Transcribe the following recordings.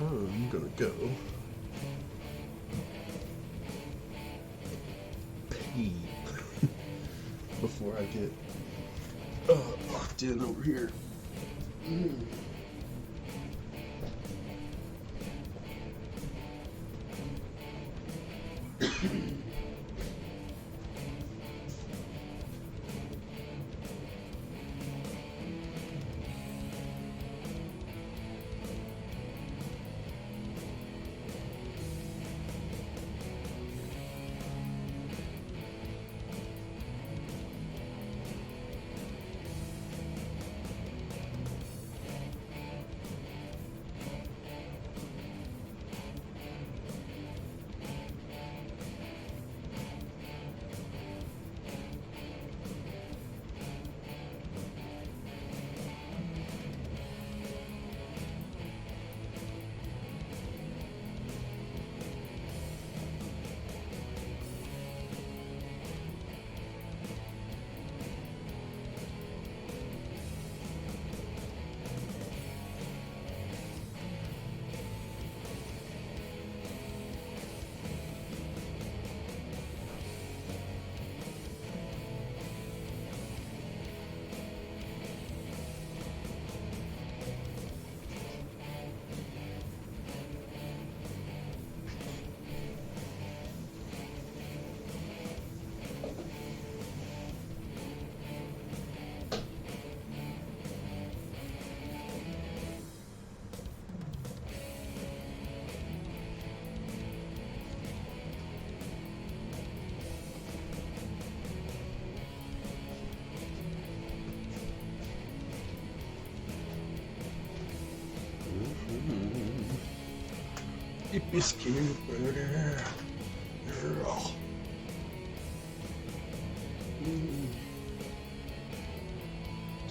I'm gonna go pee before I get locked in over here. Biscuit burger.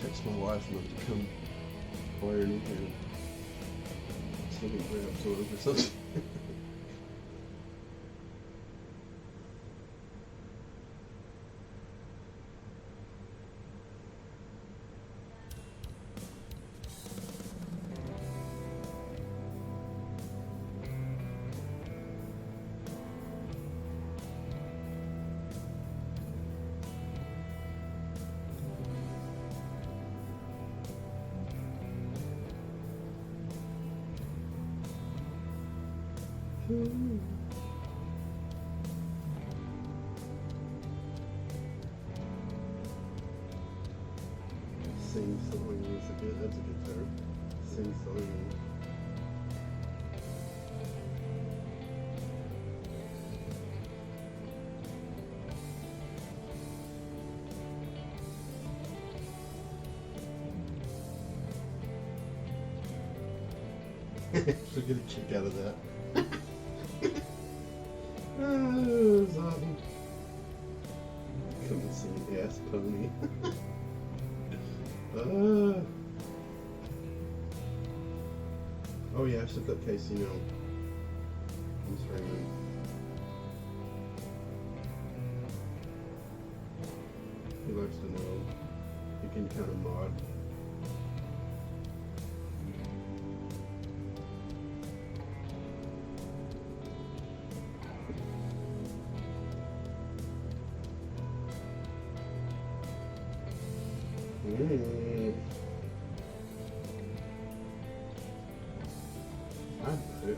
Text my wife not to come buy her anything. Something grabs or something. Sing song is a good. That's a good term. Sing song. She'll get a kick out of that. That's awesome. Come and see ass pony. Oh yeah, just in case you know. I'm streaming. He likes to know. He can kind of mod.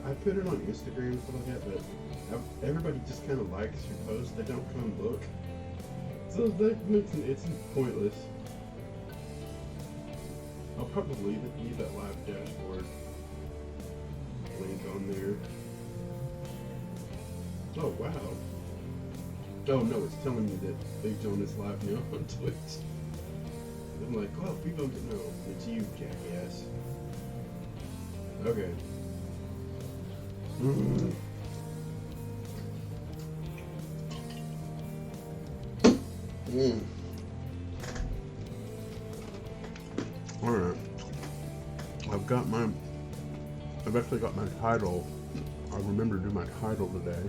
I put it on Instagram and stuff like that, but everybody just kind of likes your post. They don't come look. So that makes it's pointless. I'll probably leave that live dashboard link on there. Oh wow. Oh no, it's telling me that Big John is live now on Twitch. I'm like, oh, people don't know. It's you, jackass. Okay. Alright. I've actually got my title. I remember to do my title today.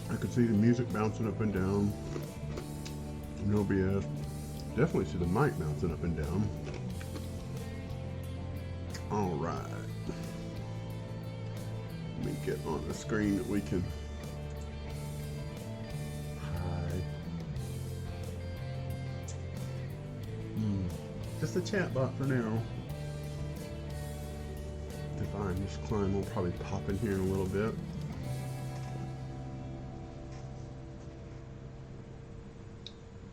I could see the music bouncing up and down. No BS. Definitely see the mic bouncing up and down. All right. Let me get on the screen that we can hide. Just a chat bot for now. Divine Just Climb will probably pop in here in a little bit.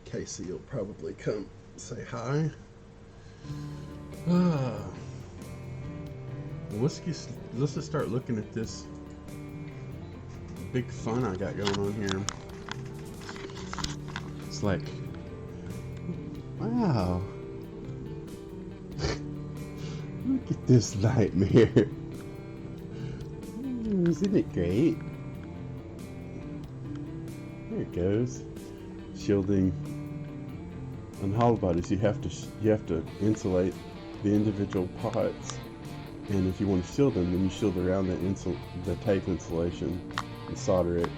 Casey will probably come say hi. Let's just start looking at this big fun I got going on here. It's like, wow. Look at this nightmare. Isn't it great? There it goes. Shielding. On hollow bodies, you have to insulate the individual parts, and if you want to shield them, then you shield around the tape insulation and solder it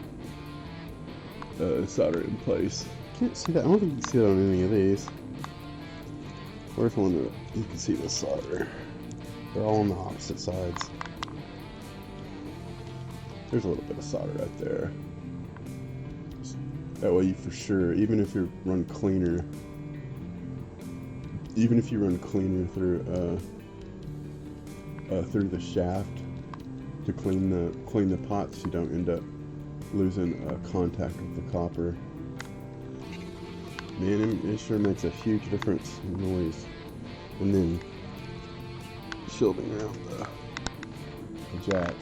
in place. Can't see that. I don't think you can see that on any of these. Where's one that you can see the solder? They're all on the opposite sides. There's a little bit of solder right there. That way, you for sure, even if you run cleaner through the shaft to clean the pots, you don't end up losing contact with the copper. Man, it sure makes a huge difference in noise. And then shielding around the jack.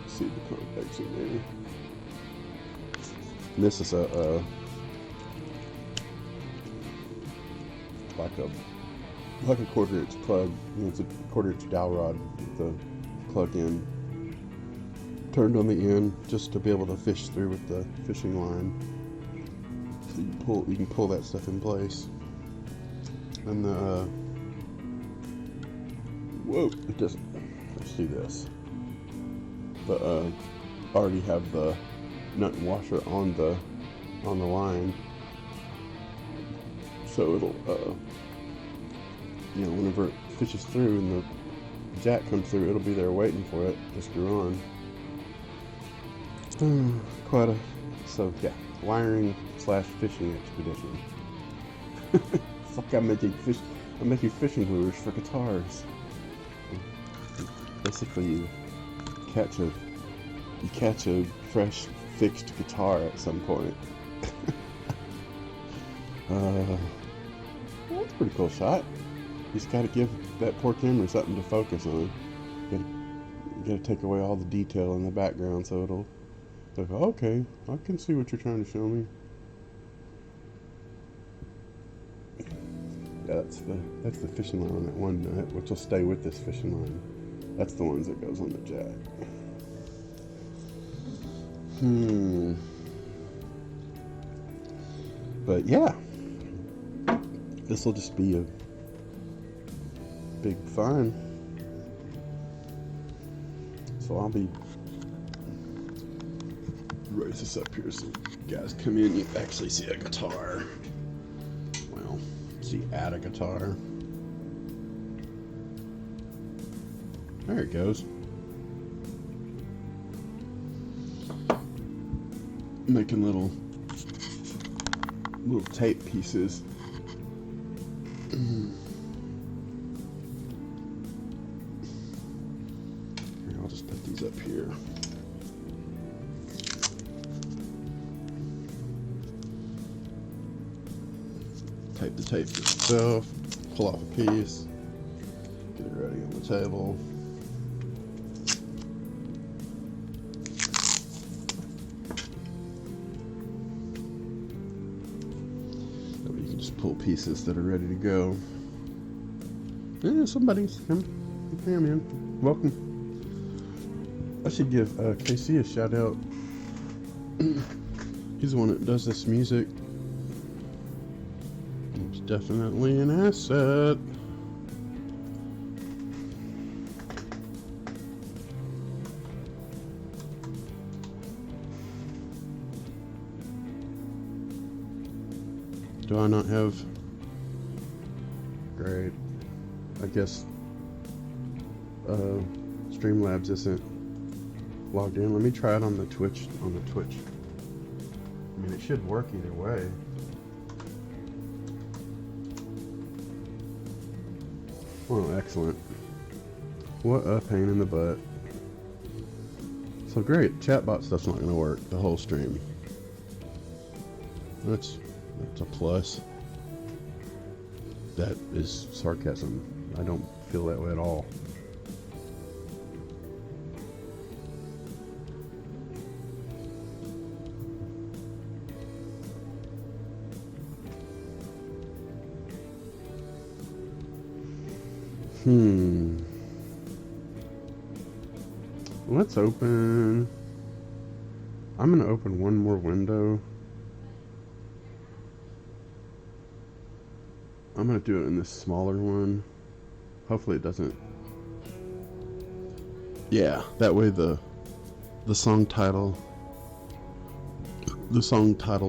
See the contacts in there. And this is like a 1/4 inch plug. It's a 1/4 inch dowel rod with the plug in turned on the end just to be able to fish through with the fishing line. So you can pull that stuff in place. And the whoa, it doesn't. Let's do this. But already have the nut and washer on the line, so it'll whenever it fishes through and the jack comes through, it'll be there waiting for it to screw on. So yeah, wiring / fishing expedition. It's like I'm making fishing lures for guitars. Basically, you catch a fresh fixed guitar at some point. That's a pretty cool shot. You just gotta give that poor camera something to focus on. You gotta take away all the detail in the background so it'll like, okay, I can see what you're trying to show me. Yeah, that's the fishing line on that one nut, which will stay with this fishing line. That's the ones that goes on the jack. But yeah, this will just be a big fun. So I'll be raise this up here so you guys come in, you actually see a guitar. Well, see add a guitar. There it goes. Making little tape pieces. Here, I'll just put these up here. Tape the tape itself, pull off a piece, get it ready on the table. That way you can just pull pieces that are ready to go. Yeah, somebody's come. Hey man, welcome. I should give KC a shout out. He's the one that does this music. It's definitely an asset. Do I not have? Great. I guess Streamlabs isn't logged in. Let me try it on the Twitch. I mean, it should work either way. Oh, excellent. What a pain in the butt. So great, chatbot stuff's not going to work the whole stream. That's a plus. That is sarcasm. I don't feel that way at all. Let's open. I'm going to open one more window. I'm going to do it in this smaller one. Hopefully it doesn't. Yeah, that way the song title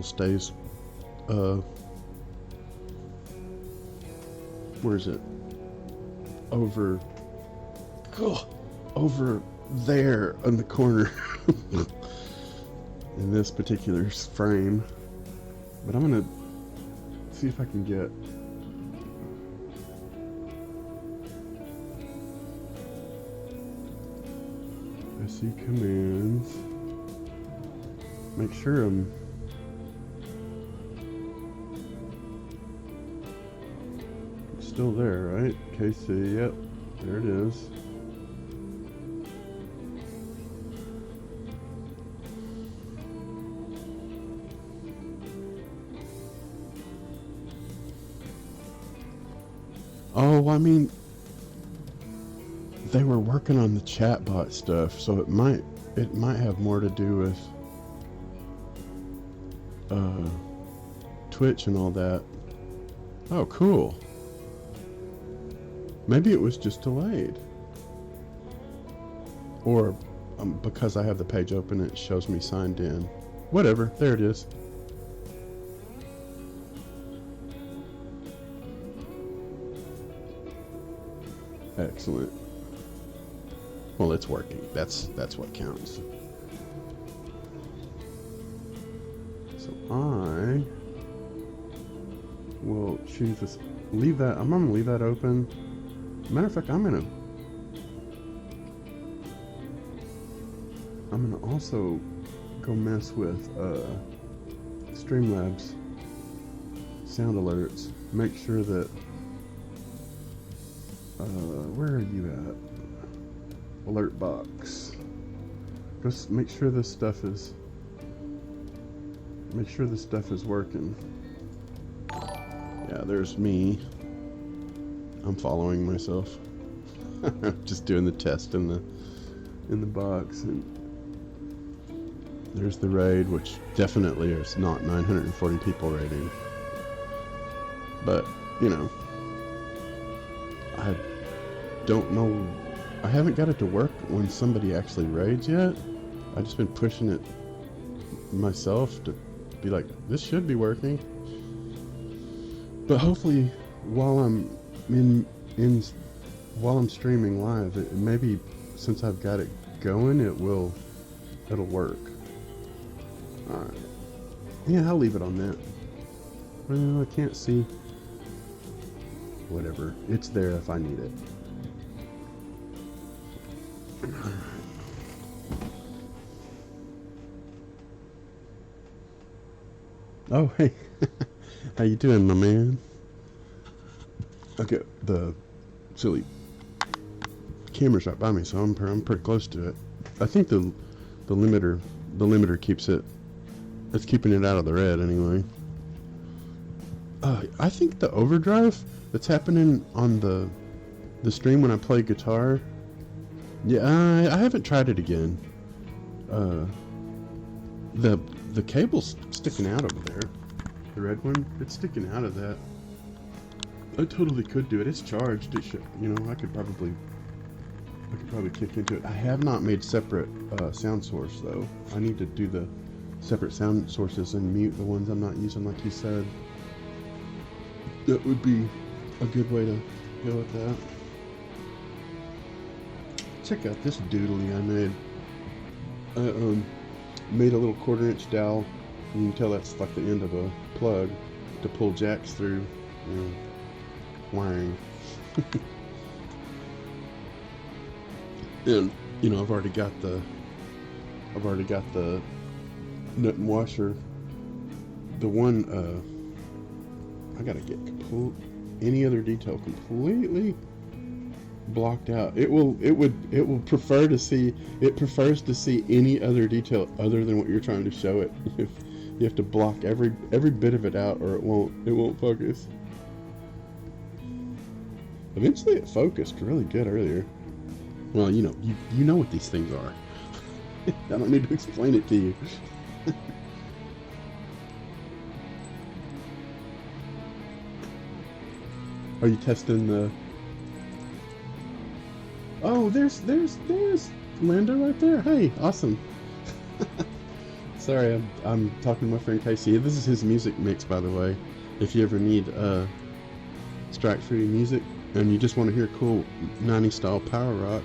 stays where is it? Over there in the corner in this particular frame. But I'm gonna see if I can get SE commands. Make sure I'm still there, right? KC, yep, there it is. Oh, I mean, they were working on the chatbot stuff, so it might have more to do with Twitch and all that. Oh, cool. Maybe it was just delayed. Or because I have the page open, it shows me signed in. Whatever, there it is. Excellent. Well, it's working. That's what counts. So I will choose this. Leave that. I'm gonna leave that open. Matter of fact, I'm gonna also go mess with Streamlabs sound alerts. Make sure that where are you at? Alert box. Just make sure this stuff is working. Yeah, there's me. I'm following myself. I'm just doing the test in the box, and there's the raid, which definitely is not 940 people raiding. But, you know, I don't know. I haven't got it to work when somebody actually raids yet. I've just been pushing it myself to be like, this should be working. But hopefully, while I'm streaming live, maybe since I've got it going, it'll work. All right. Yeah, I'll leave it on that. Well, I can't see. Whatever. It's there if I need it. Oh, hey. How you doing, my man? Okay, the silly camera's right by me, so I'm pretty close to it. I think the limiter keeps it. It's keeping it out of the red anyway. I think the overdrive that's happening on the stream when I play guitar. Yeah, I haven't tried it again. The cable's sticking out over there. The red one, it's sticking out of that. I totally could do it. It's charged. It should, you know, I could probably kick into it. I have not made separate sound source though. I need to do the separate sound sources and mute the ones I'm not using, like you said. That would be a good way to go with that. check out this doodly I made. I made a little 1/4-inch dowel. You can tell that's like the end of a plug to pull jacks through, you know, wiring. And you know, I've already got the nut and washer. The one I gotta get any other detail completely blocked out. It prefers to see any other detail other than what you're trying to show it. You have to block every bit of it out, or it won't focus. Eventually it focused really good earlier. Well, you know what these things are. I don't need to explain it to you. Are you testing the... Oh, there's Lando right there. Hey, awesome. Sorry, I'm talking to my friend Casey. This is his music mix, by the way. If you ever need strike-free music and you just want to hear cool 90s style power rock,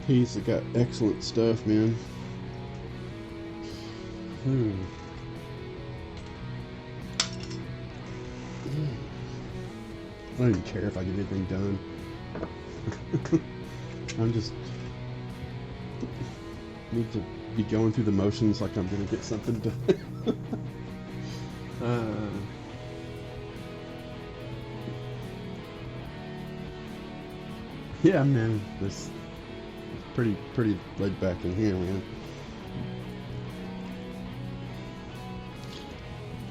he's got excellent stuff, man. I don't even care if I get anything done. I'm just need to be going through the motions like I'm gonna get something done. Yeah, man, this pretty laid back in here, man.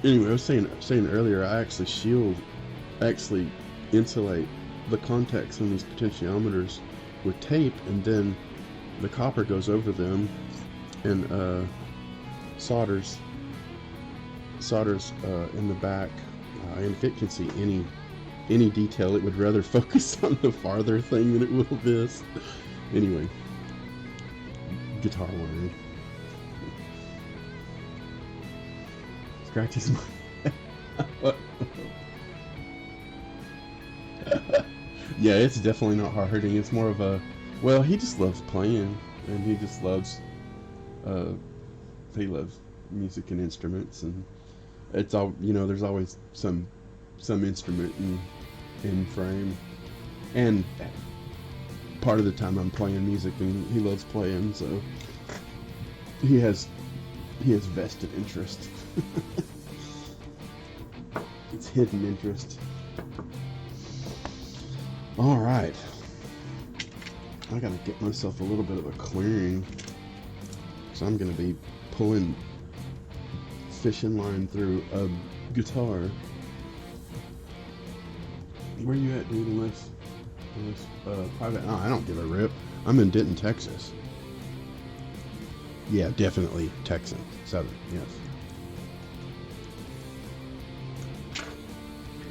Anyway, I was saying earlier, I actually insulate the contacts on these potentiometers with tape, and then the copper goes over them and solders in the back, and if it can see any detail, it would rather focus on the farther thing than it will this. Anyway, guitar wiring. Scratches my yeah, it's definitely not hard hitting. It's more of a, well, he just loves playing, and he just loves music and instruments, and it's all, you know, there's always some instrument in frame, and part of the time I'm playing music and he loves playing, so he has vested interest. It's hidden interest. Alright, I gotta get myself a little bit of a clearing, so I'm gonna be pulling fishing line through a guitar. Where you at, dude? Unless private. Oh, I don't give a rip. I'm in Denton, Texas. Yeah, definitely Texan. Southern, yes.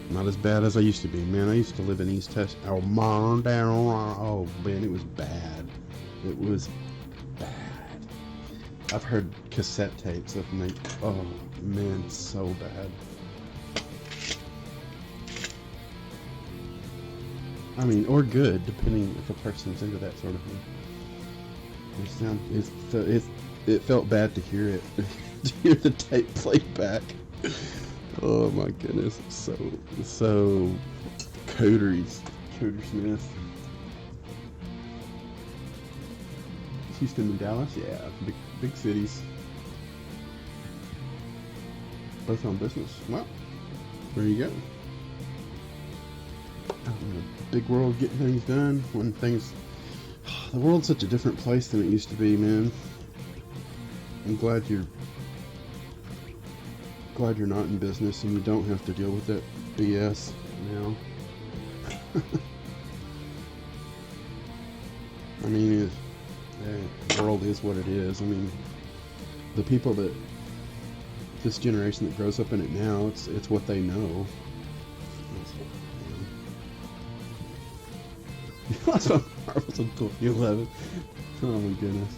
Not as bad as I used to be, man. I used to live in East Texas. Oh man, it was bad. It was bad. I've heard cassette tapes of me. Oh man, so bad. I mean, or good, depending if a person's into that sort of thing. It felt bad to hear it, to hear the tape played back. Oh my goodness, so Coder Smith. Houston and Dallas, yeah, big cities. Both on business. Well, there you go. Big world, getting things done. The world's such a different place than it used to be, man. I'm glad you're not in business and you don't have to deal with that BS now. I mean, the world is what it is. I mean, the people this generation that grows up in it now, it's what they know. That's what Marvel's in 2011. Oh my goodness.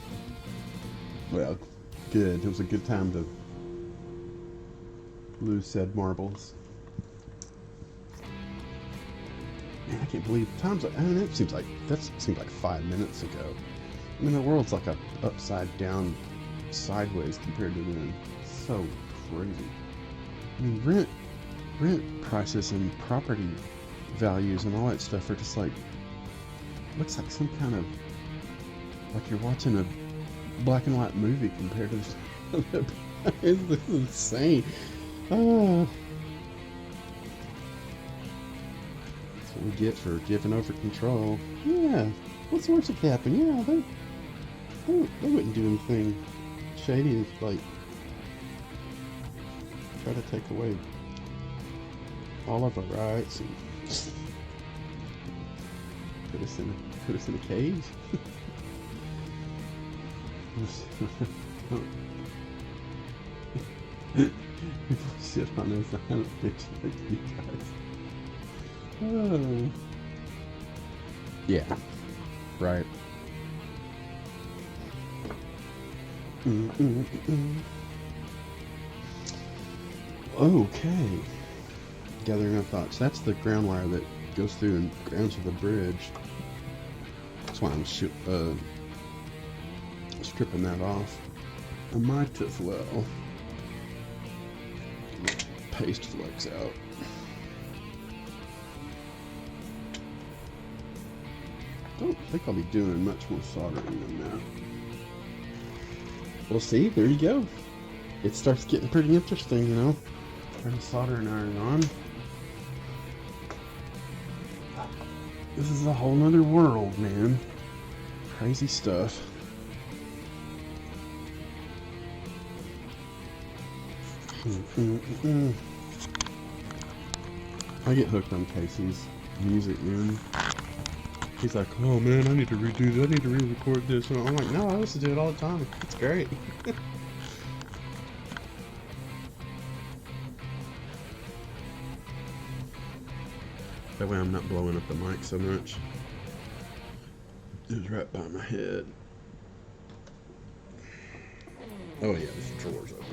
Well, good. It was a good time to lose said marbles. Man, I can't believe times. I mean, that seems like 5 minutes ago. I mean, the world's like a upside down, sideways compared to then. So crazy. I mean, rent prices and property values and all that stuff are just like, looks like some kind of, like you're watching a black and white movie compared to this. This is insane. Oh. That's what we get for giving over control. Yeah. What's the worst that could happen? Yeah, they wouldn't do anything shady, like try to take away all of our rights and put us in a cage. People shit on us. I don't think like you guys. Oh. Yeah. Right. Okay. Gathering our thoughts. That's the ground wire that goes through and grounds to the bridge. That's why I'm stripping that off. I might as well paste flex out. Don't think I'll be doing much more soldering than that. We'll see. There you go. It starts getting pretty interesting, you know. Turn the soldering iron on. This is a whole nother world, man. Crazy stuff. I get hooked on Casey's music, man. He's like, oh man, I need to redo this, I need to re-record this. And I'm like, no, I listen to it all the time. It's great. That way I'm not blowing up the mic so much. It was right by my head. Oh yeah, this drawer's open.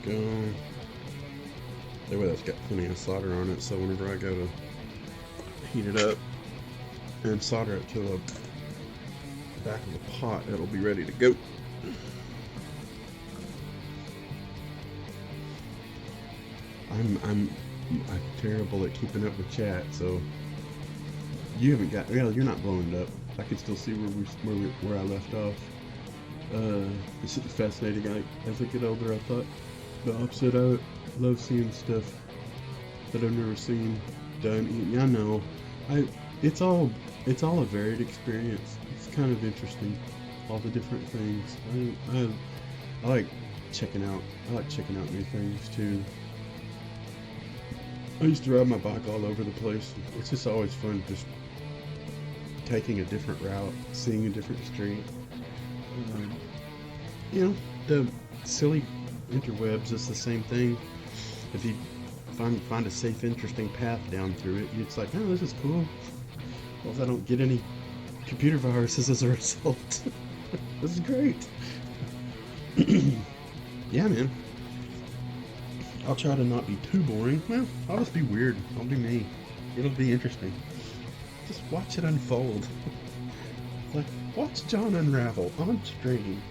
Go. That way that's got plenty of solder on it, so whenever I go to heat it up and solder it to the back of the pot, it'll be ready to go. I'm terrible at keeping up with chat, so you haven't got, well, you're not blowing it up. I can still see where I left off. It's fascinating. As I get older, I thought the opposite. I love seeing stuff that I've never seen done. I know. It's all a varied experience. It's kind of interesting, all the different things. I like checking out. I like checking out new things too. I used to ride my bike all over the place. It's just always fun, just taking a different route, seeing a different street. You know, the silly interwebs is the same thing. If you find a safe, interesting path down through it, it's like, oh, this is cool. Well, if I don't get any computer viruses as a result, this is great. Yeah, man. I'll try to not be too boring. Well, I'll just be weird. I'll be me. It'll be interesting. Just watch it unfold. Like, watch John unravel on stream.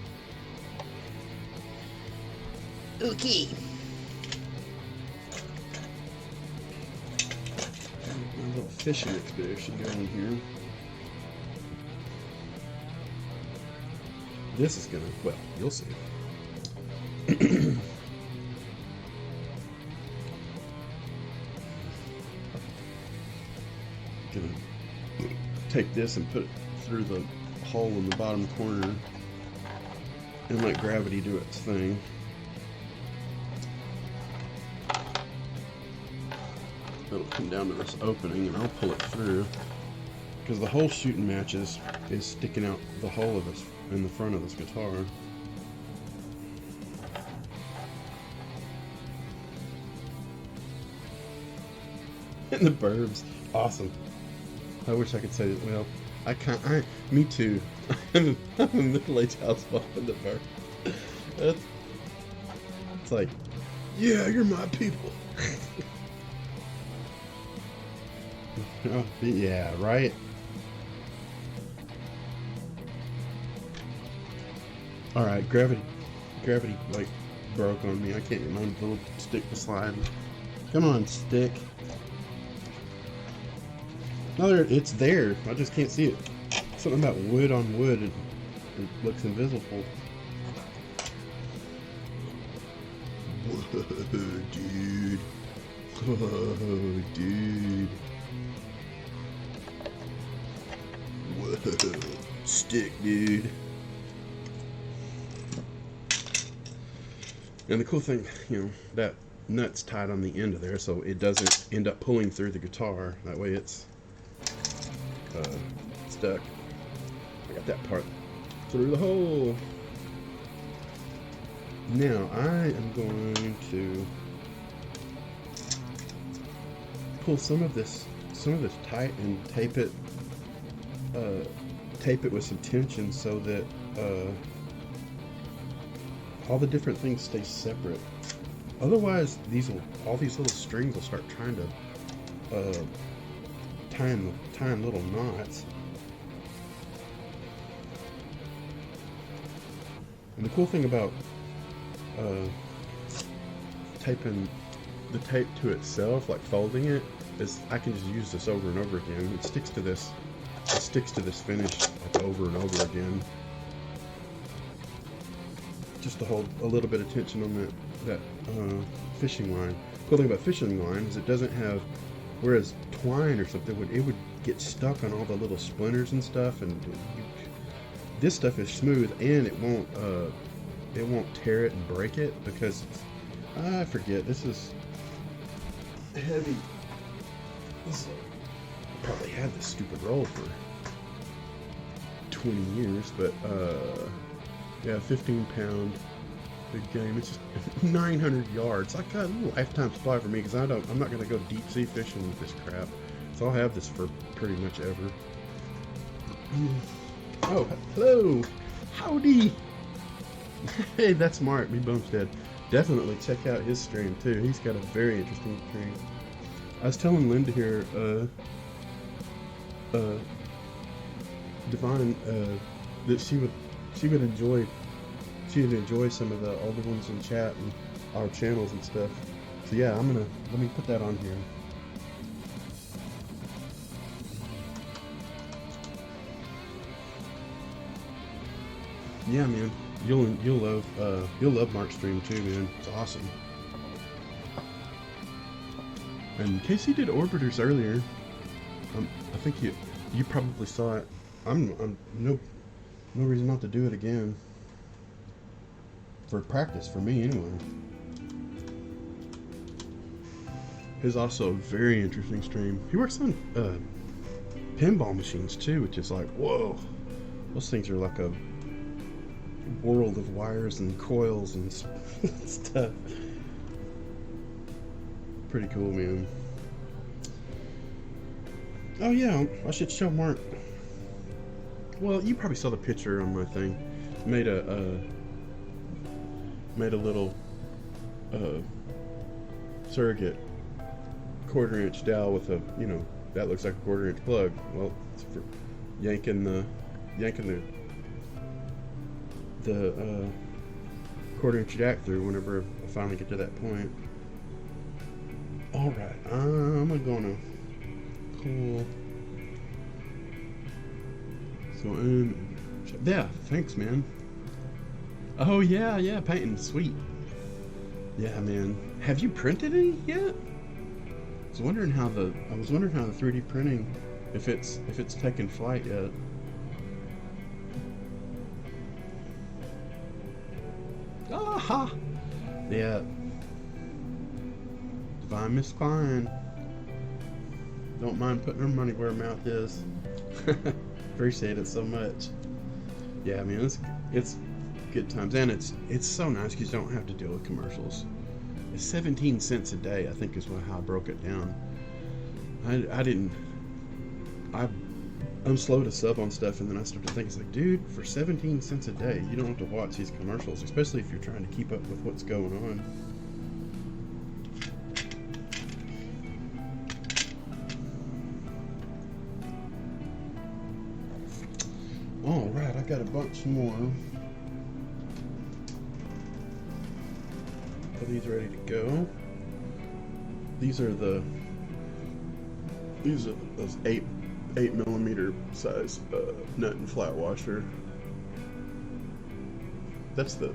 Okay. A little fishing expedition going here. This is gonna, well, you'll see. Gonna take this and put it through the hole in the bottom corner and let gravity do its thing. It'll come down to this opening and I'll pull it through because the whole shooting match is sticking out the hole of this in the front of this guitar. In the burbs. Awesome. I wish I could say that. Well, I can't. Me too. I'm a middle-aged housewife in the burbs. It's like, yeah, you're my people. Oh, yeah, right. All right, gravity, like broke on me. I can't get my little stick to slide. Come on, stick. No, it's there. I just can't see it. Something about wood on wood. It looks invisible. Whoa, dude. Whoa, dude. Whoa, stick, dude. And the cool thing, that nut's tied on the end of there, so it doesn't end up pulling through the guitar. That way it's stuck. I got that part through the hole. Now I am going to pull some of this tight and tape it with some tension so that all the different things stay separate. Otherwise, all these little strings will start trying to tying little knots. And the cool thing about taping the tape to itself, like folding it, is I can just use this over and over again. It sticks to this finish like over and over again. Just to hold a little bit of tension on that fishing line. Cool thing about fishing line is it doesn't have, whereas twine or something it would get stuck on all the little splinters and stuff, and this stuff is smooth and it won't tear it and break it because I forget, this is heavy. I probably had this stupid roll for 20 years, but yeah, 15-pound big game. It's just 900 yards. I got a lifetime supply for me because I'm not going to go deep sea fishing with this crap. So I'll have this for pretty much ever. Oh, hello, howdy. Hey, that's Mark, me Bumstead. Definitely check out his stream too. He's got a very interesting stream. I was telling Linda here, Divine, that she would enjoy some of the older ones in chat and our channels and stuff. So yeah, let me put that on here. Yeah, man, you'll love Mark's stream too, man. It's awesome. And Casey did orbiters earlier. I think you probably saw it. I'm no reason not to do it again. For practice, for me anyway. He's also a very interesting stream. He works on pinball machines too, which is like, whoa. Those things are like a world of wires and coils and stuff. Pretty cool, man. Oh yeah, I should show Mark. Well, you probably saw the picture on my thing. Made a little surrogate 1/4 inch dowel with a, that looks like a 1/4 inch plug. Well, it's for yanking the 1/4 inch jack through whenever I finally get to that point. Alright, I'm gonna pull. So, yeah, thanks, man. Oh, yeah, painting, sweet. Yeah, man. Have you printed any yet? I was wondering how the 3D printing, if it's taken flight yet. Aha! Yeah. Divine Miss Klein. Don't mind putting her money where her mouth is. Appreciate it so much. Yeah, man, it's good times, and it's so nice because you don't have to deal with commercials. It's 17 cents a day, I think, is how I broke it down. I didn't. I I'm slow to sub on stuff, and then I start to think, it's like, dude, for 17 cents a day, you don't have to watch these commercials, especially if you're trying to keep up with what's going on. All right, I got a bunch more. Are these ready to go? These are those 8mm size nut and flat washer. That's the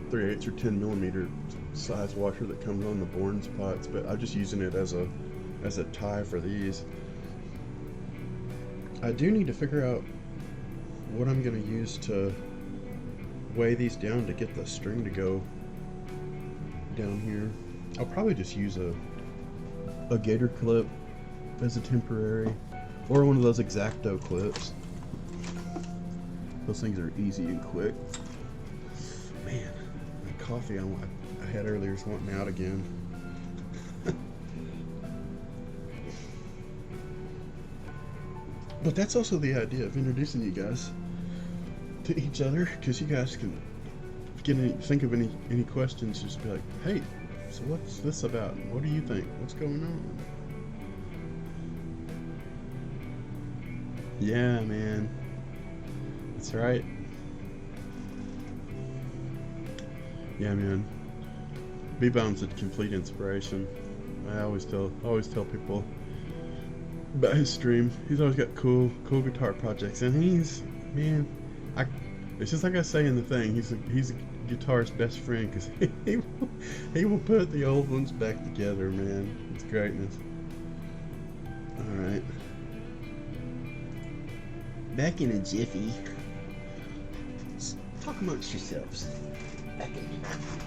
3/8 or 10mm size washer that comes on the Bourne pots, but I'm just using it as a tie for these. I do need to figure out what I'm going to use to weigh these down to get the string to go down here. I'll probably just use a gator clip as a temporary, or one of those X-Acto clips. Those things are easy and quick. Man, the coffee I had earlier is wanting out again. But that's also the idea of introducing you guys to each other, because you guys can think of any questions. Just be like, hey, so what's this about? What do you think? What's going on? Yeah, man. That's right. Yeah, man. B-Bomb's a complete inspiration. I always tell people about his stream. He's always got cool guitar projects, and it's just like I say in the thing. He's a guitarist's best friend, because he will put the old ones back together, man. It's greatness. All right. Back in a jiffy. Just talk amongst yourselves. Back in a jiffy.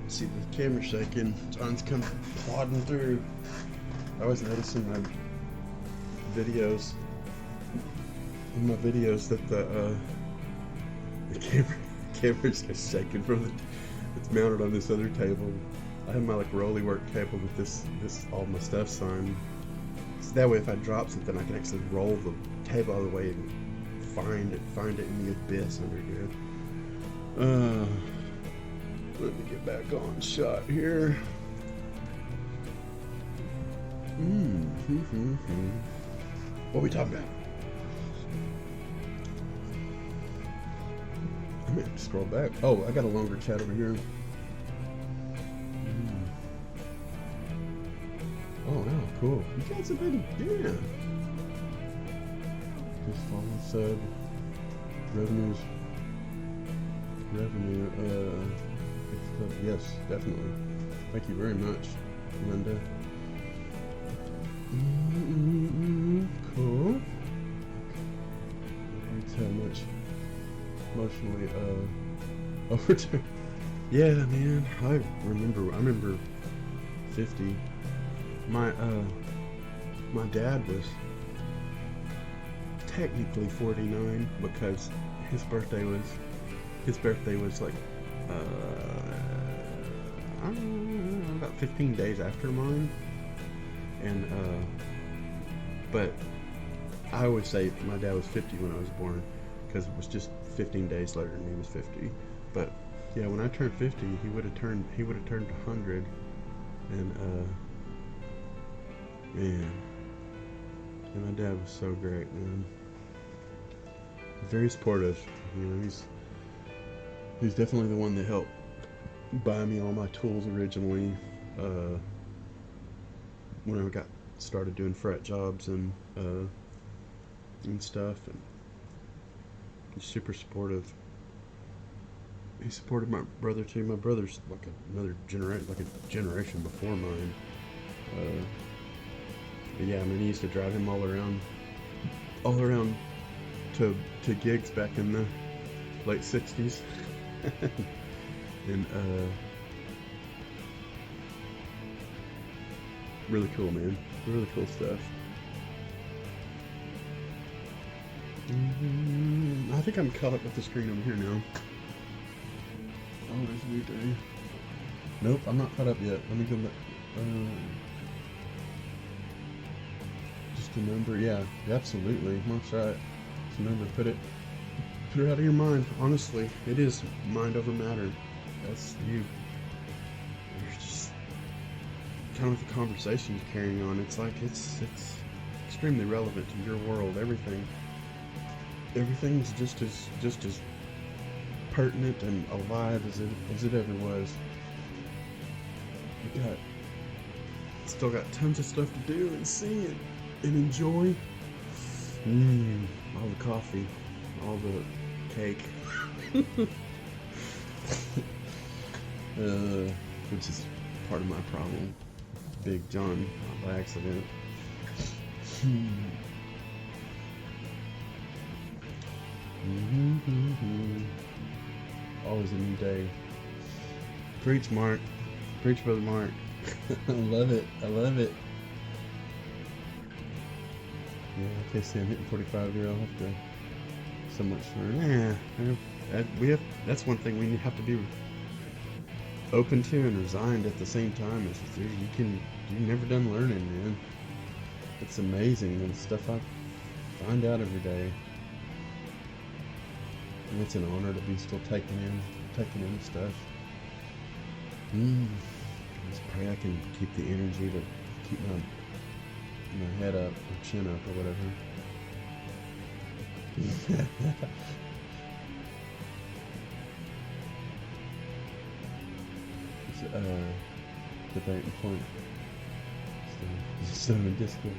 See the camera shaking. John's coming plodding through. I always notice in my videos that the camera's just shaking from it's mounted on this other table. I have my like rolly work table with this all my stuff's on. So that way if I drop something, I can actually roll the table out of the way and find it in the abyss under here. Let me get back on shot here. What are we talking about? I'm gonna have to scroll back. Oh, I got a longer chat over here. Oh wow, cool. You guys have been, yeah. Just follow sub revenue. But yes, definitely. Thank you very much, Linda. Cool. That's how much emotionally overturned. Yeah, man. I remember 50. My dad was technically 49 because his birthday was like I don't know, about 15 days after mine, and but I always say my dad was 50 when I was born because it was just 15 days later and he was 50. But yeah, when I turned 50, he would have turned 100, and man, and my dad was so great, man. Very supportive. You know, he's definitely the one that helped buy me all my tools originally when I got started doing fret jobs and stuff, and he's super supportive. He supported my brother too. My brother's like a generation before mine. But yeah, I mean, he used to drive him all around to gigs back in the late 60s. And really cool, man. Really cool stuff. I think I'm caught up with the screen over here now. Oh, there's a new day. Nope, I'm not caught up yet. Let me go back. Just remember, yeah, absolutely. That's right. Just remember, put it out of your mind. Honestly, it is mind over matter. That's you. You're just kind of the conversation you're carrying on. It's like it's extremely relevant to your world. Everything's just as pertinent and alive as it ever was. We still got tons of stuff to do and see and enjoy. All the coffee, all the cake, which is part of my problem. Big John, not by accident. Always a new day. Preach, Mark. Preach, Brother Mark. I love it. Yeah, okay, see, I'm hitting 45 here. I'll have to so much that's one thing we have to be open to and resigned at the same time. Is you're never done learning, man. It's amazing the stuff I find out every day. And it's an honor to be still taking in stuff. Just pray I can keep the energy to keep my head up or chin up or whatever. Debating point. So in Discord.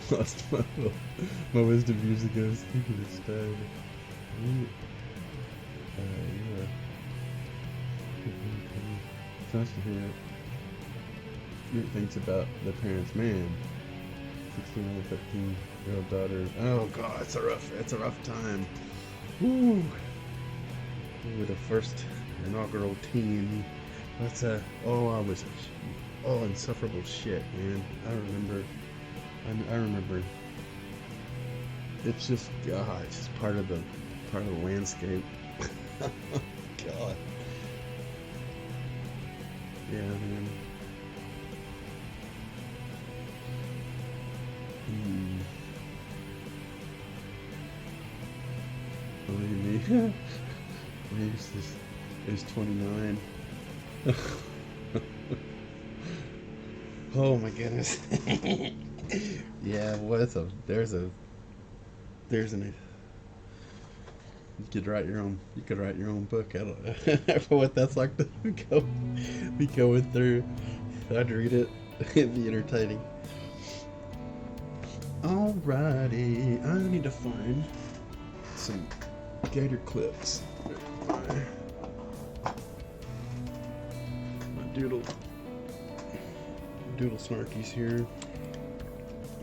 Lost my wisdom years ago. Speaking of style, yeah. It's nice to hear great things about the parents. Man, 16 and 15-year-old daughter. Oh God, it's a rough time. Woo! With the first inaugural teen. Insufferable shit, man. I remember. It's just it's just part of the landscape. God. Yeah, man. Believe me. Reeves is 29. Oh my goodness. Yeah, well, there's an you could write your own book. I don't know what that's like to be going through. I'd read it. It'd be entertaining. Alrighty, I need to find some gator clips. My doodle snarkies here.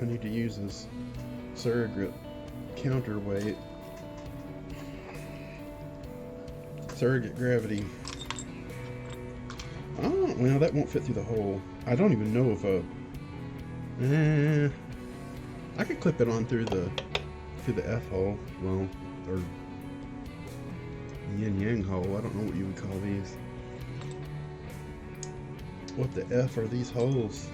I need to use this surrogate counterweight. Surrogate gravity. Oh, well, that won't fit through the hole. I don't even know if I could clip it on through the F hole. Well, or yin yang hole. I don't know what you would call these. What the F are these holes?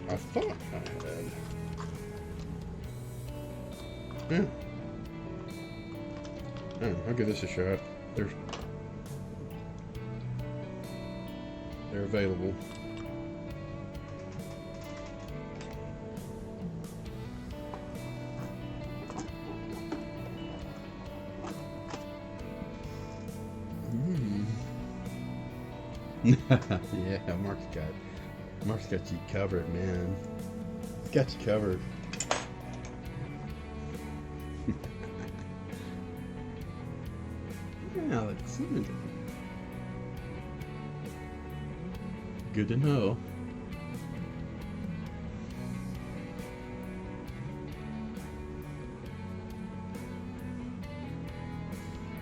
I thought I had. Yeah. I'll give this a shot. They're available. Yeah, Mark's got you covered, man. He's got you covered. Alex, good to know.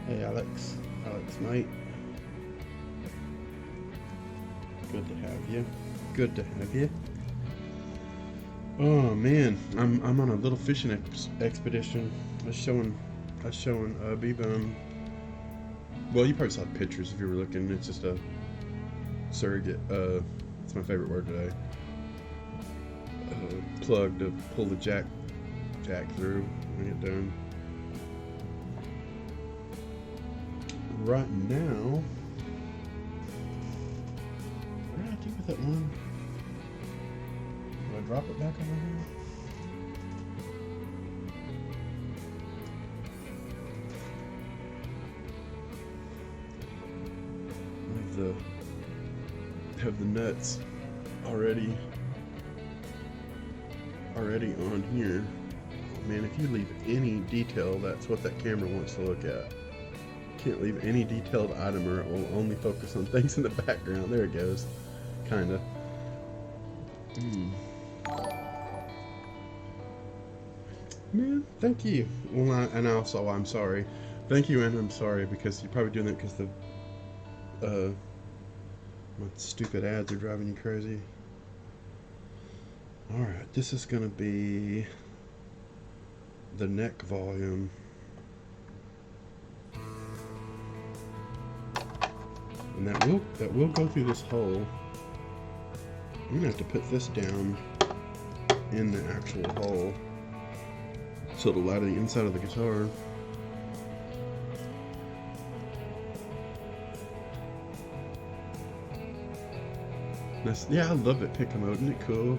Hey, Alex, mate. Good to have you. Good to have you. Oh man, I'm on a little fishing expedition. I was showing B-Bum. Well, you probably saw the pictures if you were looking. It's just a surrogate. It's my favorite word today. Plug to pull the jack through when you get done. Right now, what did I do with that one? Do I drop it back over here? Have the nuts already on here. Man, if you leave any detail, that's what that camera wants to look at. Can't leave any detailed item or it will only focus on things in the background. There it goes. Kinda. Man, thank you. Well, and also I'm sorry. Thank you, and I'm sorry, because you're probably doing that because the my stupid ads are driving you crazy. Alright, this is gonna be the neck volume. And that will go through this hole. I'm gonna have to put this down in the actual hole so it'll light the inside of the guitar. Yeah, I love it pick mode. Isn't it cool?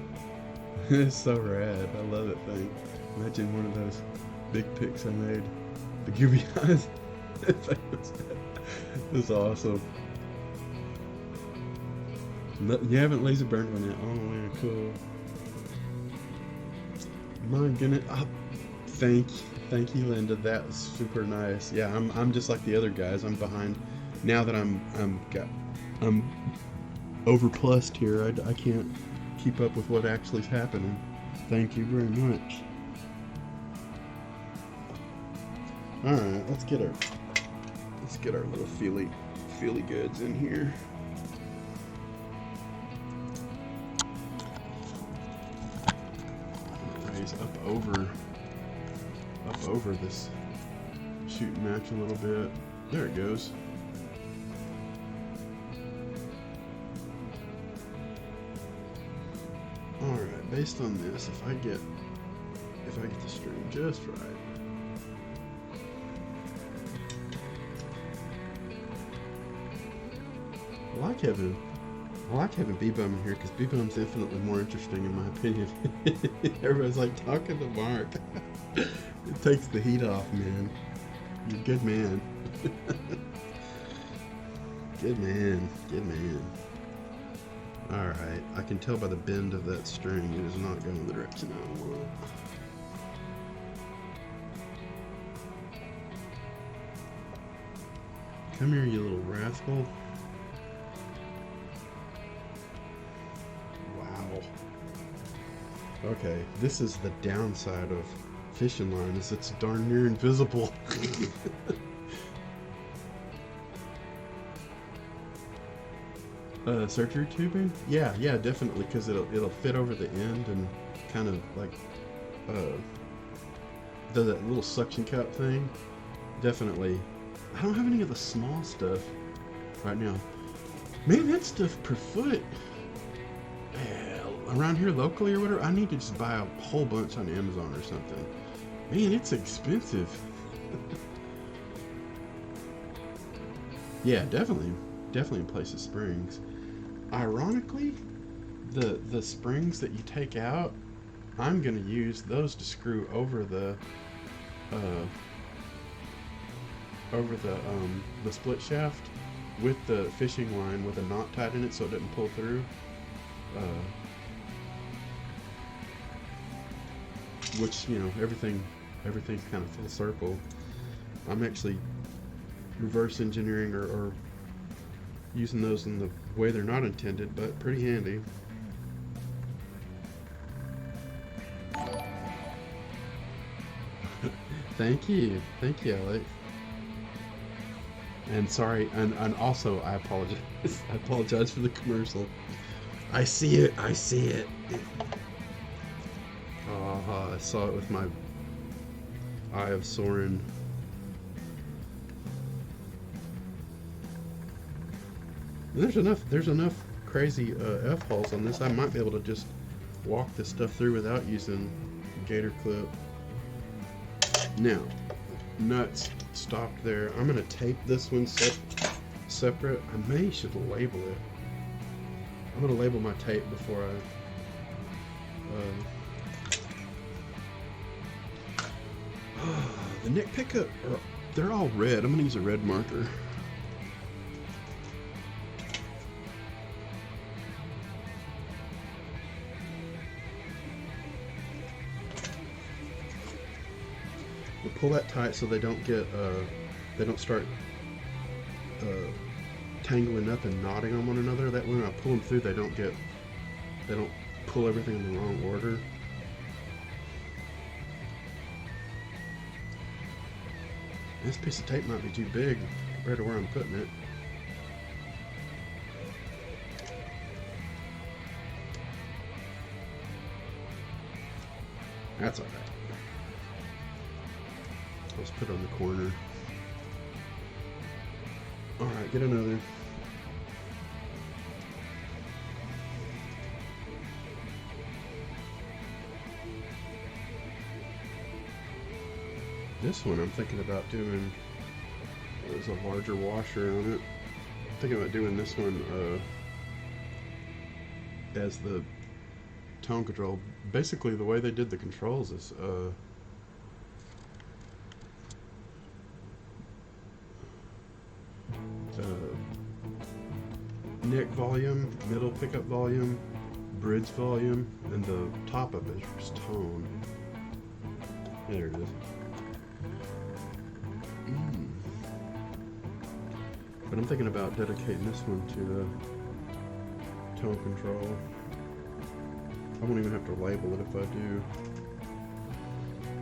It's so rad. I love that thing. Imagine one of those big picks I made. The goofy eyes. It's awesome. You haven't laser burned one yet. Oh man, cool. My goodness. Thank you, Linda. That was super nice. Yeah, I'm just like the other guys. I'm behind. Now that I'm overplussed here, I can't keep up with what actually is happening. Thank you very much. Alright, let's get our little feely goods in here. Raise up over this shooting match a little bit. There it goes. Alright, based on this, if I get the string just right. I like having B-Bum in here because B-Bum's infinitely more interesting in my opinion. Everybody's like talking to Mark. It takes the heat off, man. You're a good man. Good man. Alright, I can tell by the bend of that string it is not going the direction I want. Come here, you little rascal. Wow. Okay, this is the downside of fishing line, is it's darn near invisible. Surgery tubing? Yeah, definitely, because it'll fit over the end and kind of like does that little suction cup thing. Definitely. I don't have any of the small stuff right now. Man, that stuff per foot. Around here locally or whatever, I need to just buy a whole bunch on Amazon or something. Man, it's expensive. Yeah, definitely in places springs. Ironically, the springs that you take out, I'm gonna use those to screw over the split shaft with the fishing line with a knot tied in it so it doesn't pull through. Which, you know, everything's kind of full circle. I'm actually reverse engineering or using those in the way they're not intended, but pretty handy. Thank you, Alex. And sorry, and also I apologize. I apologize for the commercial. I see it. I saw it with my eye of Soren. There's enough crazy F-holes on this. I might be able to just walk this stuff through without using gator clip. Now, nuts stopped there. I'm gonna tape this one separate. I should label it. I'm gonna label my tape before I. The neck pickup, they're all red. I'm gonna use a red marker. We'll pull that tight so they don't get, they don't start tangling up and knotting on one another. That way when I pull them through, they don't pull everything in the wrong order. This piece of tape might be too big compared to where I'm putting it. That's alright. Let's put it on the corner. Alright, get another. This one I'm thinking about doing, there's a larger washer on it. I'm thinking about doing this one as the tone control. Basically the way they did the controls is neck volume, middle pickup volume, bridge volume, and the top of it is tone. There it is. But I'm thinking about dedicating this one to tone control. I won't even have to label it if I do.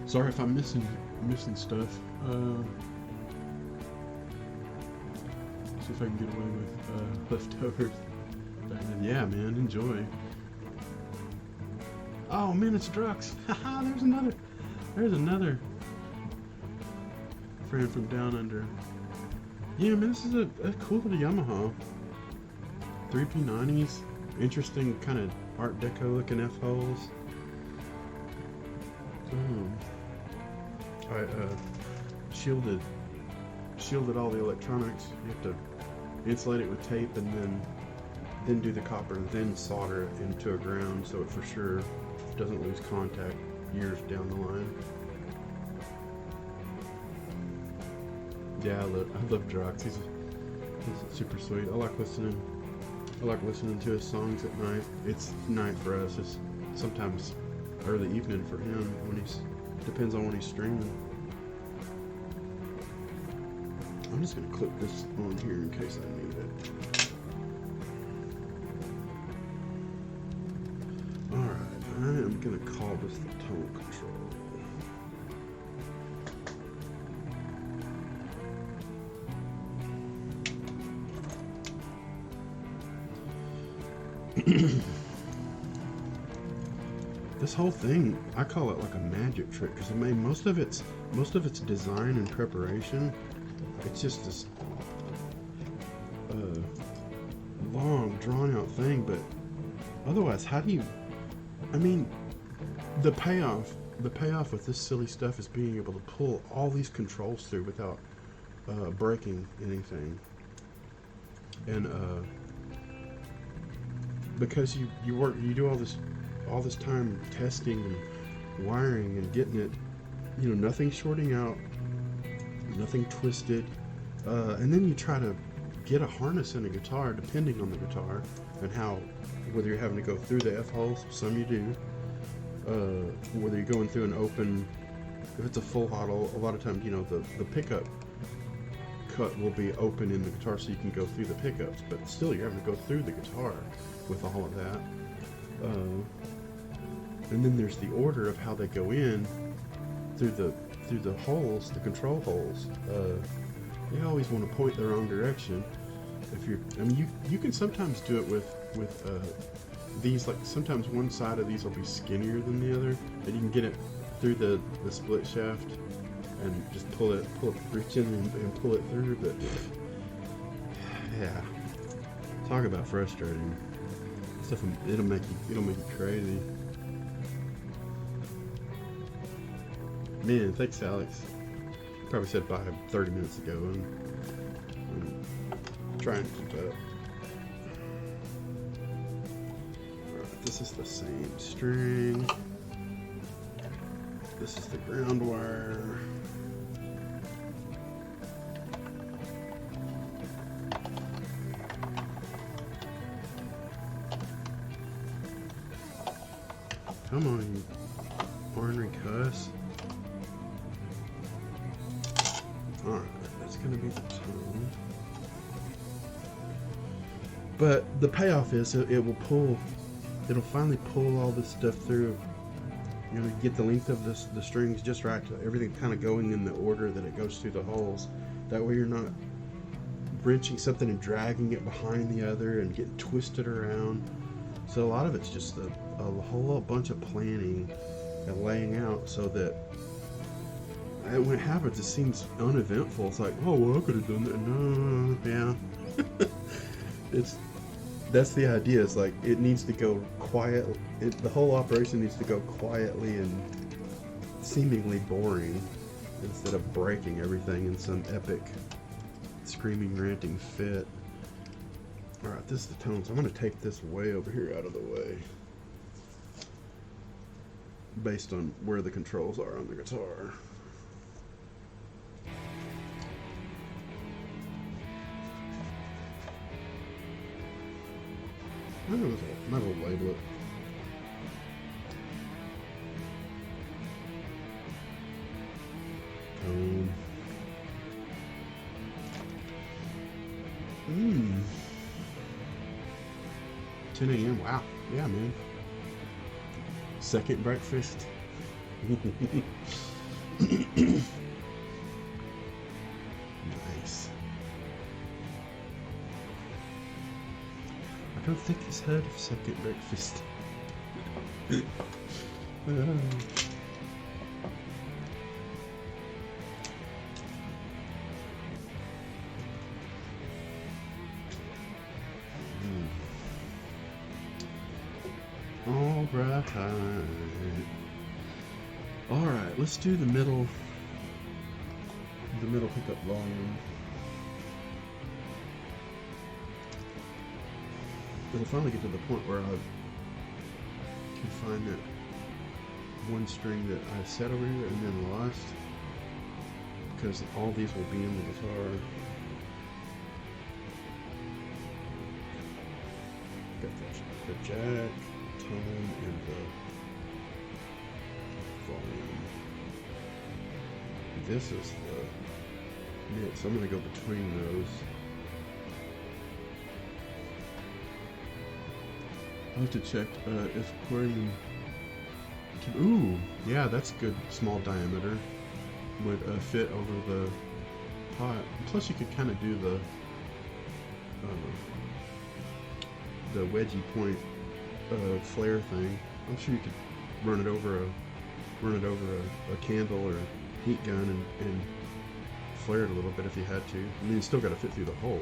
Sorry if I'm missing stuff. See if I can get away with leftovers. And yeah, man, enjoy. Oh man, it's Drux. Haha, there's another friend from down under. Yeah, man, this is a cool little Yamaha. 3P90s. Interesting kind of Art Deco looking F-holes. I shielded all the electronics. You have to insulate it with tape and then do the copper and then solder it into a ground so it for sure doesn't lose contact years down the line. Yeah, I love Drox. He's super sweet. I like listening I like listening to his songs at night. It's night for us. It's sometimes early evening for him when he's depends on when he's streaming. I'm just gonna clip this on here in case I need it. Alright, I am gonna call this the tone control. This whole thing, I call it like a magic trick because I mean most of its design and preparation. It's just this long, drawn-out thing, but otherwise, how do you? I mean, the payoff with this silly stuff is being able to pull all these controls through without breaking anything, and because you do all this time testing and wiring and getting it, you know, nothing shorting out, nothing twisted, and then you try to get a harness in a guitar depending on the guitar and whether you're having to go through the F holes, some you do, whether you're going through an open, if it's a full auto, a lot of times, you know, the pickup cut will be open in the guitar so you can go through the pickups, but still you're having to go through the guitar with all of that. And then there's the order of how they go in through the holes, the control holes. They always want to point the wrong direction. I mean, you can sometimes do it with these. Like sometimes one side of these will be skinnier than the other, and you can get it through the split shaft and just reach in and pull it through. But yeah, talk about frustrating stuff. It'll make you crazy. Man, thanks, Alex. Probably said bye 30 minutes ago. I'm trying to keep up. Alright, this is the same string. This is the ground wire. Come on, you ornery cuss. Alright, that's going to be the tone. But the payoff is it'll finally pull all this stuff through. You know, get the length of the strings just right, to everything kind of going in the order that it goes through the holes. That way you're not wrenching something and dragging it behind the other and getting twisted around. So a lot of it's just a whole bunch of planning and laying out so that when it happens, it seems uneventful. It's like, oh, well, I could have done that. No, yeah. That's the idea. It's like it needs to go quiet. The whole operation needs to go quietly and seemingly boring instead of breaking everything in some epic, screaming, ranting fit. All right, this is the tones. I'm going to take this way over here out of the way, based on where the controls are on the guitar. Might as well label it. Tone. 10 a.m. Wow. Yeah, man. Second breakfast. Nice. I don't think he's heard of second breakfast. Alright, let's do the middle pickup volume. It'll finally get to the point where I can find that one string that I set over here and then lost, because all these will be in the guitar. Got the jack, tone, and the volume. This is the mix. So I'm going to go between those. I'll have to check if aquarium can. Ooh, yeah, that's good. Small diameter would fit over the pot. Plus, you could kind of do the wedgie point flare thing. I'm sure you could run it over a candle or a heat gun and flare it a little bit if you had to. I mean, you still got to fit through the hole.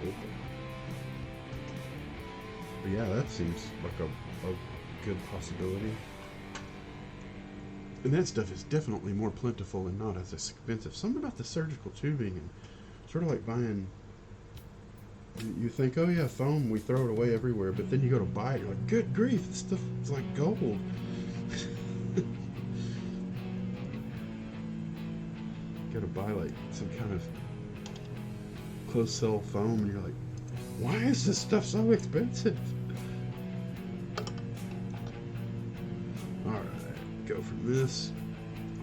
But yeah, that seems like a good possibility. And that stuff is definitely more plentiful and not as expensive. Something about the surgical tubing and sort of like buying. You think, oh yeah, foam, we throw it away everywhere, but then you go to buy it, you're like, good grief, this stuff is like gold. Gotta buy like some kind of closed cell foam, and you're like, why is this stuff so expensive? Alright, go from this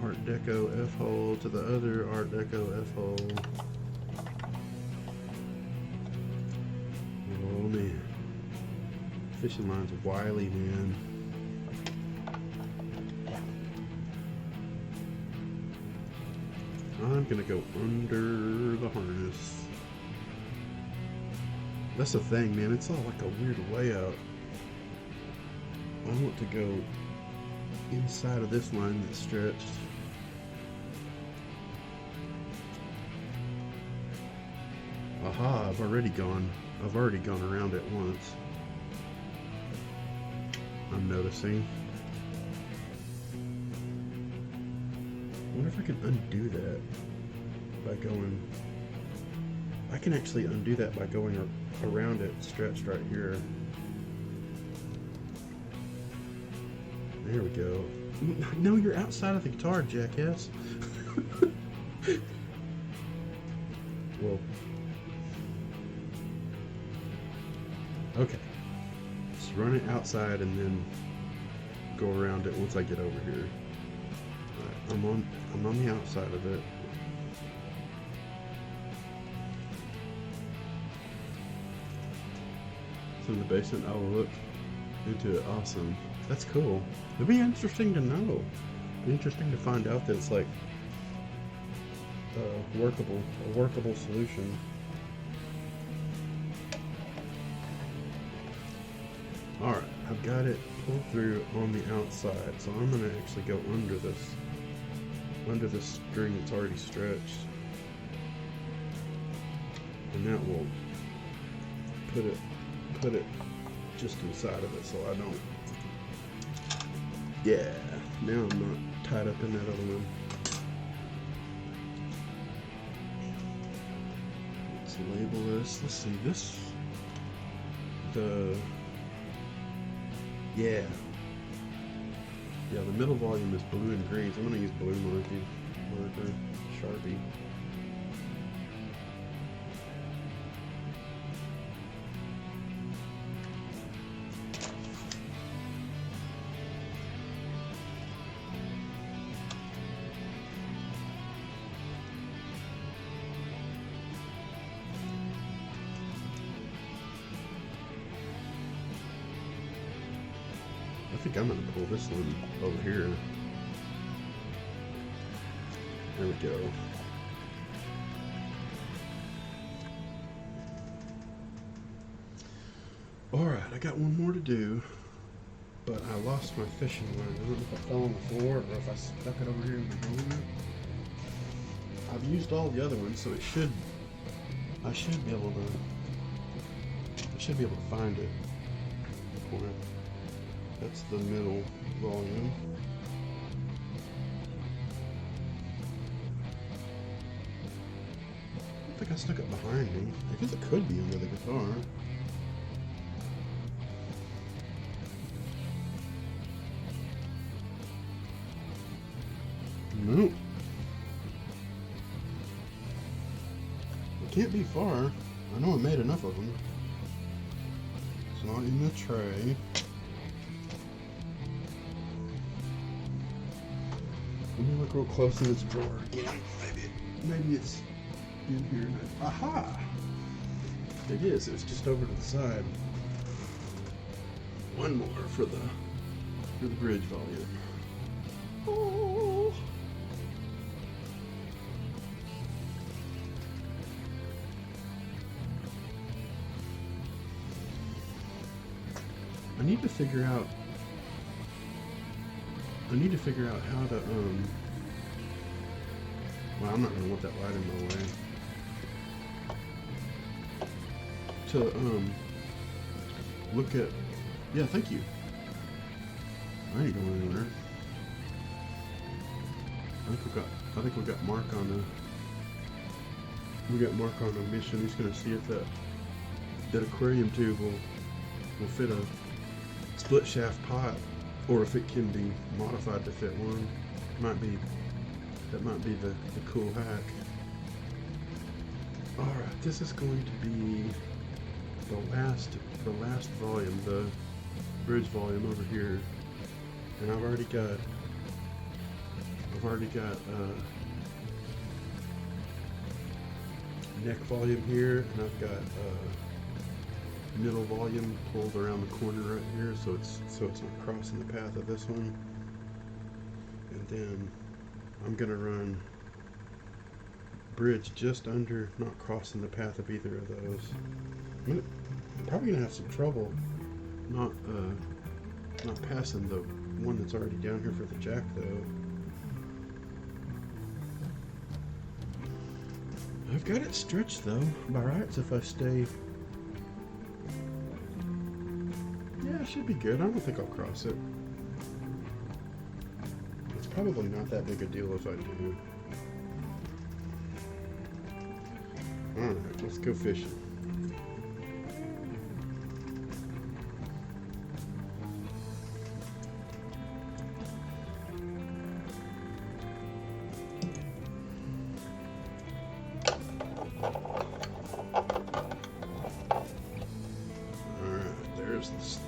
Art Deco F-hole to the other Art Deco F-hole. Oh man. Fishing line's wily, man. I'm gonna go under the harness. That's the thing, man. It's all like a weird layout. I want to go inside of this line that's stretched. Aha, I've already gone around it once. I'm noticing. I wonder if I can undo that by going. I can actually undo that by going around it stretched right here. There we go. No, you're outside of the guitar, jackass. Well. Okay. Just run it outside and then go around it once I get over here. Right, I'm on the outside of it. In the basement, I will look into it. Awesome. That's cool. It'd be interesting to know. It'd be interesting to find out that it's like a workable solution. Alright, I've got it pulled through on the outside, so I'm gonna actually go under this string that's already stretched. And that will put it just inside of it so I don't. Yeah, now I'm not tied up in that other one. Let's label this. Let's see this. Yeah, the middle volume is blue and green, so I'm gonna use blue marker, Sharpie. I think I'm going to pull this one over here. There we go. Alright, I got one more to do, but I lost my fishing line. I don't know if I fell on the floor or if I stuck it over here in the room. I've used all the other ones, so I should be able to find it. That's the middle volume. I don't think I stuck it behind me. I guess it could be under the guitar. Nope. It can't be far. I know I made enough of them. It's not in the tray. Let me look real close in this drawer again. Maybe it's in here. Aha! It is. It's just over to the side. One more for the bridge volume. Oh. I need to figure out how to well, I'm not gonna want that light in my way. To look at, yeah, thank you. I ain't going anywhere. I think we got Mark on a mission. He's gonna see if that aquarium tube will fit a split shaft pot, or if it can be modified to fit one. That might be the cool hack. Alright, this is going to be the last volume, the bridge volume over here. And I've already got neck volume here, and I've got middle volume pulled around the corner right here, so it's not crossing the path of this one. And then I'm gonna run bridge just under, not crossing the path of either of those. I'm probably gonna have some trouble not passing the one that's already down here for the jack though. I've got it stretched though by rights if I stay. Yeah, it should be good. I don't think I'll cross it. It's probably not that big a deal if I do. Alright, let's go fishing.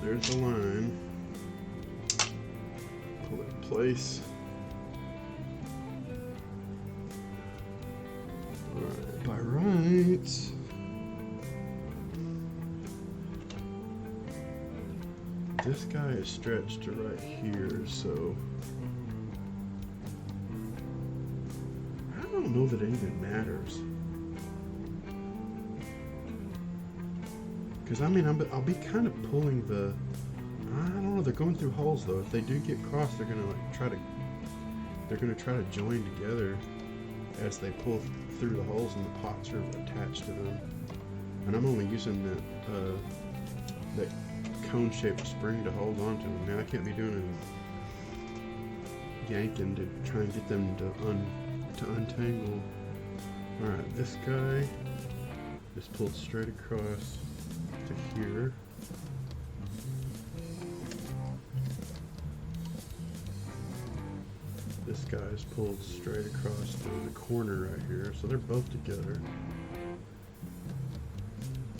There's the line. Pull it in place. Alright, by rights. This guy is stretched to right here, so I don't know that it even matters. Because I mean, I'll be kind of pulling the. I don't know. They're going through holes though. If they do get crossed, they're gonna try to join together as they pull through the holes, and the pots are attached to them. And I'm only using that cone-shaped spring to hold on to them. Now I can't be doing any yanking to try and get them to untangle. All right, this guy is pulled straight across to here. This guy is pulled straight across to the corner right here, so they're both together.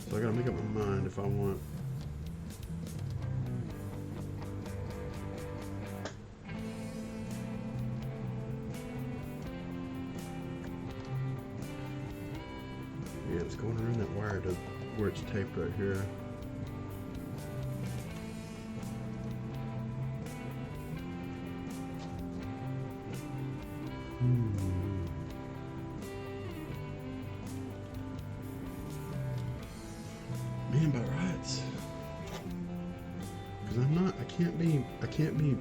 So I gotta make up my mind if I want. Yeah, it's going around that wire to where it's taped right here. Man, by rights. Because I can't be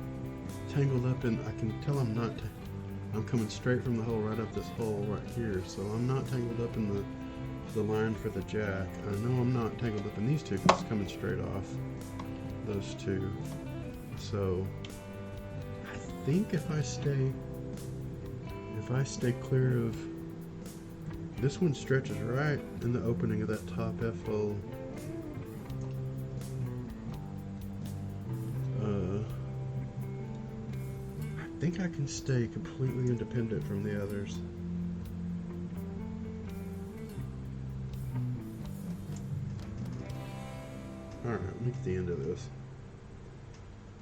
tangled up in, I can tell I'm not, I'm coming straight from the hole right up this hole right here, so I'm not tangled up in the line for the jack. I know I'm not tangled up in these two because it's coming straight off those two. So I think if I stay clear of this one, stretches right in the opening of that top F hole. I think I can stay completely independent from the others. Alright, let me think it's the end of this.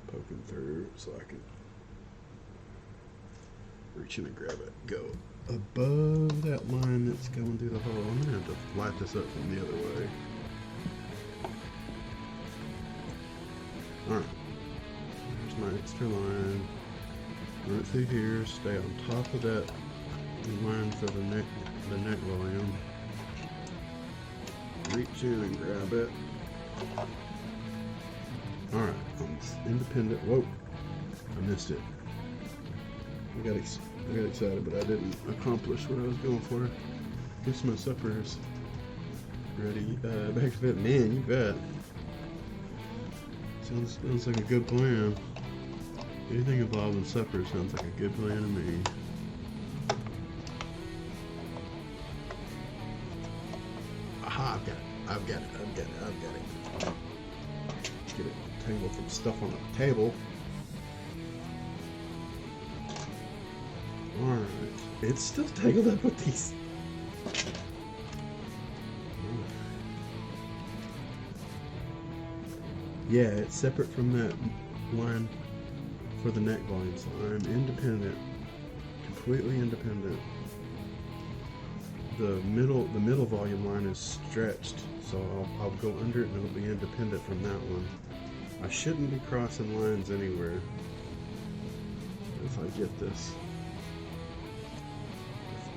Poking through so I can reach in and grab it. Go above that line that's going through the hole. I'm gonna have to light this up from the other way. Alright. There's my extra line. Run it through here, stay on top of that line for the neck volume. Reach in and grab it. Alright, independent. Whoa, I missed it. I got excited, but I didn't accomplish what I was going for. Guess my supper's ready. Back to bed. Man, you bet. Sounds like a good plan. Anything involving supper sounds like a good plan to me. Aha, I've got it. Get it tangled from stuff on the table. Alright. It's still tangled up with these. Yeah, it's separate from that line for the neck volume, so I'm independent. Completely independent. The middle volume line is stretched, so I'll go under it and it'll be independent from that one. I shouldn't be crossing lines anywhere if I get this.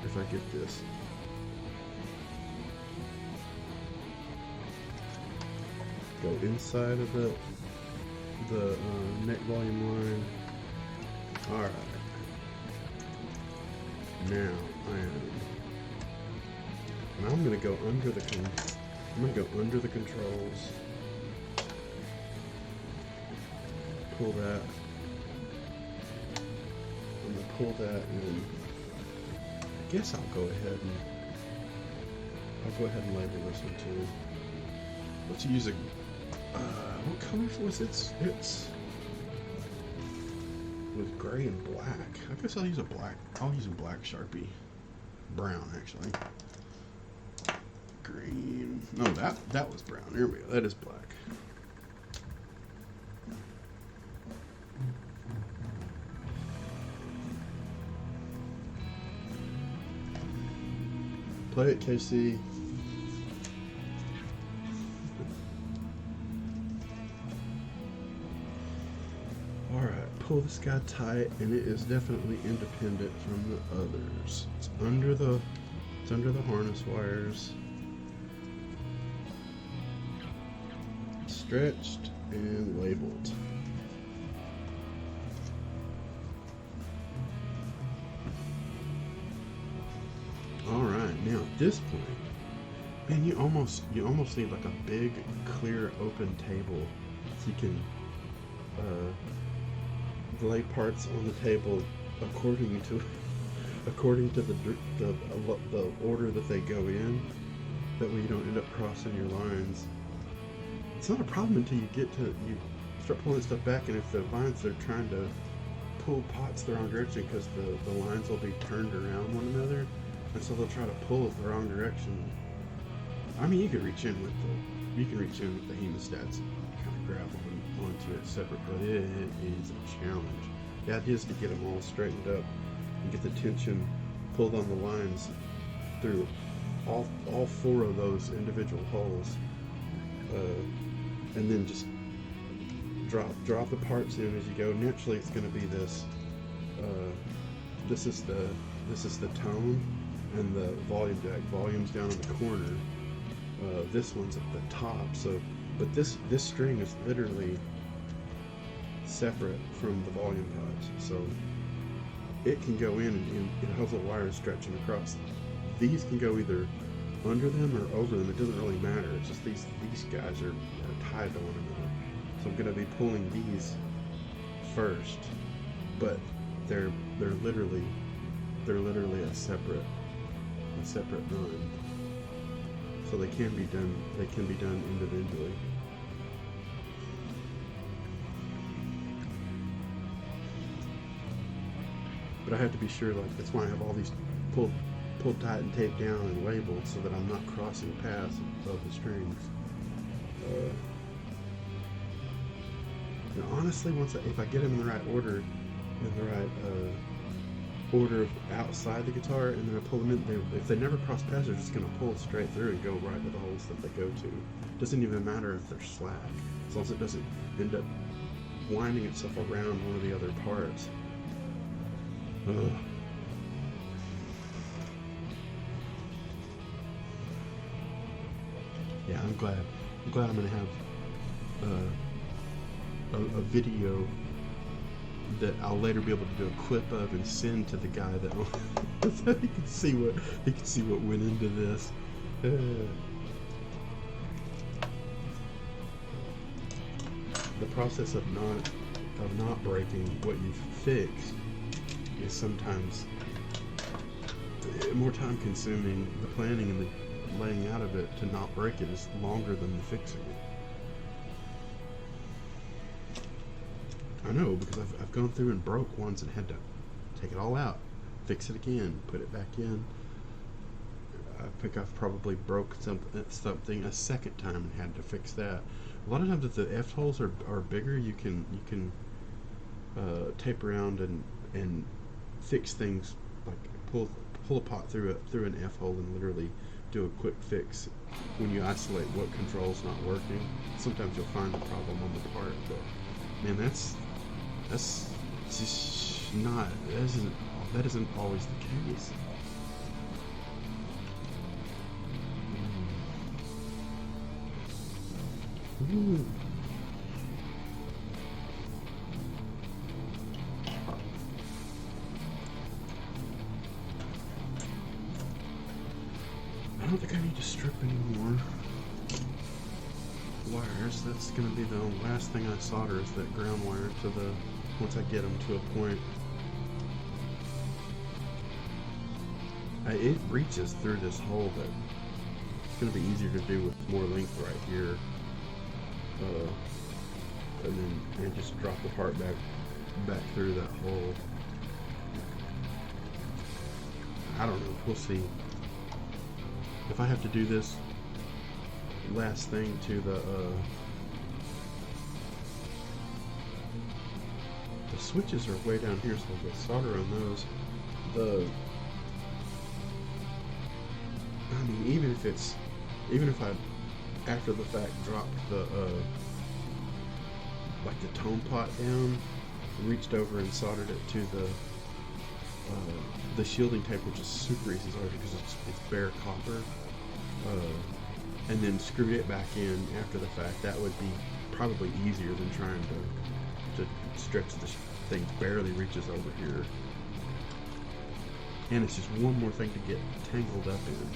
If I get this. Go inside of the neck volume line. Alright. Now I'm gonna go under the controls. Pull that. I'm gonna pull that and I guess I'll go ahead and label this one too. Let's use a what color was it? It's with gray and black. I guess I'll use a black. I'll use a black Sharpie. Brown actually. Green. No, that was brown. There we go. That is black. Play it, KC. Alright, pull this guy tight, and it is definitely independent from the others. It's under the harness wires. Stretched and labeled. Alright, now at this point, man, you almost need like a big, clear, open table so you can lay parts on the table according to the order that they go in. That way you don't end up crossing your lines. It's not a problem until you start pulling stuff back, and if the lines they're trying to pull pots the wrong direction because the lines will be turned around one another, and so they'll try to pull it the wrong direction. I mean, you can reach in with the hemostats and kind of grab onto it separate, but it is a challenge. The idea is to get them all straightened up and get the tension pulled on the lines through all four of those individual holes, and then just drop the parts in as you go. Naturally, it's going to be this. This is the tone and the volume jack. Volume's down in the corner. This one's at the top. So, but this string is literally separate from the volume pods. So it can go in and it has a wire stretching across. These can go either under them or over them. It doesn't really matter. It's just these guys are tied to one another. So I'm going to be pulling these first, but they're literally a separate run. So they can be done individually. But I have to be sure, like, that's why I have all these pulled tight and taped down and labeled so that I'm not crossing paths of the strings. And honestly, if I get them in the right order, in the right order of outside the guitar, and then I pull them in, if they never cross paths, they're just going to pull straight through and go right to the holes that they go to. It doesn't even matter if they're slack, as long as it doesn't end up winding itself around one of the other parts. Ugh. Yeah, I'm glad I'm going to have a video that I'll later be able to do a clip of and send to the guy that so he can see what went into this. The process of not breaking what you've fixed is sometimes more time consuming. The planning and the laying out of it to not break it is longer than the fixing it. I know, because I've gone through and broke once and had to take it all out, fix it again, put it back in. I think I've probably broke something a second time and had to fix that. A lot of times if the F holes are bigger, you can tape around and fix things, like pull a pot through an F hole and literally do a quick fix when you isolate what control's not working. Sometimes you'll find the problem on the part, but man, that isn't always the case. Ooh. I don't think I need to strip anymore wires. That's going to be the last thing I solder is that ground wire once I get them to a point. It reaches through this hole, but it's going to be easier to do with more length right here. And then just drop the part back through that hole. I don't know. We'll see. If I have to do this last thing to the switches are way down here, so I'll get solder on those. I mean, even if I after the fact dropped the like the tone pot down, reached over and soldered it to the shielding tape, which is super easy to solder because it's bare copper, and then screwed it back in after the fact, that would be probably easier than trying to stretch the thing barely reaches over here. And it's just one more thing to get tangled up in.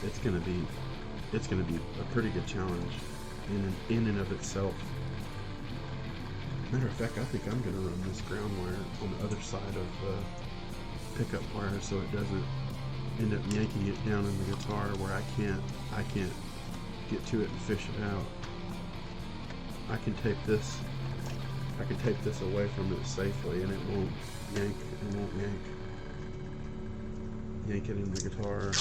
It's gonna be a pretty good challenge in and of itself. Matter of fact, I think I'm gonna run this ground wire on the other side of the pickup wire so it doesn't end up yanking it down in the guitar where I can't get to it and fish it out. I can tape this away from it safely and it won't yank it in the guitar.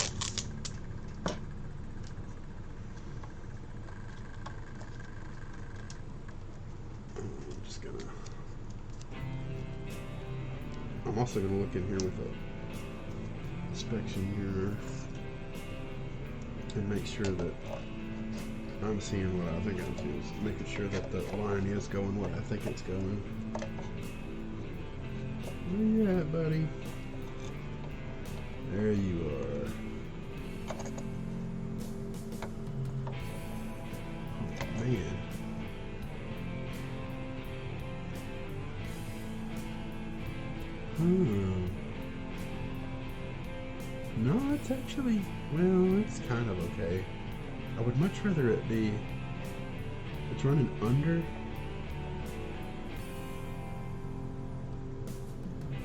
I'm also going to look in here with a inspection mirror and make sure that I'm seeing what I think I'm seeing. Making sure that the line is going what I think it's going. Where you at, buddy? There you are. Oh, man. No, it's actually, well, it's kind of okay. I would much rather it be, it's running under.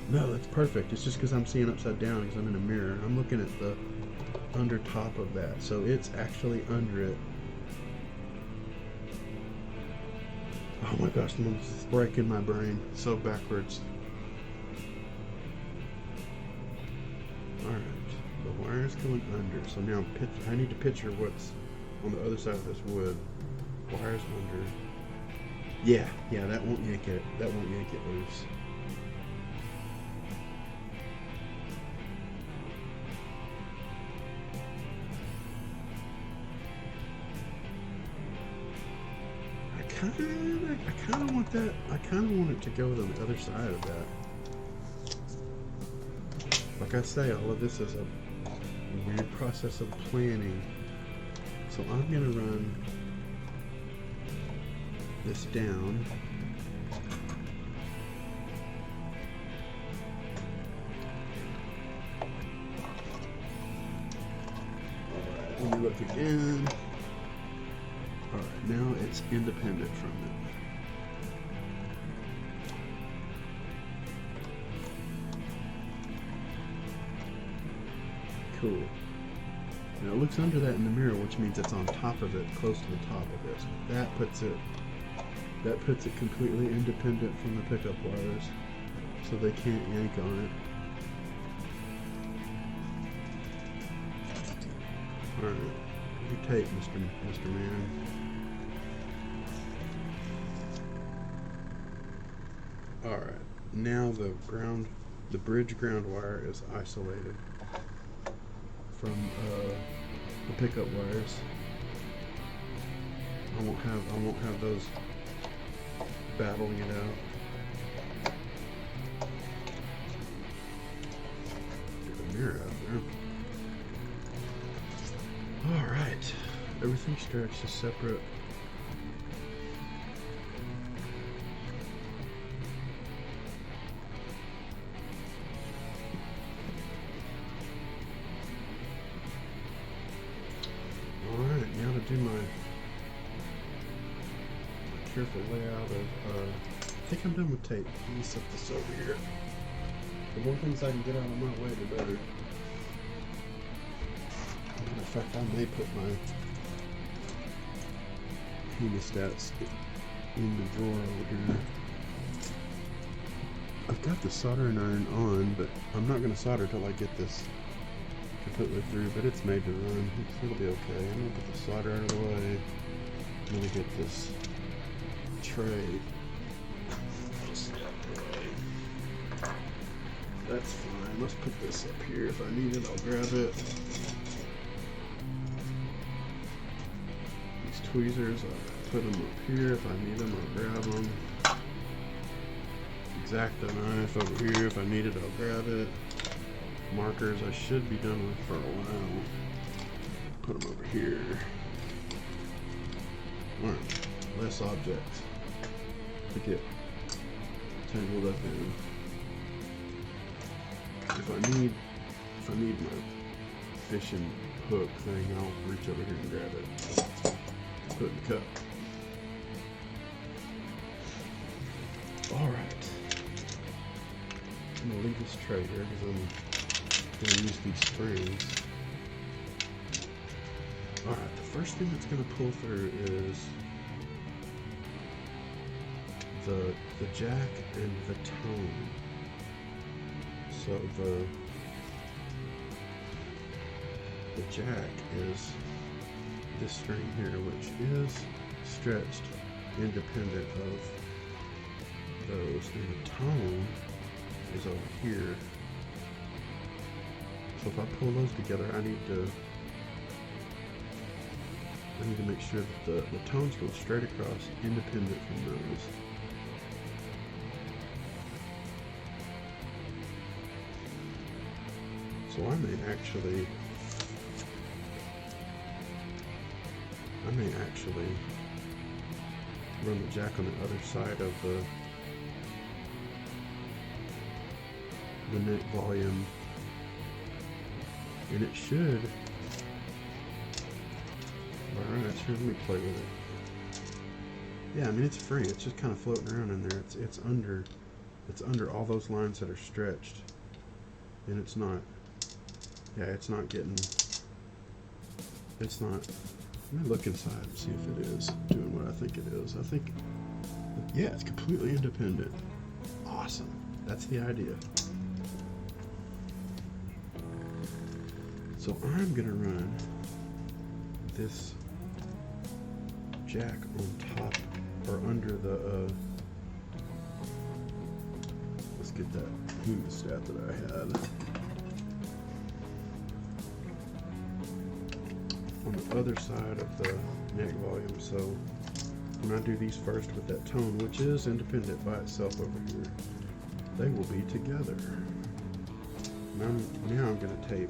No, that's perfect. It's just because I'm seeing upside down because I'm in a mirror. I'm looking at the under top of that. So it's actually under it. Oh my gosh, it's breaking my brain. So backwards. Alright, the wire's going under. So now I need to picture what's on the other side of this wood. Wire's under. Yeah, that won't yank it. That won't yank it loose. I kind of want that. I kind of want it to go to the other side of that. Like I say, all of this is a weird process of planning. So I'm gonna run this down. Alright, let me look again. Alright, now it's independent from it. Cool. Now it looks under that in the mirror, which means it's on top of it, close to the top of it. So that puts it completely independent from the pickup wires, so they can't yank on it. Alright, your tape, Mr. Man. Alright, now the bridge ground wire is isolated from the pickup wires. I won't have those battling it out. Get the mirror out there. Alright. Everything stretched is separate. Alright, now to do my careful layout of, I think I'm done with tape. Let me set this over here. The more things I can get out of my way, the better. Matter of fact, I may put my hemostats in the drawer over here. I've got the soldering iron on, but I'm not going to solder till I get this completely through, but it's made to run. It'll be okay. I'm going to put the solder out of the way. I'm going to get this tray. That's fine. Let's put this up here. If I need it, I'll grab it. These tweezers, I'll put them up here. If I need them, I'll grab them. X-Acto knife over here. If I need it, I'll grab it. Markers I should be done with for a while. Put them over here. Alright, less objects to get tangled up in. If I need my fishing hook thing, I'll reach over here and grab it. Put it in the cup. Alright. I'm gonna leave this tray here because I'm gonna use these springs. Alright, the first thing that's gonna pull through is the jack and the tone. So the jack is this string here, which is stretched independent of those, and the tone is over here. So if I pull those together, I need to make sure that the tones go straight across, independent from those. So I may actually run the jack on the other side of the neck volume, and it should. Alright, so let me play with it. Yeah, I mean it's free. It's just kind of floating around in there. It's under all those lines that are stretched, and it's not. Yeah, it's not getting. It's not. Let me look inside and see if it is doing what I think it is. I think. Yeah, it's completely independent. Awesome. That's the idea. So I'm gonna run this jack on top or under the, let's get that hemostat that I had. On the other side of the neck volume, so when I do these first with that tone, which is independent by itself over here, they will be together. Now I'm going to tape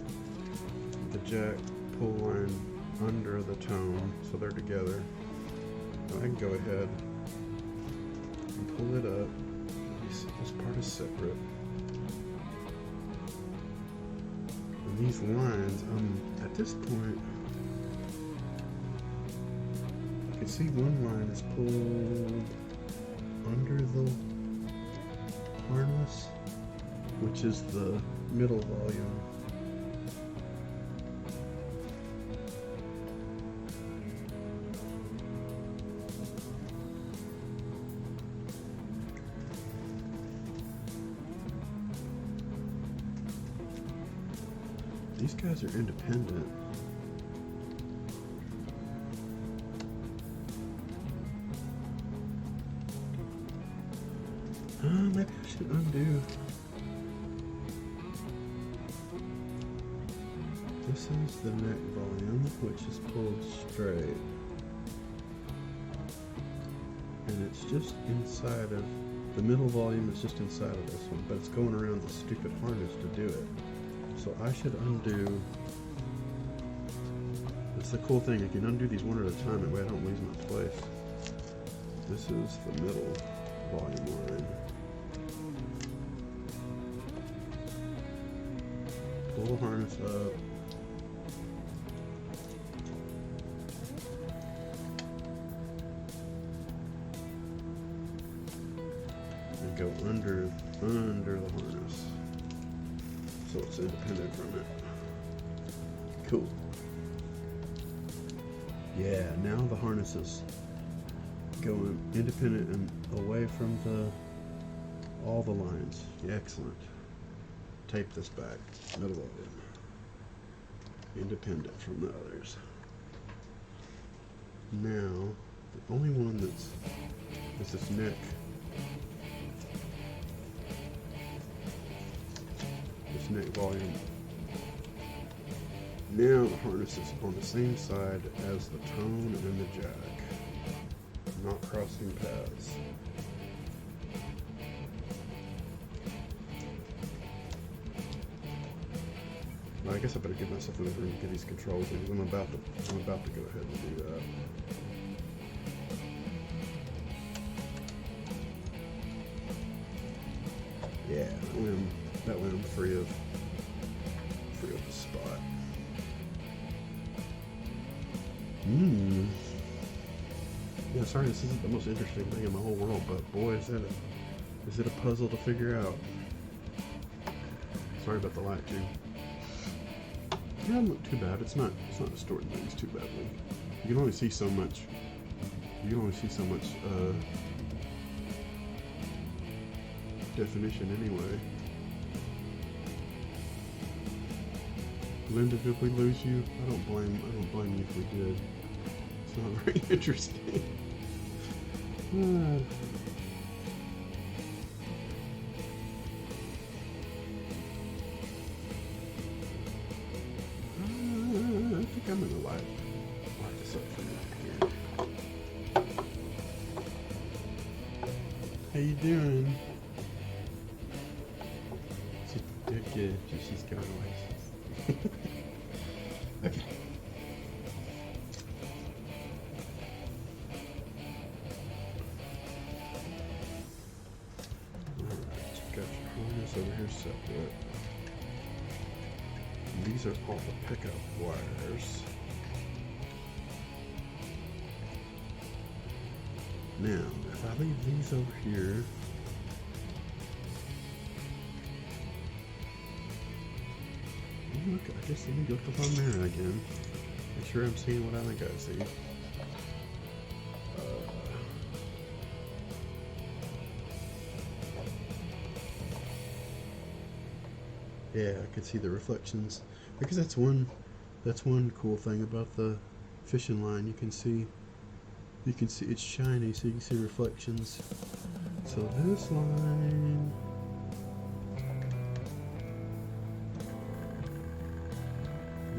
the jack pull line under the tone so they're together. So I can go ahead and pull it up. This part is separate. And these lines, at this point, I can see one line is pulled under the harness, which is the middle volume. These guys are independent. Maybe I should undo. This is the neck volume, which is pulled straight. And it's just inside of, the middle volume is just inside of this one, but it's going around the stupid harness to do it. So I should undo. That's the cool thing, I can undo these one at a time, that way I don't lose my place. This is the middle volume line. Pull the harness up. And go under the harness. So it's independent from it. Cool. Yeah, now the harness is going independent and away from all the lines. Yeah, excellent. Tape this back. Middle volume. Independent from the others. Now, the only one is this neck. This neck volume. Now the harness is on the same side as the tone and the jack. Not crossing paths. I guess I better give myself a little room to get these controls in, because I'm about to go ahead and do that. Yeah, that way I'm free of the spot. Yeah, sorry, this isn't the most interesting thing in the whole world, but boy, is it a puzzle to figure out. Sorry about the light, too. It doesn't look too bad. It's not distorting things too badly. You can only see so much. Definition anyway. Linda, did we lose you? I don't blame you if we did. It's not very interesting. I think I'm gonna light this up for you here. How you doing? Good. She's going away. Okay. Alright, got your harness over here separate. And these are all the pickup wires. Now, if I leave these over here, look, I guess let me look up on there again. Make sure I'm seeing what I think I see. Yeah, I could see the reflections. Because that's one cool thing about the fishing line. You can see You can see it's shiny, so you can see reflections. So this line,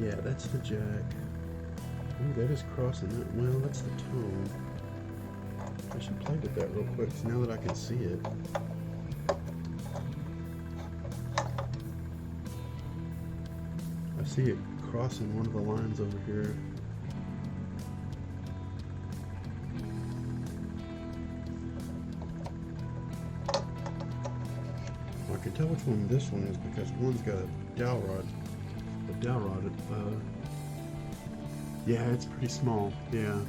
yeah, that's the jack. Ooh, that is crossing that. Well, that's the tone. I should play with that real quick, so now that I can see it. I see it crossing one of the lines over here. Well, I can tell which one this one is because one's got a dowel rod. The dowel rod, yeah, it's pretty small. Yeah,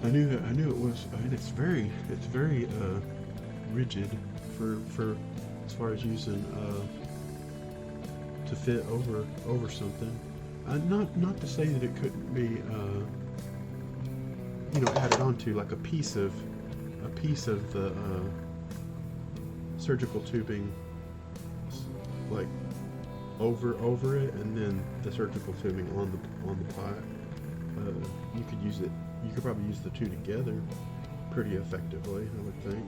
I knew it was, and it's very rigid for as far as using to fit over something. Not to say that it couldn't be added onto like a piece of the surgical tubing, like over it, and then the surgical tubing on the pipe. You could use it. You could probably use the two together pretty effectively, I would think.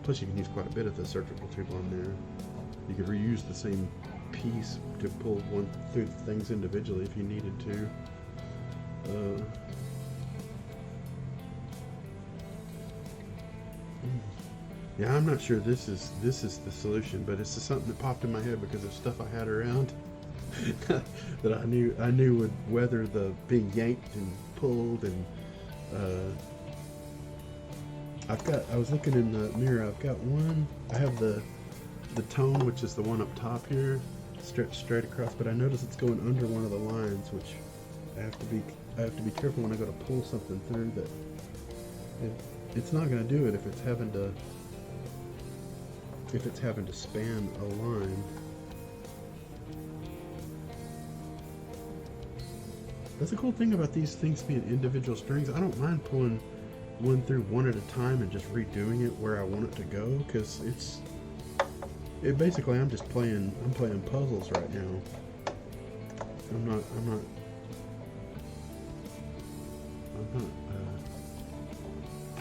Plus, you can use quite a bit of the surgical tube on there. You could reuse the same piece to pull one through things individually if you needed to. Yeah, I'm not sure this is the solution, but it's just something that popped in my head because of stuff I had around that I knew would weather the being yanked and pulled. And I was looking in the mirror. I've got one. I have the tone, which is the one up top here, stretched straight across. But I notice it's going under one of the lines, which I have to be careful when I go to pull something through that it's not going to do it if it's having to span a line. That's the cool thing about these things being individual strings. I don't mind pulling one through one at a time and just redoing it where I want it to go, because basically I'm playing puzzles right now. I'm not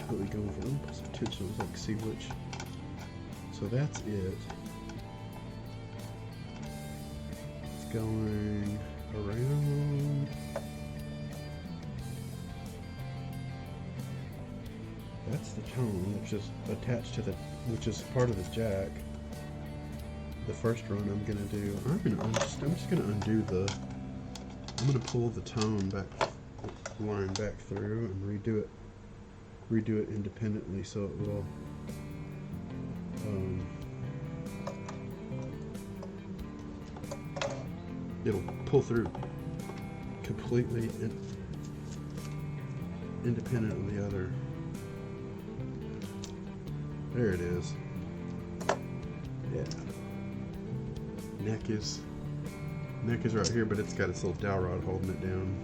totally going for them. Put some attention so I can see which. So that's it. It's going around. That's the tone, which is attached to which is part of the jack. The first run I'm gonna do. I'm just gonna undo I'm gonna pull the tone line back through and redo it independently, so it will. It'll pull through completely independent of the other. There it is. Yeah. Neck is right here, but it's got its little dowel rod holding it down.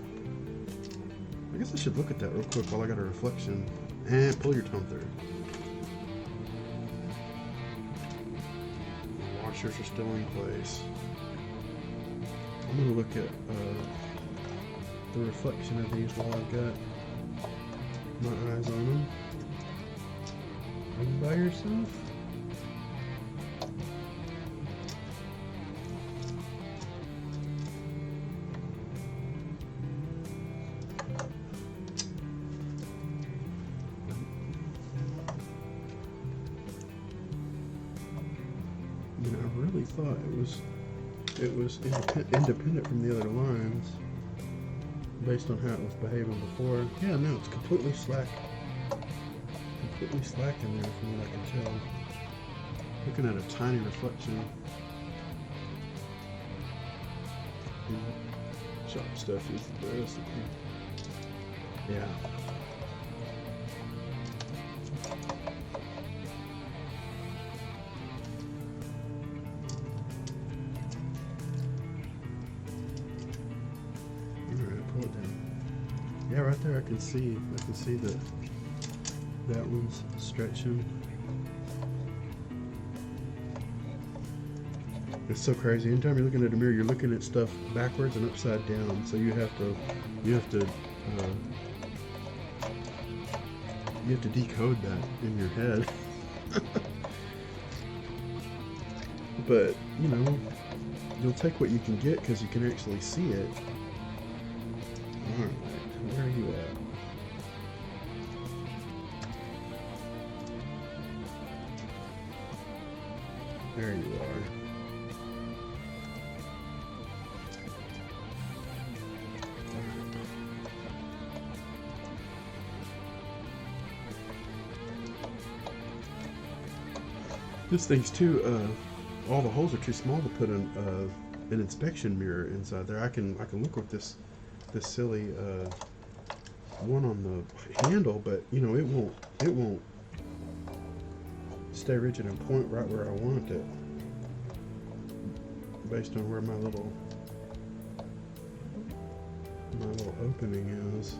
I guess I should look at that real quick while I got a reflection. And pull your tone through. The washers are still in place. I'm going to look at the reflection of these while I've got my eyes on them. Are you by yourself? I really thought it was independent from the other lines based on how it was behaving before. Yeah, no, it's completely slack in there from what I can tell. Looking at a tiny reflection. Shop stuff is the best. Yeah. Yeah, right there I can see that one's stretching. It's so crazy. Anytime you're looking at a mirror, you're looking at stuff backwards and upside down. So you have to You have to decode that in your head. But, you know, you'll take what you can get because you can actually see it. Alright, where are you at? There you are. This thing's too, all the holes are too small to put an inspection mirror inside there. I can look with this silly one on the handle, but you know it won't stay rigid and point right where I want it based on where my little opening is.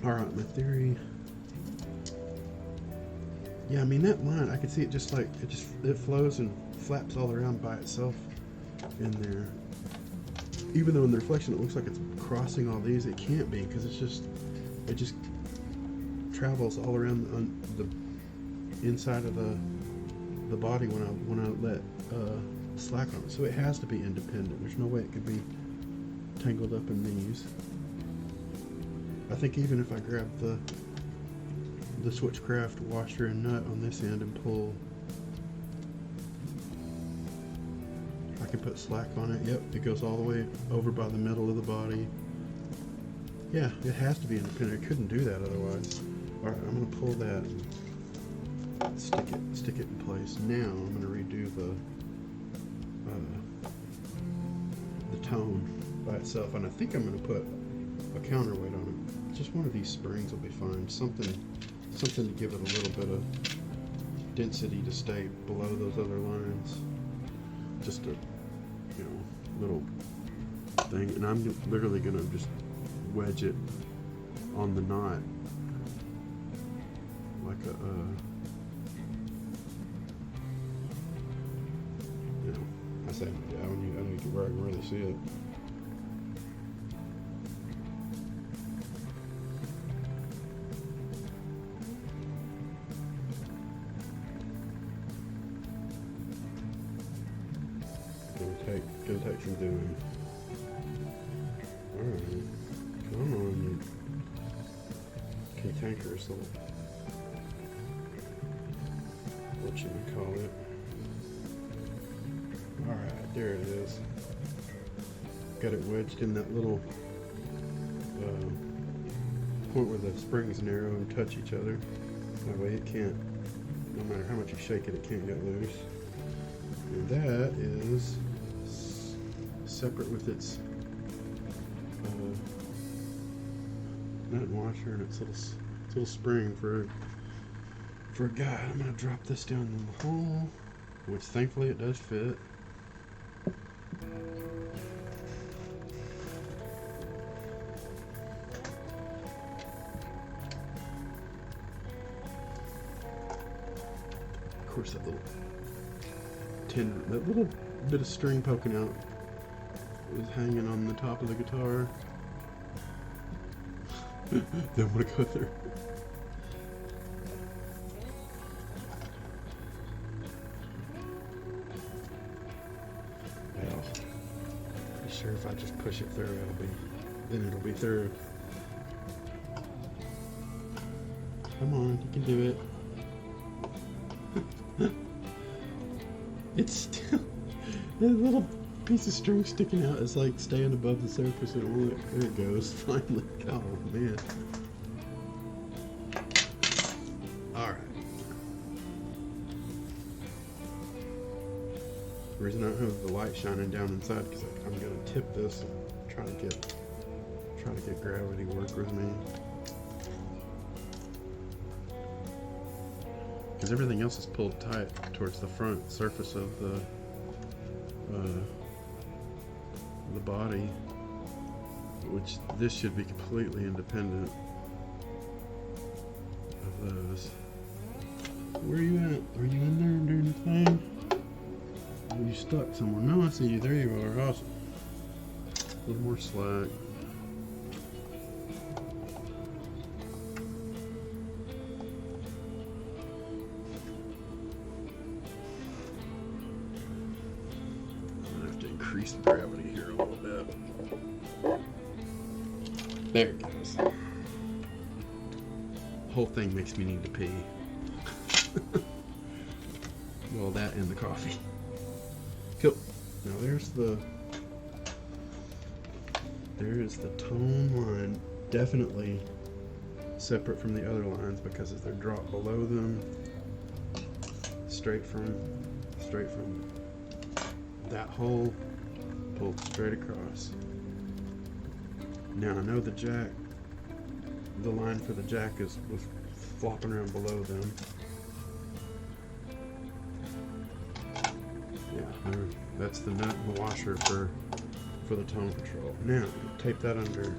Alright, my theory. Yeah, I mean that line, I can see it just like, it flows and flaps all around by itself in there. Even though in the reflection it looks like it's crossing all these, it can't be because it just travels all around on the inside of the body when I let slack on it. So it has to be independent. There's no way it could be tangled up in these. I think even if I grab the Switchcraft washer and nut on this end and pull, I can put slack on it. Yep, it goes all the way over by the middle of the body. Yeah, it has to be independent. It couldn't do that otherwise. Alright, I'm going to pull that and stick it in place. Now I'm going to redo the tone by itself, and I think I'm going to put a counterweight on it. Just one of these springs will be fine. Something to give it a little bit of density to stay below those other lines. Just a little thing, and I'm literally gonna just wedge it on the knot like a I say I don't need to where I can really see it. Gonna take some doing. Alright. Come on, you cantankerous little, what you would call it. Alright, there it is. Got it wedged in that little point where the springs narrow and touch each other. That way it can't, no matter how much you shake it, it can't get loose. And that is separate with its nut washer and its little spring for a guide. I'm gonna drop this down in the hole, which thankfully it does fit. Of course, that little bit of string poking out was hanging on the top of the guitar. Don't want to go there. Well, pretty sure if I just push it through, it'll be through. Come on, you can do it. It's still that little piece of string sticking out is like staying above the surface. There it goes. Finally. Oh man. Alright. The reason I don't have the light shining down inside because I'm gonna tip this and try to get gravity work with me. Because everything else is pulled tight towards the front surface of the body, which this should be completely independent of those. Where are you at? Are you in there during the thing? Are you stuck somewhere? No, I see you. There you are. Awesome. A little more slack. I'm gonna have to increase the gravity here a little bit. There it goes. The whole thing makes me need to pee. Well, that and the coffee. Cool. Now there's the tone line, definitely separate from the other lines because if they're dropped below them, straight from that hole, pulled straight across. Now I know the line for the jack was flopping around below them. Yeah, that's the nut and the washer for the tone control. Now tape that under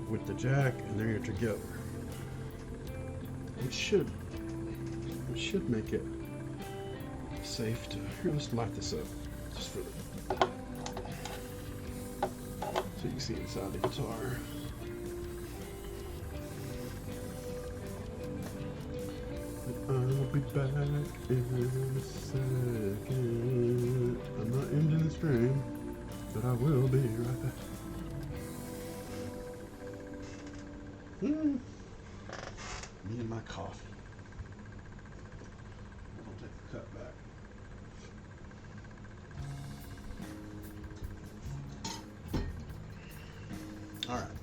with the jack, and there you're together. It should make it safe to. Here, let's light this up just for the so you can see inside the guitar. I'll be back in a second. I'm not ending the string, but I will be right back. Me and my coffee. I'll take the cut back. All right.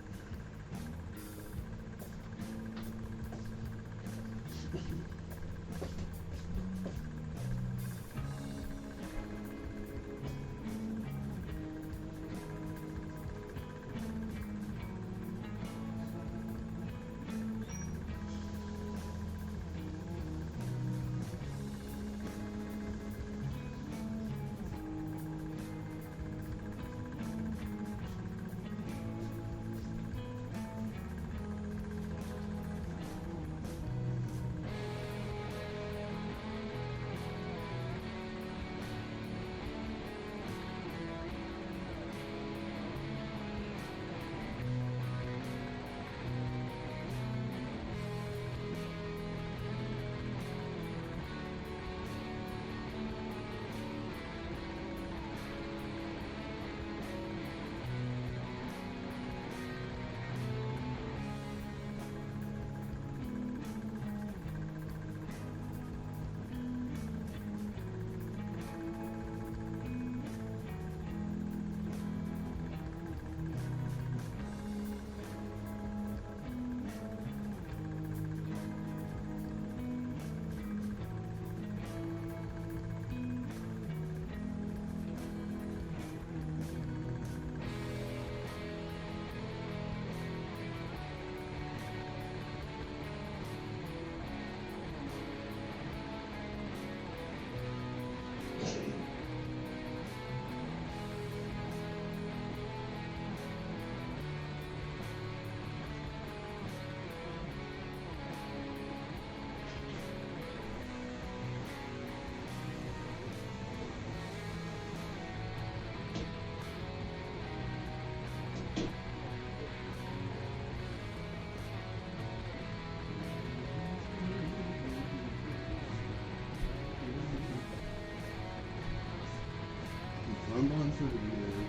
Rumbling through there,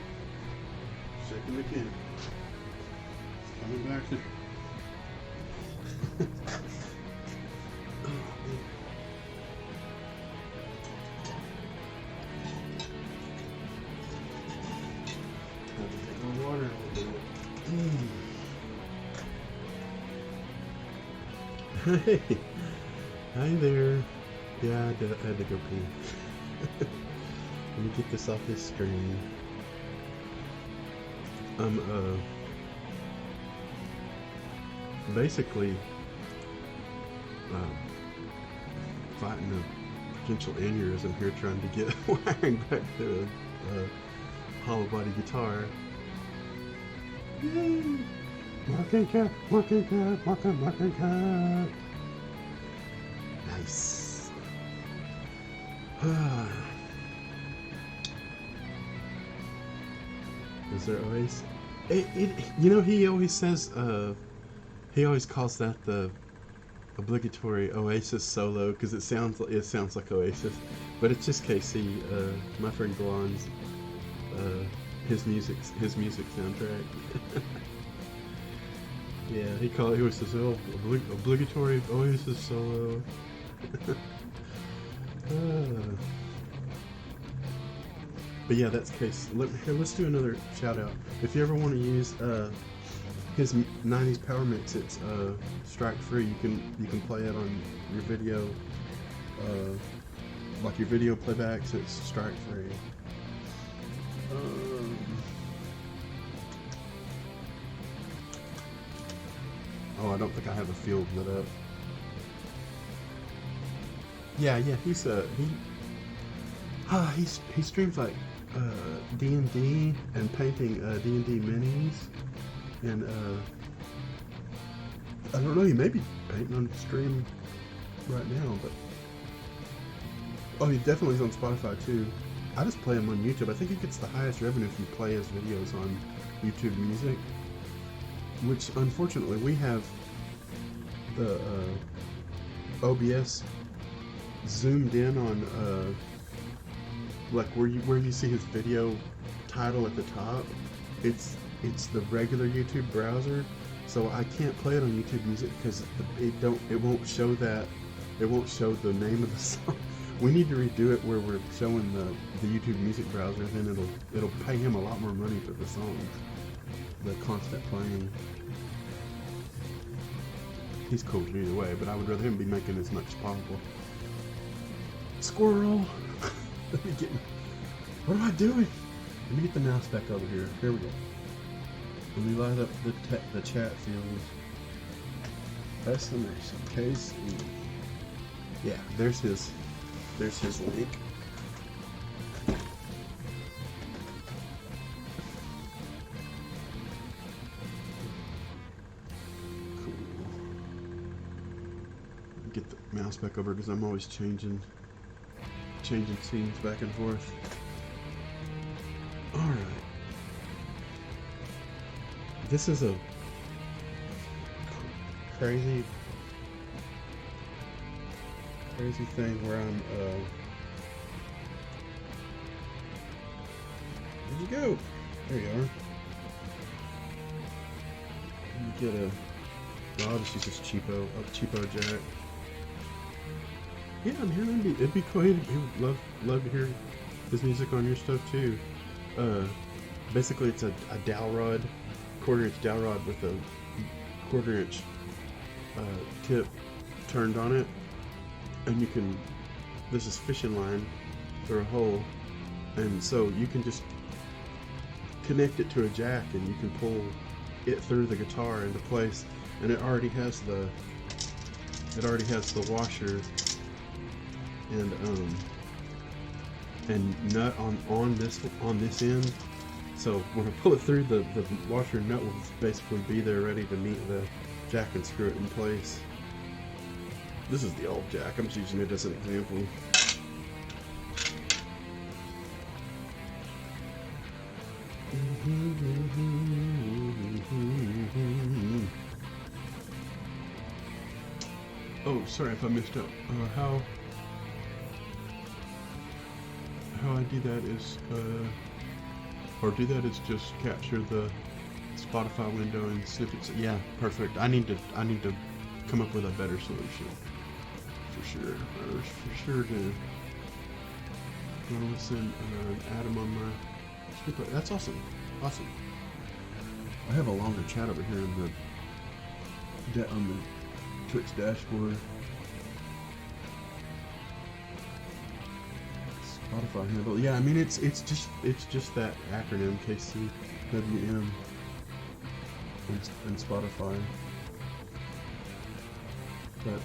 shaking the can. It's coming back to. Have to take my water a little bit. Hey, hi there. Yeah, I had to go pee. Let me get this off this screen. I'm basically fighting a potential aneurysm here, trying to get wiring back to a hollow body guitar. Yay! Marking cat, marking cat, marking cat. Nice. Is there Oasis? You know, he always says, he always calls that the obligatory Oasis solo because it sounds like Oasis, but it's just Casey, my friend Glon's, his music soundtrack. Yeah, he always says, oh, obligatory Oasis solo. But yeah, that's Case. Let's do another shout out. If you ever want to use his 90s power mix, it's strike free. You can play it on your video, like your video playbacks. It's strike free. Oh, I don't think I have a field lit up. Yeah, he streams like D&D and painting D&D minis, and I don't know, he may be painting on stream right now, but oh, he definitely is on Spotify too. I just play him on YouTube. I think he gets the highest revenue if you play his videos on YouTube Music, which unfortunately we have the OBS zoomed in on like where you see his video title at the top. It's the regular YouTube browser, so I can't play it on YouTube Music because it won't show the name of the song. We need to redo it where we're showing the YouTube Music browser, then it'll pay him a lot more money for the songs, the constant playing. He's cool either way, but I would rather him be making as much as possible. Squirrel! What am I doing? Let me get the mouse back over here. Here we go. Let me light up the chat field. Exclamation case. Yeah, there's his link. Cool. Get the mouse back over because I'm always changing scenes back and forth. Alright. This is a crazy thing where I'm where'd you go? There you are. You get I'll just use this cheapo jack. Yeah, man, it'd be cool. He would love to hear his music on your stuff too. Basically, it's a dowel rod, quarter-inch dowel rod with a quarter-inch tip turned on it, and there's this fishing line through a hole, and so you can just connect it to a jack, and you can pull it through the guitar into place, and it already has the washer and nut on this end. So when I pull it through, the washer and nut will basically be there ready to meet the jack and screw it in place. This is the old jack. I'm just using it as an example. Oh, sorry if I missed out. How I do that is, just capture the Spotify window and snippets. Yeah, perfect. I need to come up with a better solution. For sure to listen and add them on my script. That's awesome. I have a longer chat over here on the Twitch dashboard. Spotify handle. Yeah, I mean it's just that acronym KCWM and Spotify. But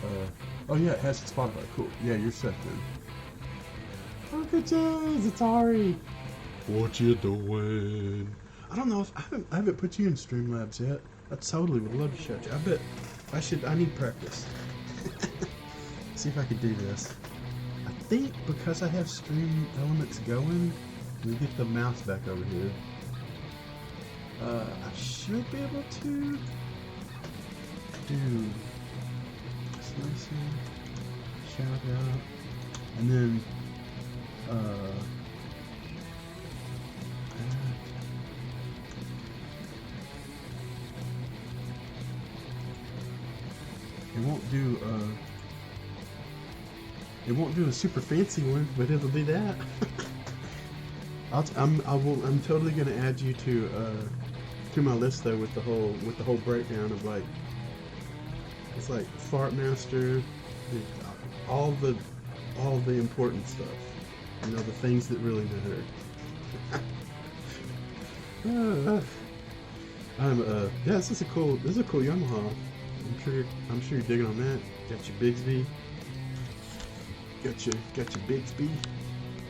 oh yeah, it has Spotify. Cool. Yeah, you're set then. Look at you, Atari. What you doing? I don't know if I haven't put you in Streamlabs yet. I totally would love to shout you. I bet I need practice. see if I can do this. I think because I have stream elements going, let me get the mouse back over here. I should be able to do slicing, shout out, and then it won't do a super fancy one, but it'll do that. I'm totally gonna add you to my list though with the whole breakdown of like, it's like Fart Master, all the important stuff, you know, the things that really matter. Yeah, this is a cool Yamaha. I'm sure you're digging on that. Got your Bigsby. Got your Bigsby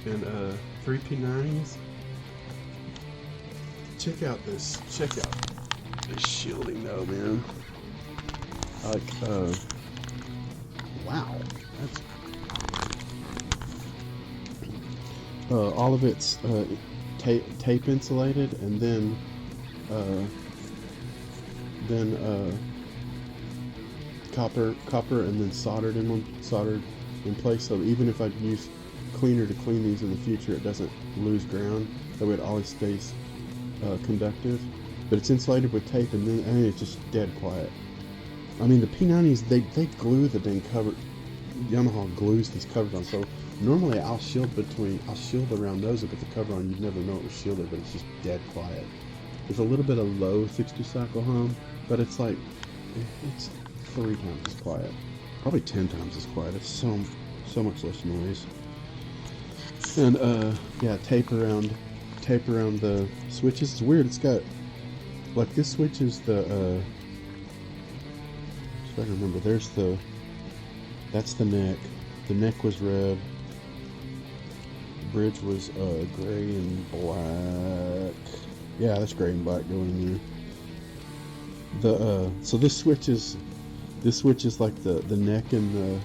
and 3 P90s. Check out this shielding though, man. Like wow, that's all of it's tape insulated, and then copper and then soldered in place, so even if I use cleaner to clean these in the future, it doesn't lose ground. That way it always stays conductive. But it's insulated with tape, and then it's just dead quiet. I mean, the P90s, they glue the dang cover. Yamaha glues these covers on, so normally I'll shield around those and put the cover on. You'd never know it was shielded, but it's just dead quiet. There's a little bit of low 60 cycle hum, but it's like, it's 3 times as quiet. Probably 10 times as quiet. It's so much less noise. And yeah, tape around the switches. It's weird. It's got, like, this switch is the if I can remember, that's the neck. The neck was red. Bridge was gray and black. Yeah, that's gray and black going there. So this switch is like the neck and the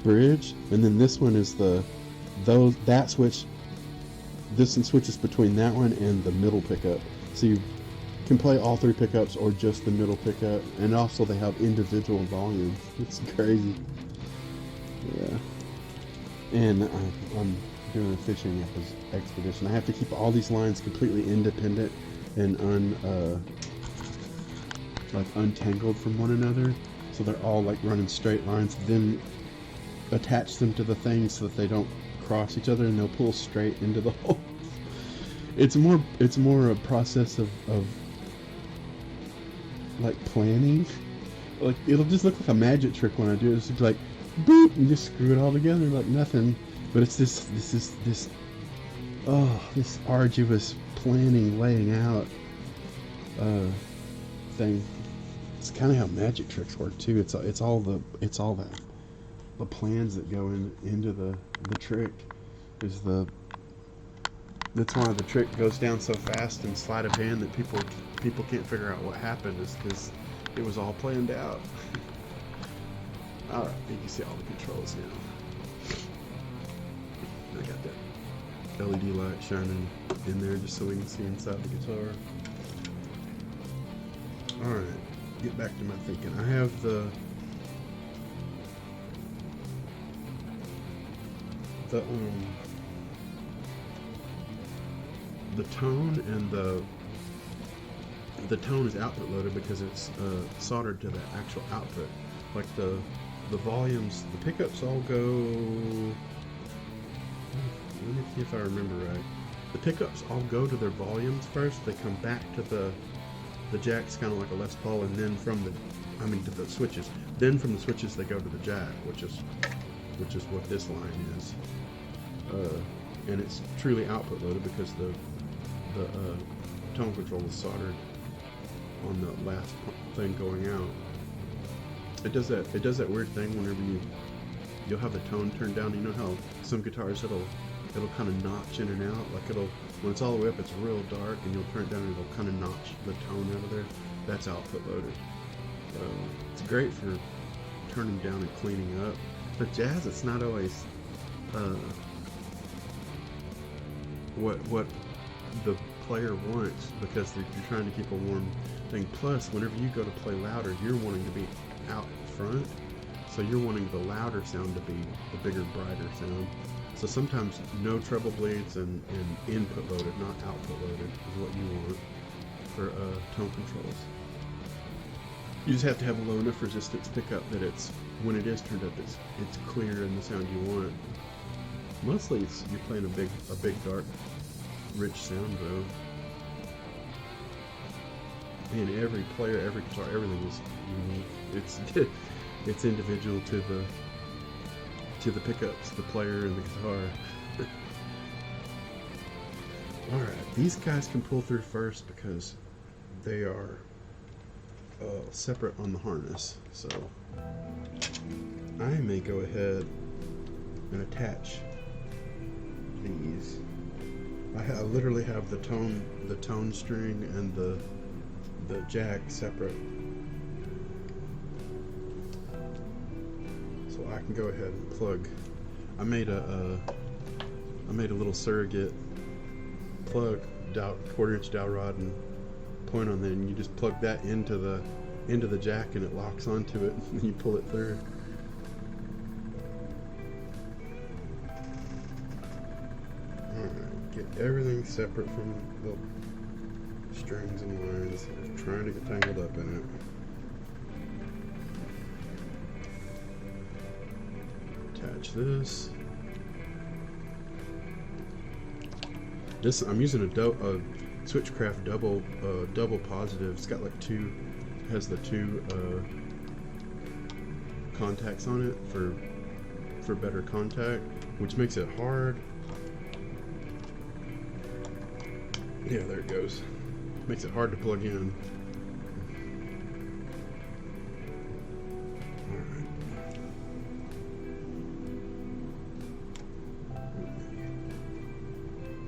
bridge, and then this one is that switch. This one switches between that one and the middle pickup. So you can play all 3 pickups or just the middle pickup, and also they have individual volumes. It's crazy. Yeah. And I'm doing a fishing expedition. I have to keep all these lines completely independent and untangled from one another, so they're all like running straight lines. Then attach them to the thing so that they don't cross each other, and they'll pull straight into the hole. It's more a process of like planning. Like, it'll just look like a magic trick when I do it. It's just like boop, and just screw it all together like nothing. But it's this arduous planning, laying out thing. It's kind of how magic tricks work too. It's all the plans that go into the trick. That's why the trick goes down so fast in sleight of hand that people can't figure out what happened, is because it was all planned out. Alright, you can see all the controls now. I got that LED light shining in there just so we can see inside the guitar. Alright, get back to my thinking. I have the tone, and the tone is output loaded because it's soldered to the actual output. Like the volumes, the pickups all go, let me see if I remember right. The pickups all go to their volumes first. They come back to the jacks, kind of like a Les Paul, and then to the switches. Then from the switches they go to the jack, which is what this line is. And it's truly output loaded because the tone control is soldered on the last thing going out. It does that weird thing whenever you'll have the tone turned down. You know how some guitars it'll kind of notch in and out, like when it's all the way up it's real dark, and you'll turn it down and it'll kind of notch the tone out of there. That's output loaded. It's great for turning down and cleaning up. For jazz, it's not always uh, what the player wants, because you're trying to keep a warm thing. Plus, whenever you go to play louder, you're wanting to be out front, so you're wanting the louder sound to be the bigger, brighter sound. So sometimes no treble bleeds and input loaded, not output loaded, is what you want for tone controls. You just have to have a low enough resistance pickup that it's, when it is turned up, it's clear and the sound you want. Mostly you're playing a big dark rich sound though. And every player, every guitar, everything is unique. It's individual to the pickups, the player, and the guitar. Alright, these guys can pull through first because they are separate on the harness. So I may go ahead and attach these. I literally have the tone string and the jack separate, so I can go ahead and plug. I made a little surrogate plug, quarter-inch dowel rod, and point on there, and you just plug that into the jack, and it locks onto it, and you pull it through. Alright, get everything separate from the strings and lines. I'm trying to get tangled up in it. Attach this. I'm using a Switchcraft double positive. It's got like has the two contacts on it for better contact, which makes it hard. Yeah, there it goes. Makes it hard to plug in.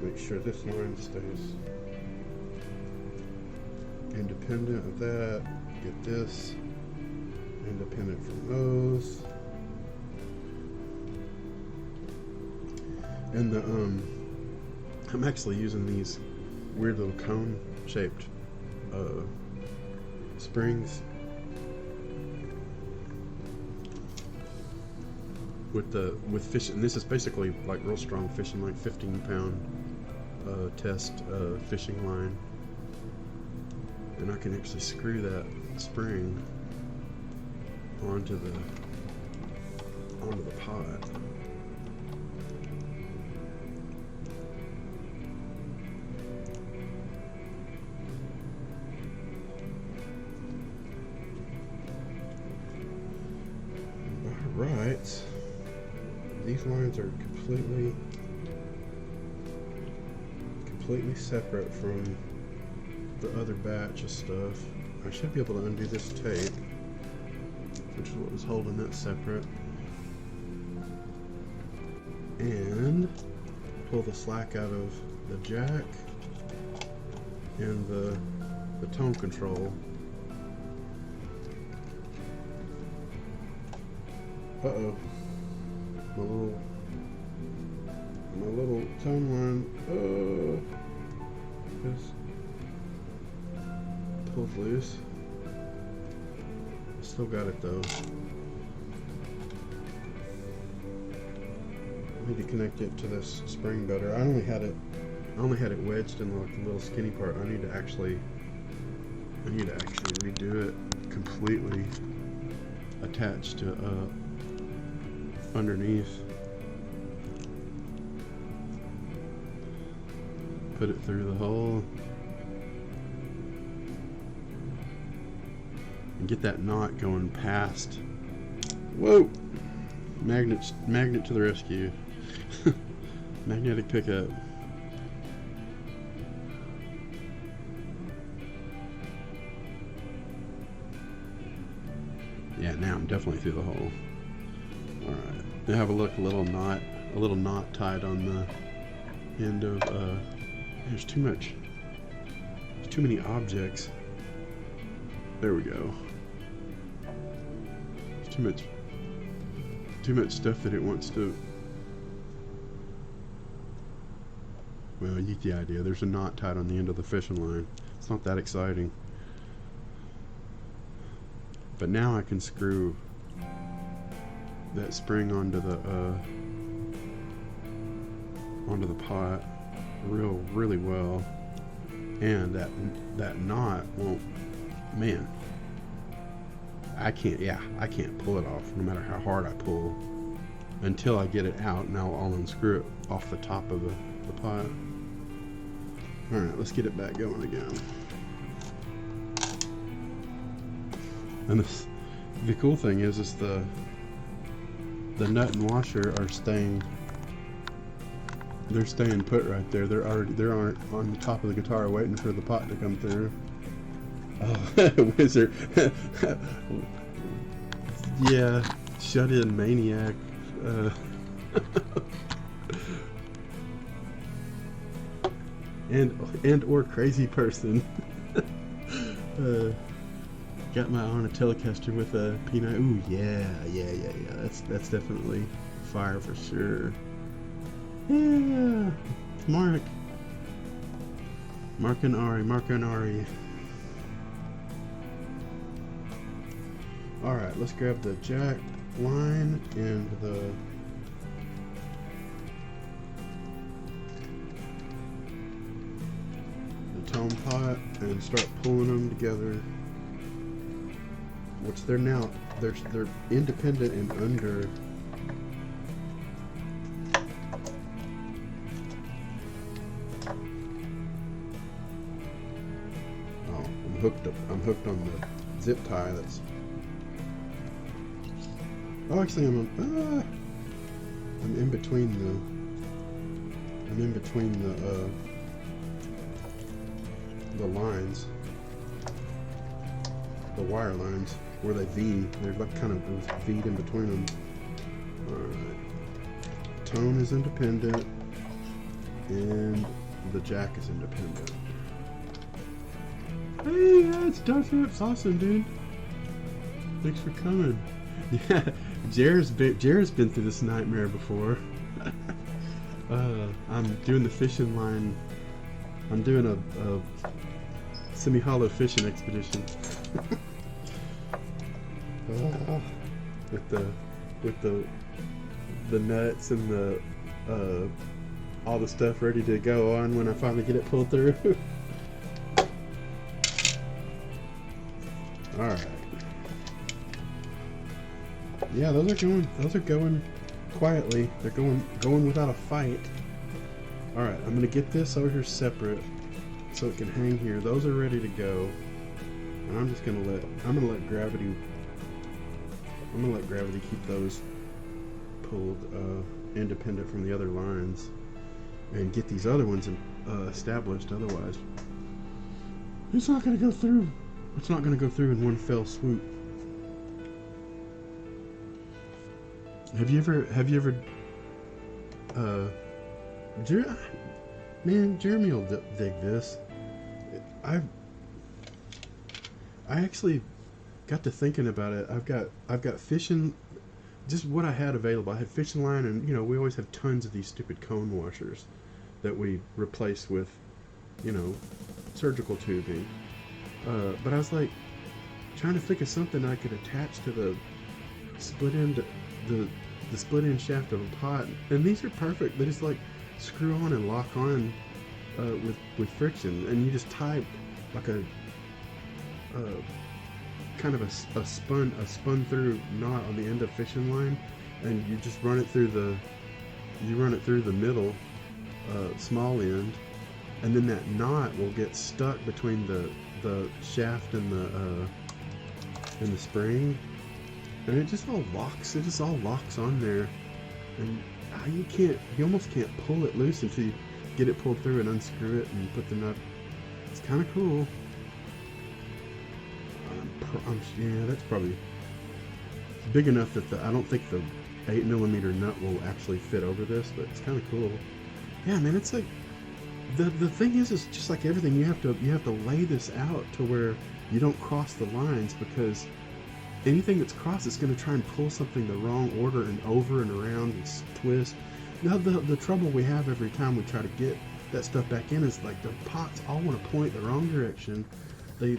Make sure this line stays independent of that. Get this independent from those. And I'm actually using these weird little cone shaped springs with fish, and this is basically like real strong fishing, like 15-pound test fishing line, and I can actually screw that spring onto the pot. Alright, these lines are completely separate from the other batch of stuff. I should be able to undo this tape, which is what was holding that separate, and pull the slack out of the jack and the tone control. Uh-oh. My little tone line just pulled loose. Still got it though. I need to connect it to this spring better. I only had it wedged in like the little skinny part. I need to actually redo it completely attached to underneath. Put it through the hole and get that knot going past. Whoa! Magnet to the rescue. Magnetic pickup. Yeah, now I'm definitely through the hole. Alright. Now have a look, a little knot tied on the end of there's too many objects. There we go. There's too much stuff that it wants to. Well, you get the idea. There's a knot tied on the end of the fishing line. It's not that exciting. But now I can screw that spring onto the pot really well, and that knot won't. Man, I can't pull it off no matter how hard I pull until I get it out, and I'll unscrew it off the top of the pot. All right, let's get it back going again. And the cool thing is the nut and washer are staying. They're staying put right there. They're on the top of the guitar waiting for the pot to come through. Oh, wizard! Yeah, shut-in maniac. And or crazy person. Got my on a Telecaster with a P9. Ooh, yeah. That's definitely fire for sure. Yeah, it's Mark and Ari. All right, let's grab the jack line and the tone pot and start pulling them together. Which they're independent and under. Oh, I'm hooked on the zip tie. That's. Oh, actually, I'm in between the lines, the wire lines. Where they V, there's like kind of V'd in between them. Alright. Tone is independent, and the jack is independent. Hey, it's Dutch awesome, dude. Thanks for coming. Yeah, Jared's been through this nightmare before. I'm doing the fishing line. I'm doing a semi-hollow fishing expedition. with the nuts and the all the stuff ready to go on when I finally get it pulled through. All right. Yeah, those are going quietly. They're going without a fight. All right, I'm gonna get this over here separate so it can hang here. Those are ready to go, and I'm gonna let gravity keep those pulled independent from the other lines, and get these other ones established. Otherwise, it's not gonna go through. It's not gonna go through in one fell swoop. Have you ever Jeremy will dig this. I actually got to thinking about it. I've got fishing, just what I had available. I had fishing line, and we always have tons of these stupid cone washers that we replace with surgical tubing. But I was like trying to think of something I could attach to the split end shaft of a pot, and these are perfect. They just like screw on and lock on with friction, and you just tie like a kind of a spun through knot on the end of fishing line, and you just run it through the middle small end, and then that knot will get stuck between the shaft and the spring, and it just all locks. It just all locks on there, and you almost can't pull it loose until you get it pulled through and unscrew it and put the nut. It's kind of cool. Yeah, that's probably big enough that I don't think the 8mm nut will actually fit over this, but it's kind of cool. Yeah, man, it's like the thing is just like everything. You have to lay this out to where you don't cross the lines, because anything that's crossed, it's going to try and pull something the wrong order and over and around and twist. Now the trouble we have every time we try to get that stuff back in is like the pots all want to point the wrong direction. I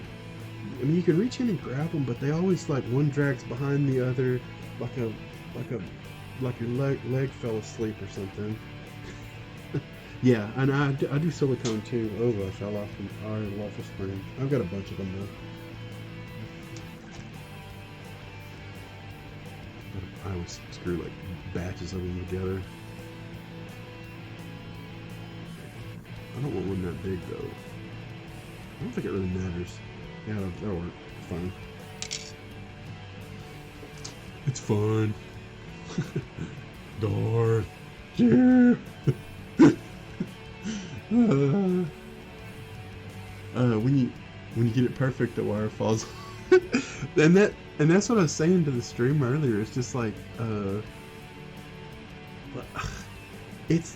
mean, you can reach in and grab them, but they always like one drags behind the other, like your leg fell asleep or something. Yeah, and I do silicone too. Oh, I fell off our waffle spring. I've got a bunch of them though. I always screw like batches of them together. I don't want one that big though. I don't think it really matters. Yeah, that'll work. It's fine. It's fun. Darth. Yeah. When you get it perfect, the wire falls. and that's what I was saying to the stream earlier. It's just like it's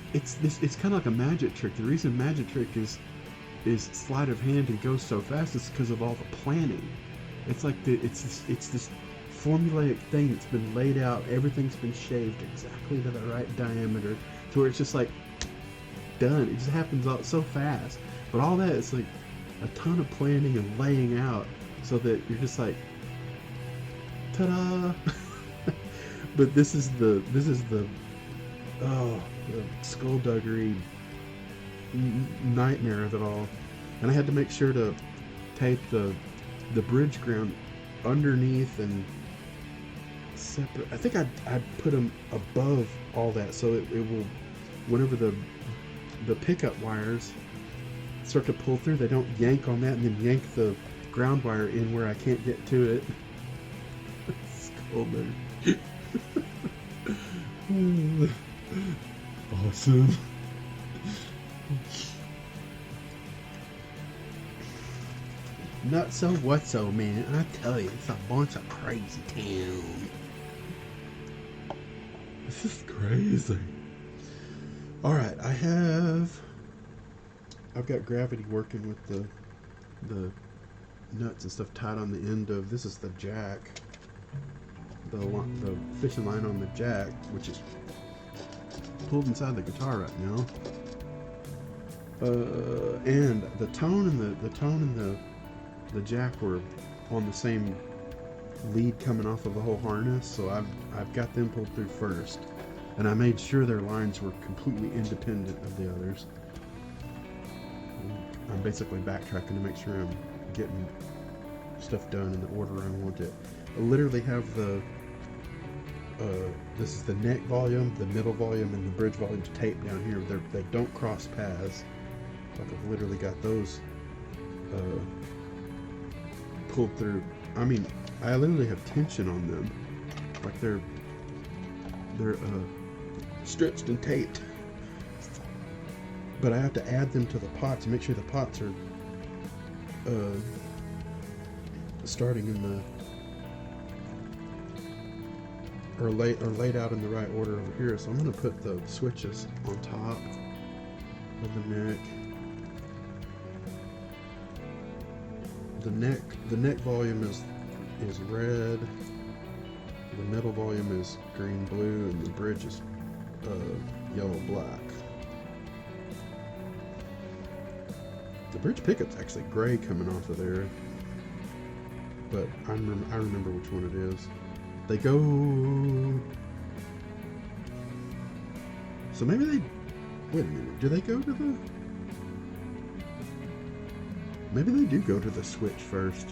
kind of like a magic trick. The reason magic trick is sleight of hand and goes so fast is because of all the planning. It's like it's this formulaic thing that's been laid out. Everything's been shaved exactly to the right diameter, to where it's just like done. It just happens all so fast. But all that is like a ton of planning and laying out, so that you're just like, ta-da! But this is the skullduggery nightmare of it all. And I had to make sure to tape the bridge ground underneath and separate. I think I'd put them above all that, so it will, whenever the pickup wires start to pull through, they don't yank on that and then yank the ground wire in where I can't get to it. Skullduggery. Awesome. Not so what so, man. I tell you, it's a bunch of crazy town. This is crazy. Alright, I've got gravity working with the nuts and stuff tied on the end of, this is the jack. The fishing line on the jack, which is pulled inside the guitar right now. And the tone and the jack were on the same lead coming off of the whole harness, so I've got them pulled through first, and I made sure their lines were completely independent of the others. I'm basically backtracking to make sure I'm getting stuff done in the order I want it. I literally have this is the neck volume, the middle volume, and the bridge volume taped down here. They don't cross paths. Like I've literally got those pulled through. I mean, I literally have tension on them, like they're stretched and taped. But I have to add them to the pots and make sure the pots are starting in the or laid out in the right order over here. So I'm going to put the switches on top of the neck. The neck volume is red. The middle volume is green blue, and the bridge is yellow black. The bridge pickup's actually gray coming off of there, but I remember which one it is. They go. So maybe they. Wait a minute. Do they go to the? Maybe they do go to the switch first,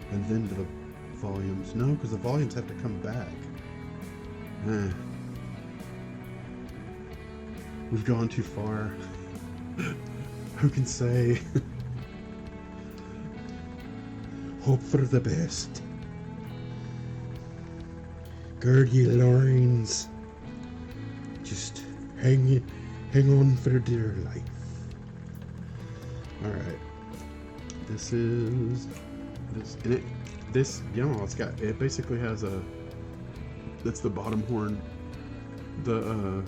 and then to the volumes. No, because the volumes have to come back. We've gone too far. Who can say? Hope for the best. Gird ye loins. Just hang on for dear life. Alright. This Yamaha, it basically has that's the bottom horn. The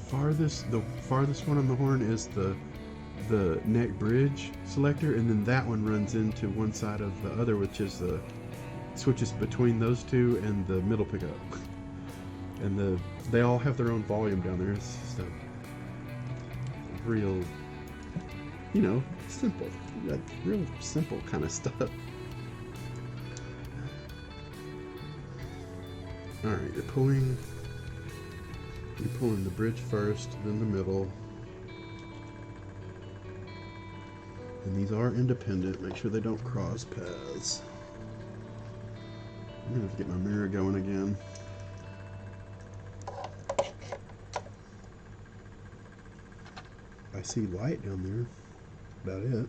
farthest one on the horn is the the neck bridge selector, and then that one runs into one side of the other, which is the switches between those two and the middle pickup. And they all have their own volume down there. It's just a real, you know, simple, like real simple kind of stuff. All right, you're pulling the bridge first, then the middle. And these are independent. Make sure they don't cross paths. I'm gonna have to get my mirror going again. I see light down there. About it.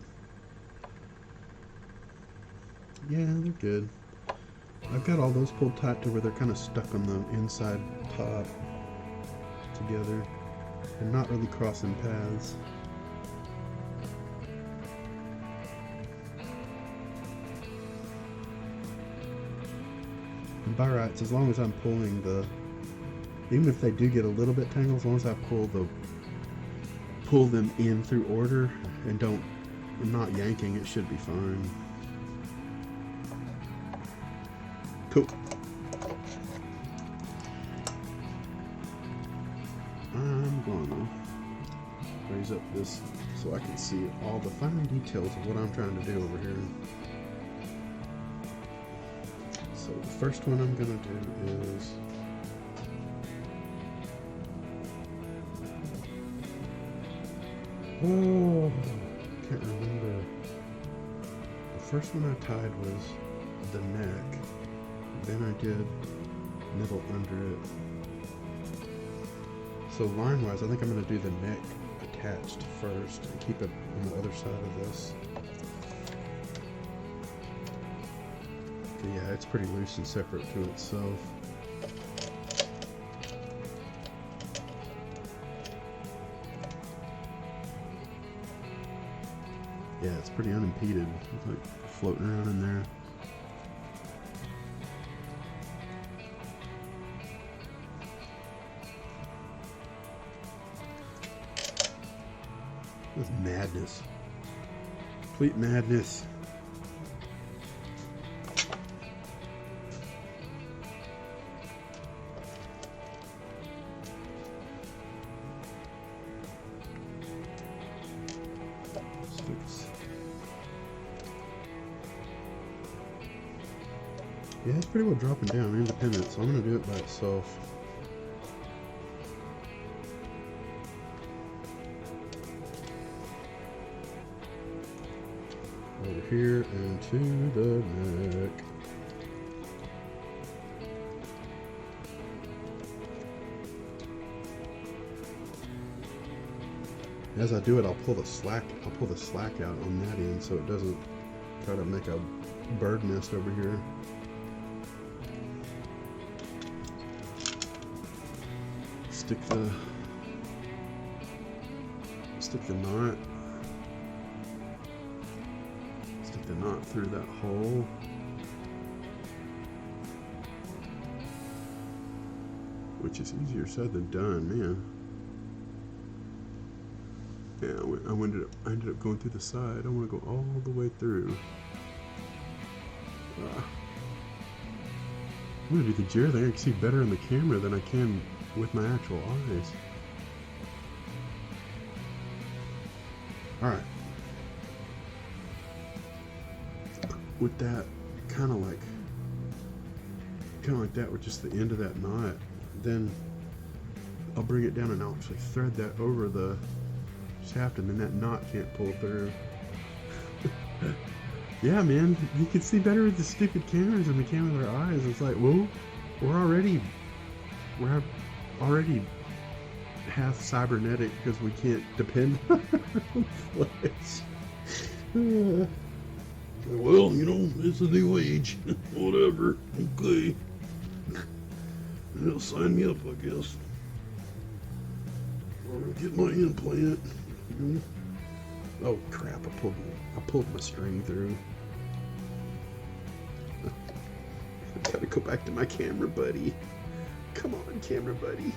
Yeah, they're good. I've got all those pulled tight to where they're kind of stuck on the inside top together and not really crossing paths. And by rights, as long as I'm pulling even if they do get a little bit tangled, as long as I pull them in through order and I'm not yanking, it should be fine. Cool. I'm gonna raise up this so I can see all the fine details of what I'm trying to do over here. So the first one I'm gonna do is can't remember. The first one I tied was the neck. Then I did middle under it. So line wise, I think I'm going to do the neck attached first and keep it on the other side of this. Okay, yeah, it's pretty loose and separate to itself. Yeah, it's pretty unimpeded. It's like floating around in there. This is madness. Complete madness. Yeah, it's pretty well dropping down, independent, so I'm going to do it by itself. Over here and to the neck. As I do it, I'll pull the slack out on that end so it doesn't try to make a bird nest over here. Stick the knot through that hole. Which is easier said than done, man. Yeah, I ended up going through the side. I want to go all the way through. I'm gonna do the gyro thing. I can see better in the camera than I can with my actual eyes. Alright. With that, kind of like that with just the end of that knot, then I'll bring it down and I'll actually thread that over the shaft, and then that knot can't pull through. Yeah, man, you can see better with the stupid cameras than we can with our eyes. It's like, whoa, we're already half cybernetic because we can't depend on our flesh. Well, you know, it's a new age. Whatever. Okay. They'll sign me up, I guess. Or get my implant. Oh crap! I pulled my string through. I gotta go back to my camera buddy. Come on, camera buddy.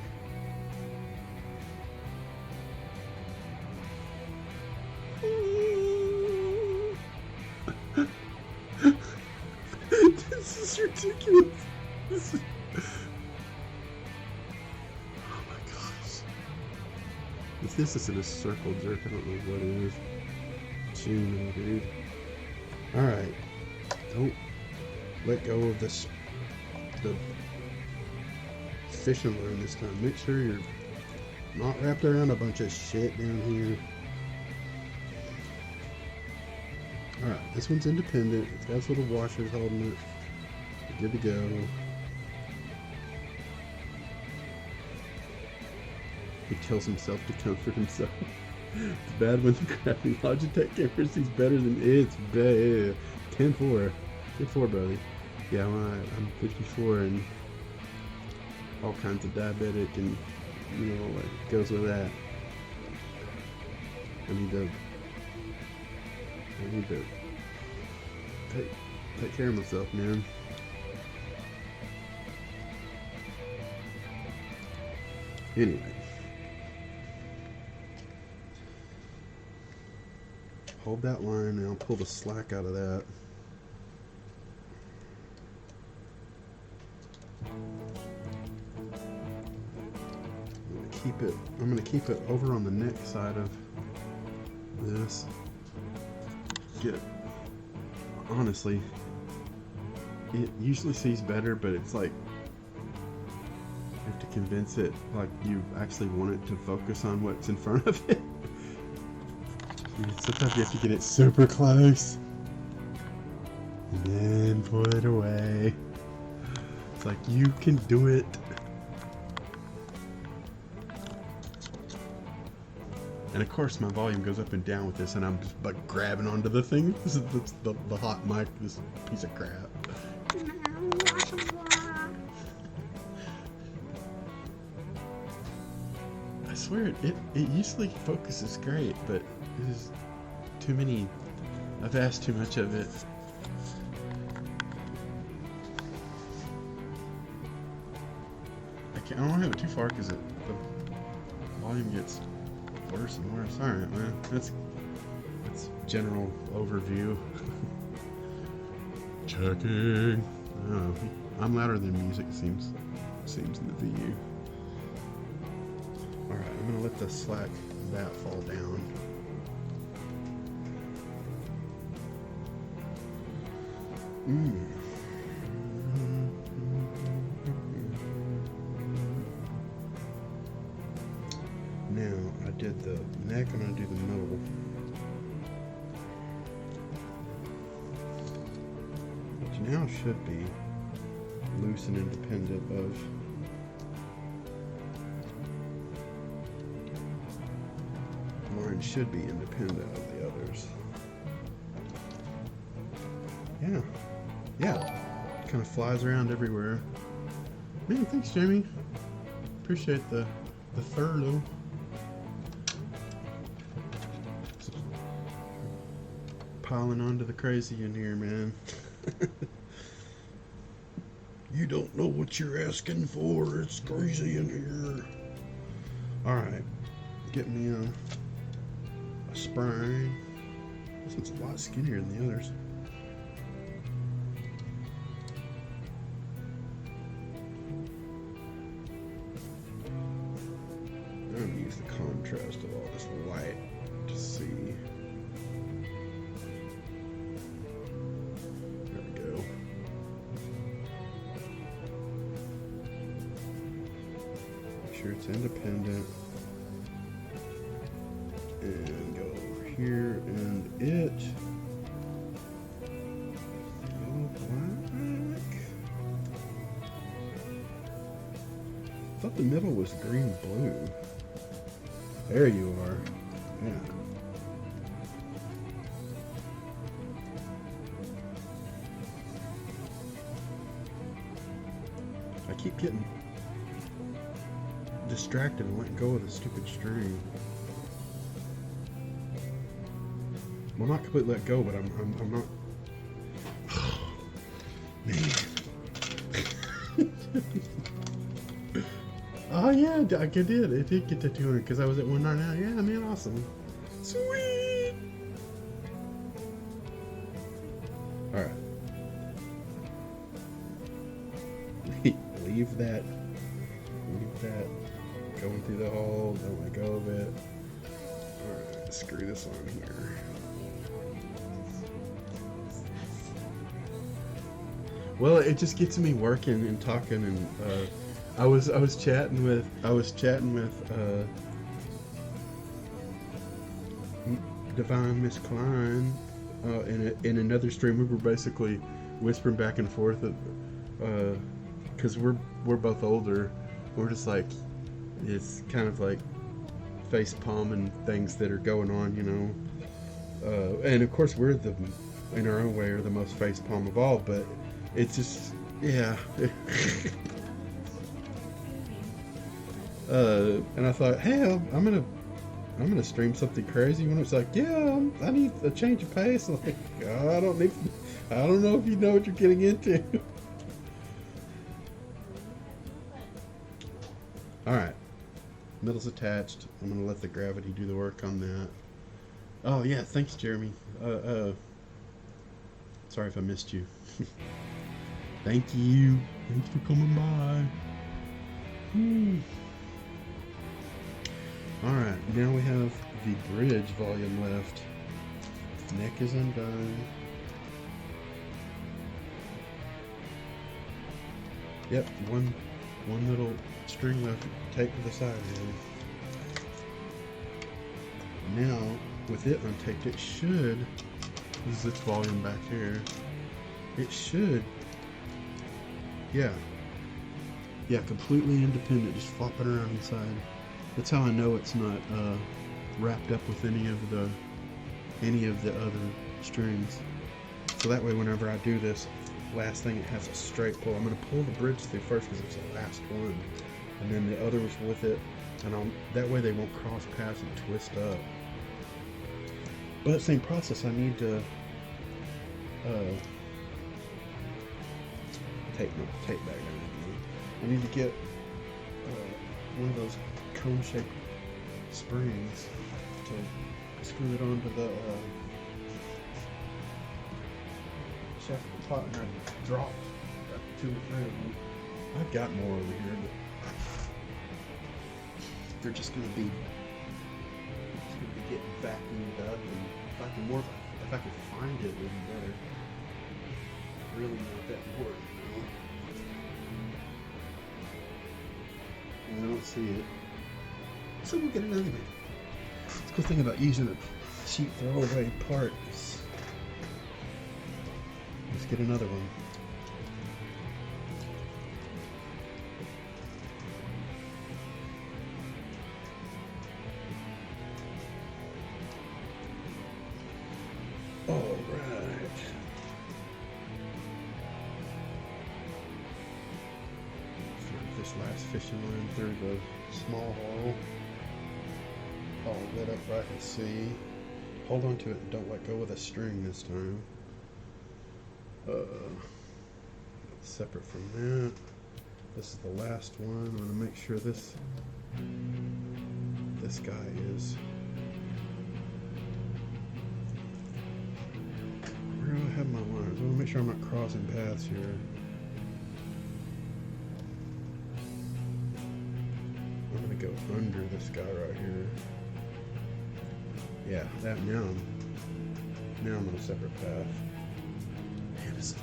ridiculous. Oh my gosh. If this isn't a circle jerk, I don't know what it is. Gee, dude. Alright. Don't let go of the fishing line this time. Make sure you're not wrapped around a bunch of shit down here. Alright, this one's independent. It's got its little washers holding it. You're good to go. He tells himself to comfort himself. It's bad when the crappy Logitech camera sees better than it's bad. 10-4. 10-4, brother. Yeah, well, I'm 54 and all kinds of diabetic and, you know, what goes with that. I need to take care of myself, man. Anyway. Hold that line and I'll pull the slack out of that. I'm gonna keep it over on the neck side of this. Honestly, it usually sees better, but it's like you have to convince it like you actually want it to focus on what's in front of it. Sometimes you have to get it super close and then pull it away. It's like, you can do it. And of course my volume goes up and down with this and I'm just like grabbing onto the thing. This is the hot mic, this piece of crap. I swear it usually focuses great, but there's too many. I've asked too much of it. I don't have it too far because the volume gets worse and worse. Alright, man. That's general overview. Checking. Oh, I'm louder than music seems in the VU. Alright, I'm gonna let the slack of that fall down. Now, I did the neck, I'm going to do the middle. Which now should be loose and independent of mine should be independent of the others. Yeah. Kind of flies around everywhere. Man, thanks, Jamie. Appreciate the furlough. Piling onto the crazy in here, man. You don't know what you're asking for. It's crazy in here. Alright. Get me a spray. This one's a lot skinnier than the others. I'm going to use the contrast of all this white to see. There we go. Make sure it's independent. And go over here and it. Go black. I thought the middle was green-blue. There you are. Yeah. I keep getting distracted and letting go of the stupid string. Well, not completely let go, but I'm not. Man. Oh yeah, I did. It did get to 200 because I was at 199. Yeah, man, awesome. Sweet. All right. leave that going through the hole. Don't let go of it. Alright, screw this on here. Well, it just gets me working and talking, and I was chatting with Divine Miss Klein in another stream. We were basically whispering back and forth, because we're both older. We're just like, it's kind of like face palming things that are going on, you know. And of course, we're in our own way, are the most face palm of all, but it's just, yeah. And I thought, hey, I'm gonna stream something crazy. When it's like, yeah, I need a change of pace. I'm like, I don't know if you know what you're getting into. All right, middle's attached. I'm gonna let the gravity do the work on that. Oh yeah, thanks, Jeremy. Sorry if I missed you. Thank you. Thanks for coming by. Alright, now we have the bridge volume left. Neck is undone. Yep, one little string left taped to the side here. Now, with it untaped, it should, this is this volume back here, it should, yeah, completely independent, just flopping around inside. That's how I know it's not wrapped up with any of the other strings. So that way, whenever I do this last thing, it has a straight pull. I'm going to pull the bridge through first because it's the last one, and then the others with it, and that way they won't cross paths and twist up. But same process, I need to tape back down. I need to get one of those cone-shaped springs to screw it onto the shaft of the pot, and I dropped 2 or 3 of them. I've got more over here, but they're just going to be getting vacuumed up, and if I could find it, it would be better. Really not that important. I don't see it. So we'll get another one. The cool thing about using a cheap throwaway part is, let's get another one. All right. Through this last fishing line through the small hole, all lit up where I can see. Hold on to it and don't let go of the string this time. Separate from that, this is the last one. I'm going to make sure this guy is. Where do I have my lines? I want to make sure I'm not crossing paths here. I'm going to go under this guy right here. Yeah, that now I'm on a separate path. Man, it's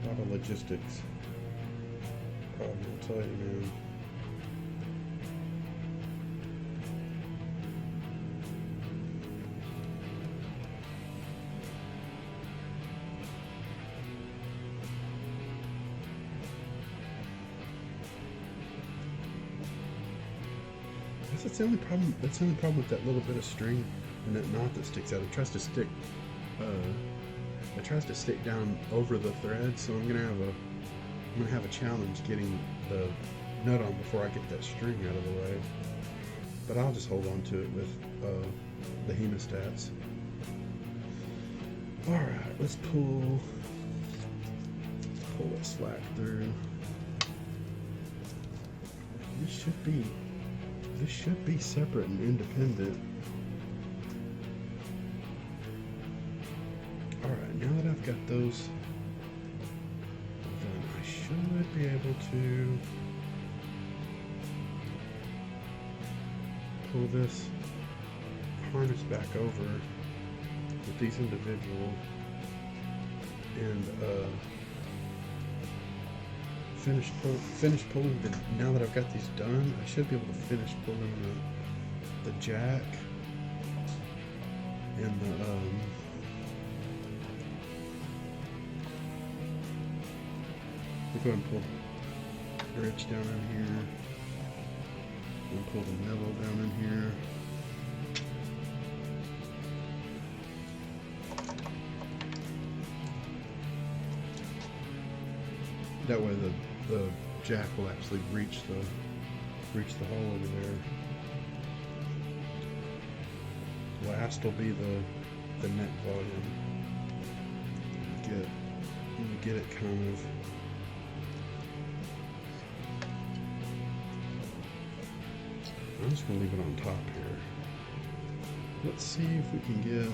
a lot of logistics. Problem, I'll tell you, man. That's the only problem. That's the only problem with that little bit of string and that knot that sticks out. It tries to stick. It tries to stick down over the thread. So I'm gonna have a challenge getting the nut on before I get that string out of the way. But I'll just hold on to it with the hemostats. All right, let's pull that slack through. This should be separate and independent. Alright, now that I've got those should be able to pull this harness back over with these individual and finish pulling the, now that I've got these done, I should be able to finish pulling the jack and the we'll go ahead and pull the bridge down in here and pull the metal down in here. That way the jack will actually reach the hole over there. Last will be the neck volume. Get it kind of I'm just gonna leave it on top here. Let's see if we can get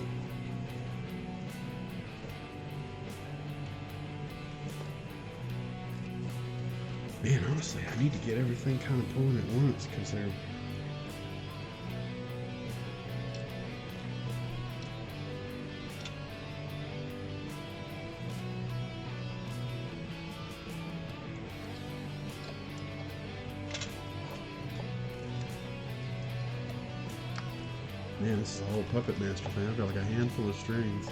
man, honestly, I need to get everything kind of pulling at once because they're man, this is a whole Puppet Master thing. I've got like a handful of strings.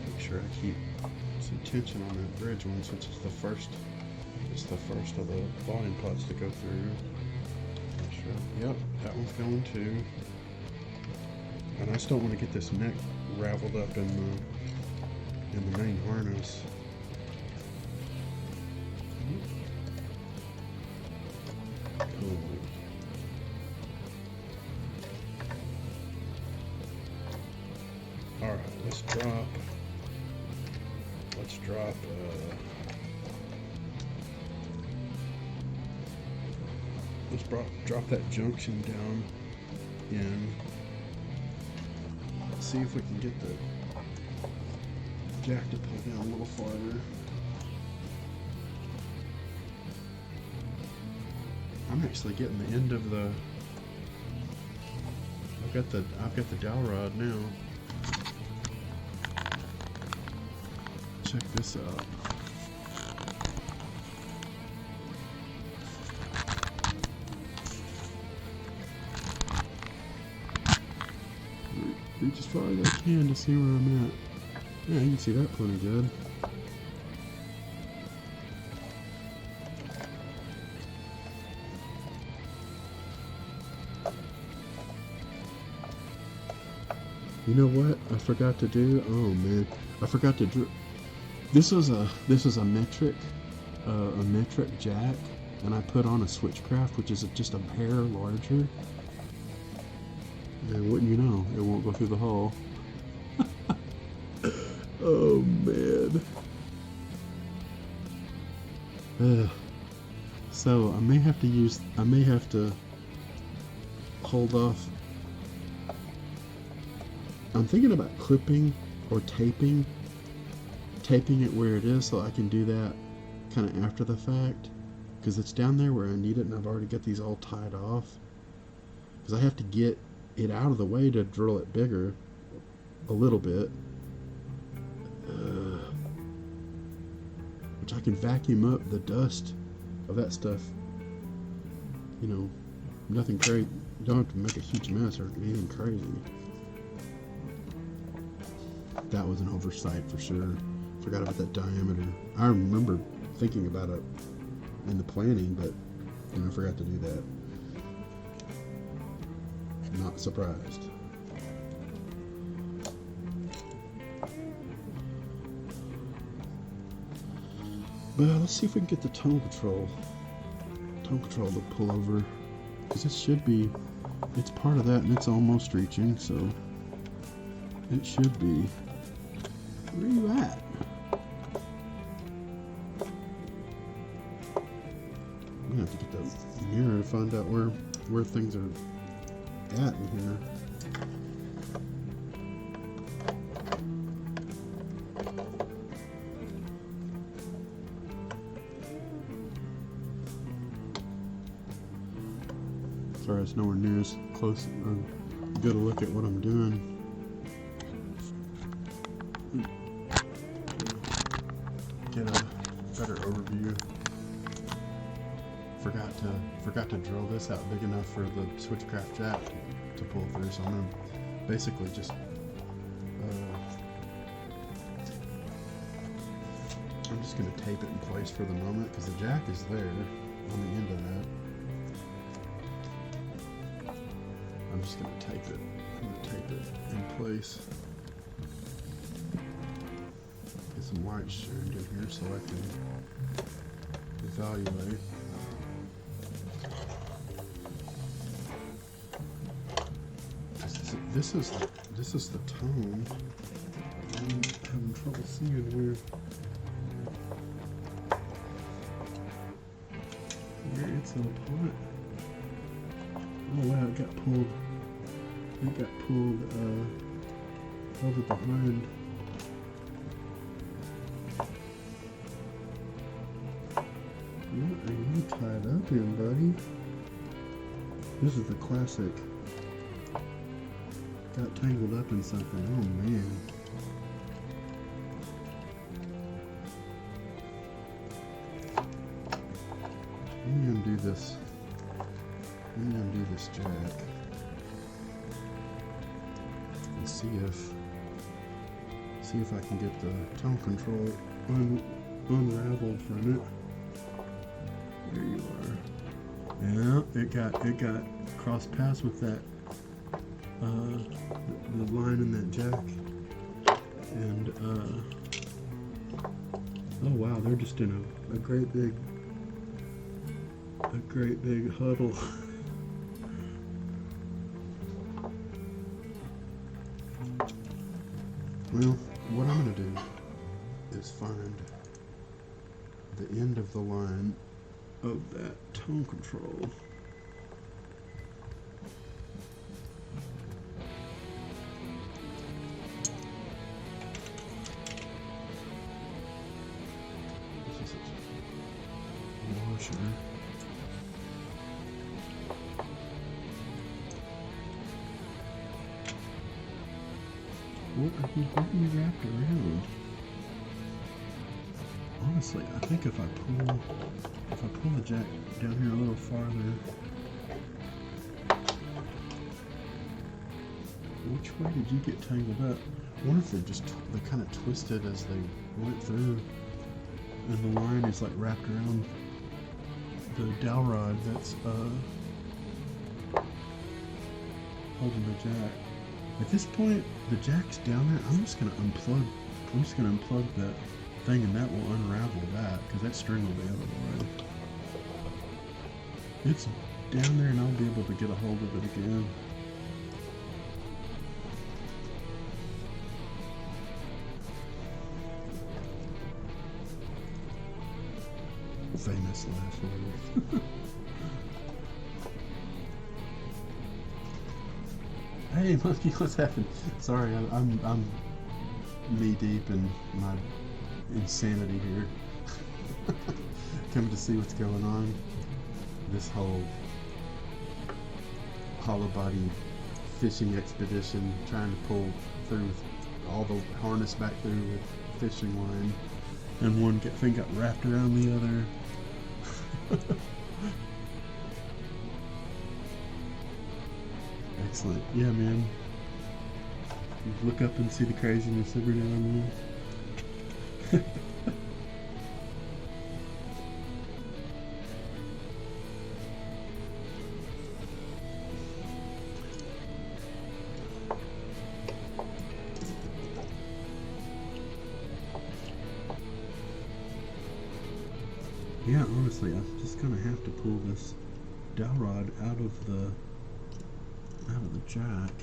Make sure I keep some tension on that bridge one since it's the first of the volume pots to go through. Yep, that one's going too. And I just don't want to get this neck raveled up in the main harness. Cool. All right, let's drop. Let's drop that junction down in. Let's see if we can get the jack to pull down a little farther. I'm actually getting the end of the. I've got the dowel rod now. Check this out. Reach as far as I can to see where I'm at. Yeah, you can see that plenty good. You know what I forgot to do? Oh man, I forgot to do. This was a metric jack, and I put on a switchcraft, which is just a hair larger. And wouldn't you know, it won't go through the hole. Oh man. So I may have to hold off. I'm thinking about clipping or taping it where it is so I can do that kind of after the fact, because it's down there where I need it and I've already got these all tied off, because I have to get it out of the way to drill it bigger a little bit, which I can vacuum up the dust of that stuff, you know, nothing crazy. You don't have to make a huge mess or anything crazy. That was an oversight for sure. Forgot about that diameter. I remember thinking about it in the planning, but I forgot to do that. Not surprised. Well, let's see if we can get the tone control to pull over, because it's part of that and it's almost reaching, so it should be. Where are you at? have to get that mirror to find out where things are at in here. Sorry, it's nowhere near as close or good a look at what I'm doing. Get a better overview. Forgot to drill this out big enough for the switchcraft jack to pull through, so I'm gonna basically just I'm just gonna tape it in place for the moment because the jack is there on the end of that. I'm just gonna tape it. I'm gonna tape it in place. Get some light shined in here so I can evaluate. This is the tone. I'm having trouble seeing where it's in the pot. Oh wow, it got pulled over behind. What are you tied up in, buddy? This is the classic. Got tangled up in something. Oh man. Let me undo this. Let me undo this jack and see if I can get the tone control unraveled from it. There you are. Yeah, it got cross paths with that the line in that jack, and oh wow, they're just in a great big huddle. Well, what I'm gonna do is find the end of the line of that tone control. Washer. What are you wrapped around? Honestly, I think if I pull the jack down here a little farther, which way did you get tangled up? I wonder if they kind of twisted as they went through, and the line is like wrapped around the dowel rod that's holding the jack. At this point, the jack's down there. I'm just gonna unplug that thing, and that will unravel that because that string will be out of the way. It's down there, and I'll be able to get a hold of it again. Famous last words. Hey monkey, what's happening? Sorry, I'm knee deep in my insanity here. Coming to see what's going on. This whole hollow body fishing expedition, trying to pull through all the harness back through with fishing line, and one thing got wrapped around the other. Excellent. Yeah, man. You look up and see the craziness every now and then. Yeah, honestly, I'm just gonna have to pull this dowel rod out of the jack.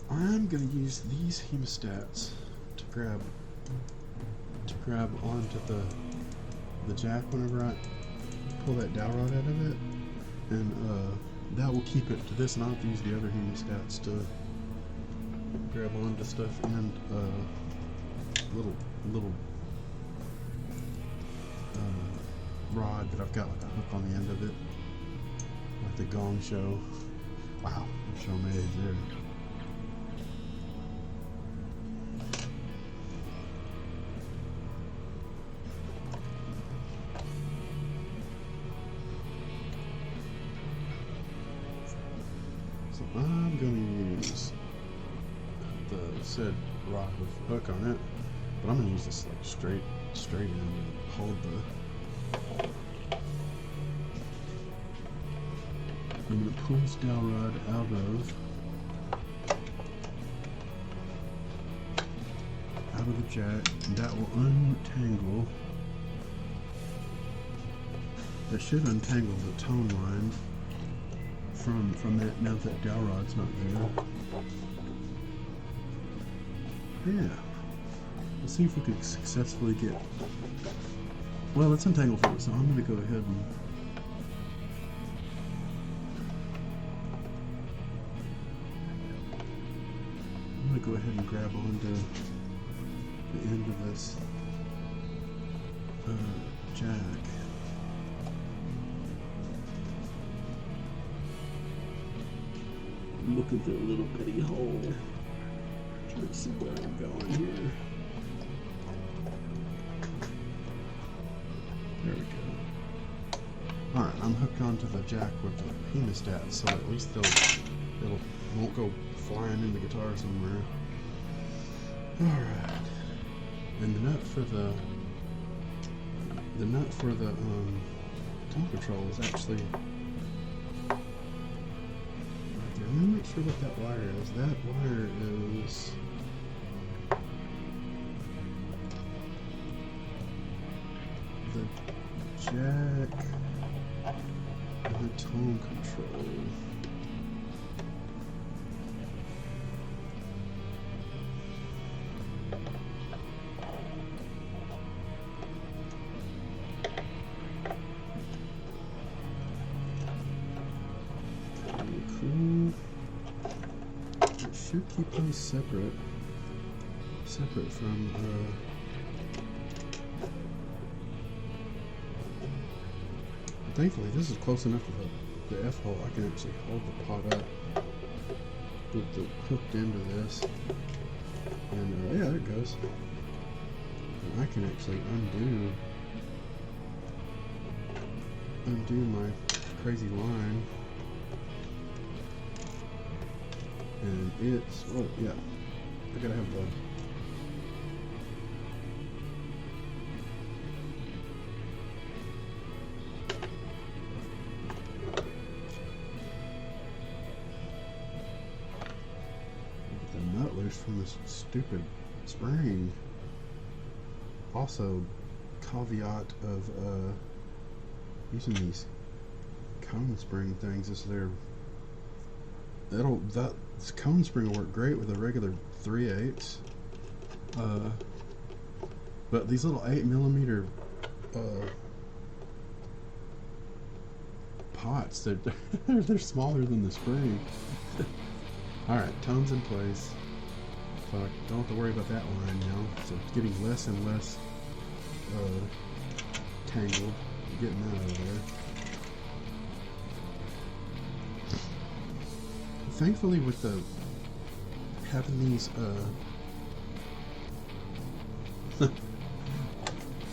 I'm gonna use these hemostats to grab onto the jack whenever I pull that dowel rod out of it, and that will keep it to this, and I'll have to use the other hemostats to grab onto stuff, and little rod that I've got like a hook on the end of it, like the gong show. Wow, I'm showing my age there. So I'm going to use the said rod with hook on it, but I'm going to use this like straight end and hold the. I'm going to pull this dowel rod out of the jack, and that will untangle. That should untangle the tone line from that, now that dowel rod's not there. Yeah. Let's see if we can successfully get. Well, it's untangled for it, so I'm going to go ahead and. Go ahead and grab onto the end of this jack. Look at the little bitty hole. Try to see where I'm going here. There we go. Alright, I'm hooked onto the jack with the hemostat, so at least it'll won't go flying in the guitar somewhere. Alright. And the nut for the tone control is actually right there. Let me make sure what that wire is. That wire is the jack and the tone control. It should keep these separate from thankfully this is close enough to the F hole. I can actually hold the pot up with the hooked into this, and yeah, there it goes. And I can actually undo my crazy line. And it's, oh yeah, I gotta have the nut loose from this stupid spring. Also, caveat of using these cone spring things is that cone spring will work great with a regular 3/8, but these little 8mm pots, they're smaller than the spring. Alright, tone's in place, so I don't have to worry about that line now. So it's getting less and less tangled, getting that out of there. Thankfully, with having these,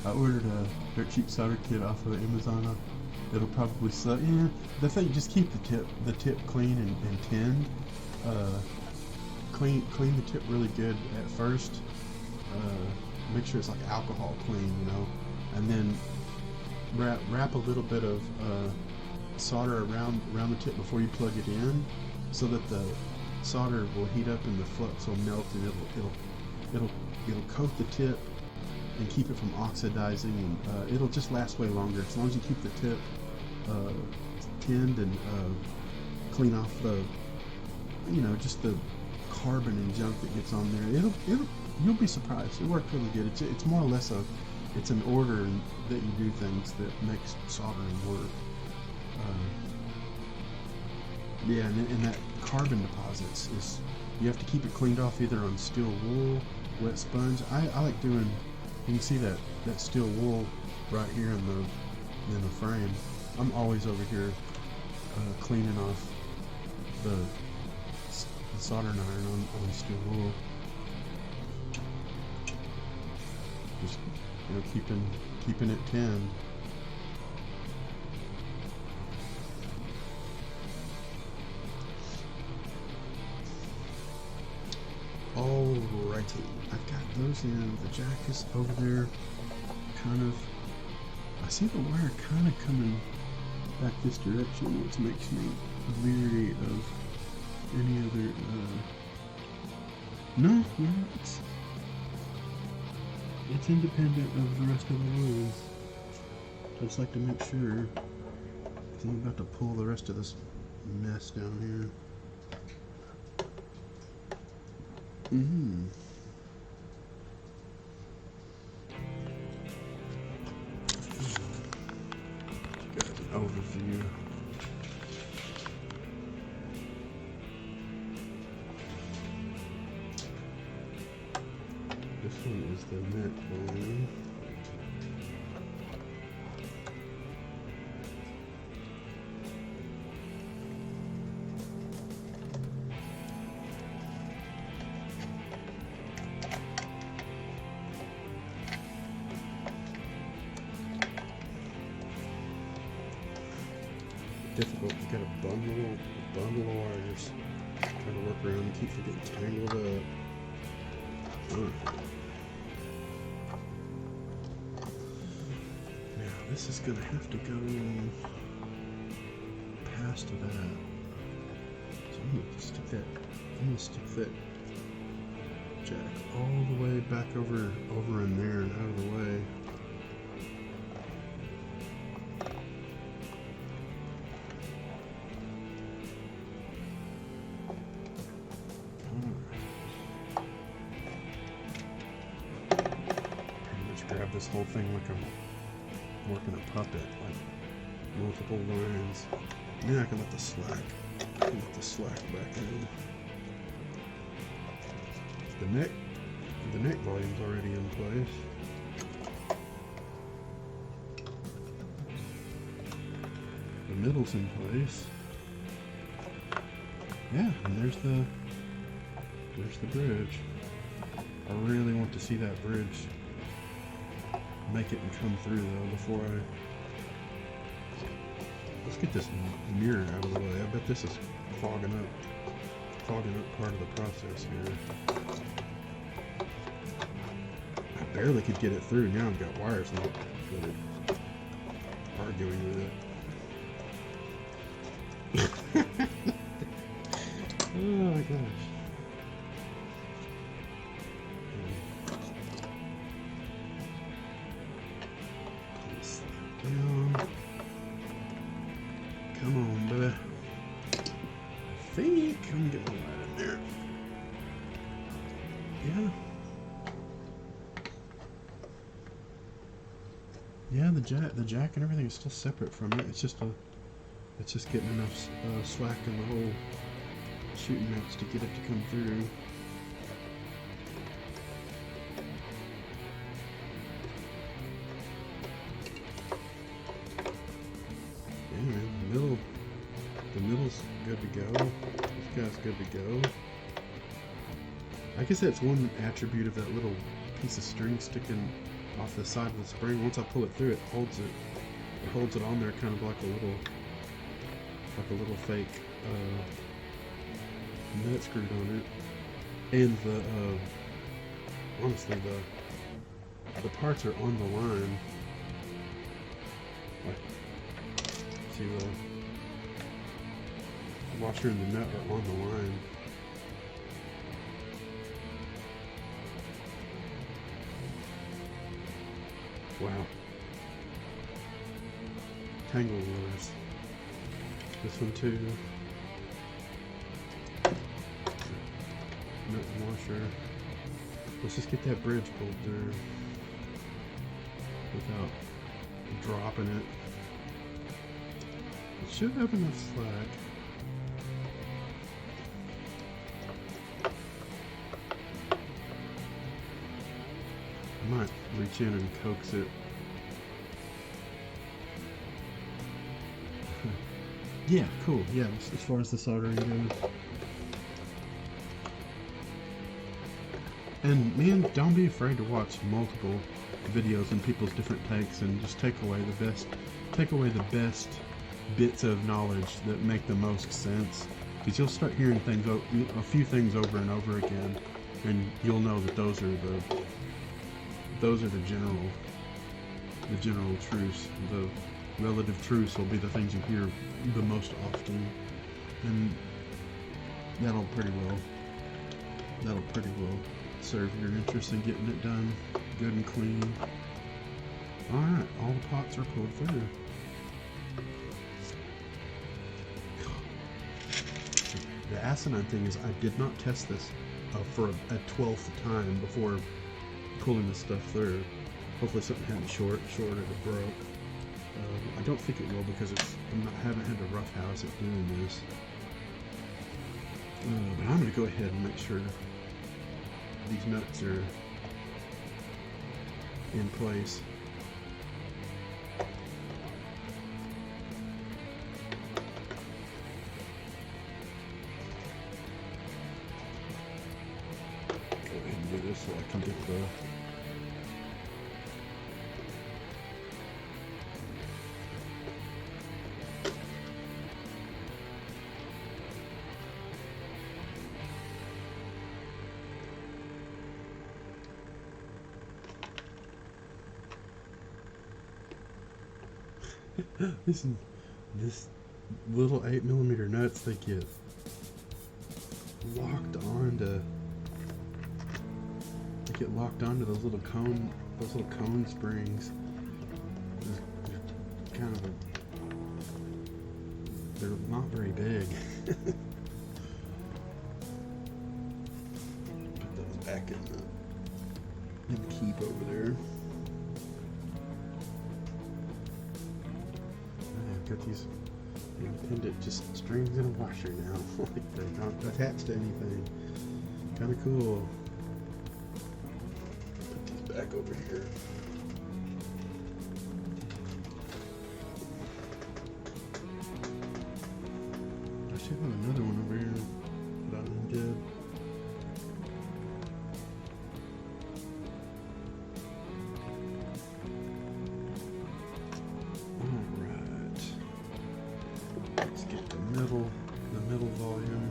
I ordered a dirt cheap solder kit off of Amazon. It'll probably suck. Yeah, the thing, just keep the tip clean and tinned. Clean the tip really good at first. Make sure it's like alcohol clean, and then wrap a little bit of solder around the tip before you plug it in, so that the solder will heat up and the flux will melt, and it'll coat the tip and keep it from oxidizing, and it'll just last way longer as long as you keep the tip tinned and clean off the just the carbon and junk that gets on there. You'll be surprised. It worked really good. It's more or less it's an order that you do things that makes soldering work. Yeah, and that carbon deposits is, you have to keep it cleaned off either on steel wool, wet sponge. I like doing, you can see that steel wool right here in the frame. I'm always over here cleaning off the soldering iron on steel wool. Just, keeping it tinned. Alrighty, I've got those in. The jack is over there, kind of. I see the wire kind of coming back this direction, which makes me leery of any other. No, it's independent of the rest of the lines. I just like to make sure, because I'm about to pull the rest of this mess down here. Got an overview. This one is the net volume. Difficult. You got a bundle of wires. Try to work around and keep from getting tangled up. Now this is gonna have to go past that. So I'm gonna stick that jack all the way back over in there and out of the way. Grab this whole thing like I'm working a puppet, like multiple lines. Then I can let the slack back in. The neck volume's already in place. The middle's in place. Yeah, and there's the bridge. I really want to see that bridge make it and come through though before let's get this mirror out of the way. I bet this is fogging up part of the process here. I barely could get it through. Now I've got wires not good at arguing with it. Oh my gosh. Come on, baby. I think I'm getting right in there. Yeah. Yeah, the jack and everything is still separate from it. It's just getting enough slack in the whole shooting match to get it to come through. The middle's good to go. This guy's good to go. I guess that's one attribute of that little piece of string sticking off the side of the spring. Once I pull it through, it holds it on there, kind of like a little fake nut screwed on it. And honestly, the parts are on the line. Like, see the washer and the nut are on the line. Wow. Tangle wires. This one too. Nut and washer. Let's just get that bridge pulled through without dropping it. It should have enough slack. I might reach in and coax it. Yeah, cool. Yeah, as far as the soldering goes. And man, don't be afraid to watch multiple videos and people's different takes, and just take away the best bits of knowledge that make the most sense. Because you'll start hearing things, a few things over and over again, and you'll know that those are the general truths. The relative truths will be the things you hear the most often, and that'll pretty well serve your interest in getting it done good and clean. Alright, all the pots are pulled through. The asinine thing is I did not test this for a 12th time before pulling this stuff through. Hopefully something hadn't shorted or broke. I don't think it will, because I haven't had to roughhouse it doing this. But I'm going to go ahead and make sure these nuts are in place. Go ahead and do this so I can get the this little 8mm nuts, they get locked onto those little cone springs. They're not very big. Put those back in the keep over there. Got these independent just strings in a washer now. Like they're not attached to anything. Kind of cool. Put these back over here. I should have another one over here that I undid. The middle volume.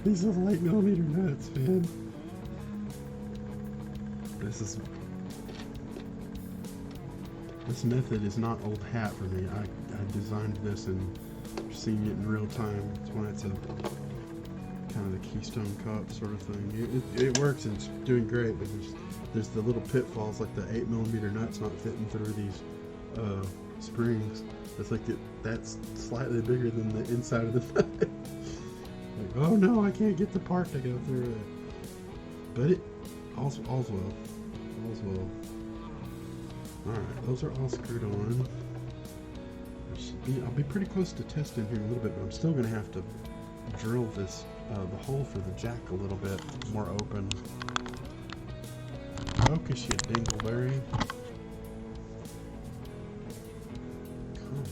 These little 8mm nuts, man. This method is not old hat for me. I designed this and seeing it in real time. That's why it's a kind of the Keystone Cup sort of thing. It works and it's doing great, but there's the little pitfalls, like the 8mm nuts not fitting through these springs. It's like that's slightly bigger than the inside of the nut. Like, oh no, I can't get the part to go through it. But all's well. Alright, those are all screwed on. I'll be pretty close to testing here in a little bit, but I'm still going to have to drill this, the hole for the jack a little bit more open. Focus, you dingleberry. Come on.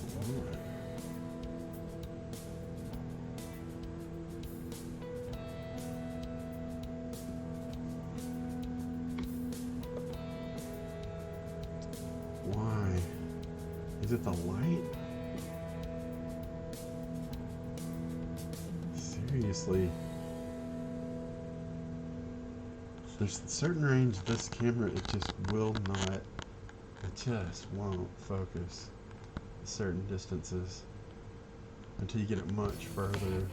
Why? Is it the light? Seriously. There's a certain range of this camera, it just will not, it just won't focus certain distances until you get it much further.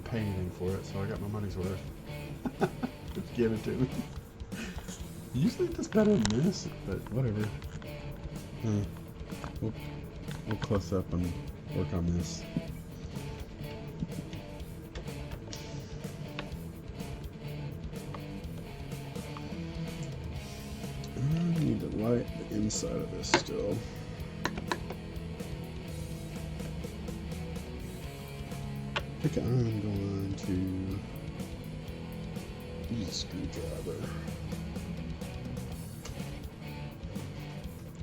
didn't pay anything for it, so I got my money's worth. Just give it to me. Usually it does better than this, but whatever. We'll close up and work on this. I need to light the inside of this still. I think I'm going to use a screwdriver.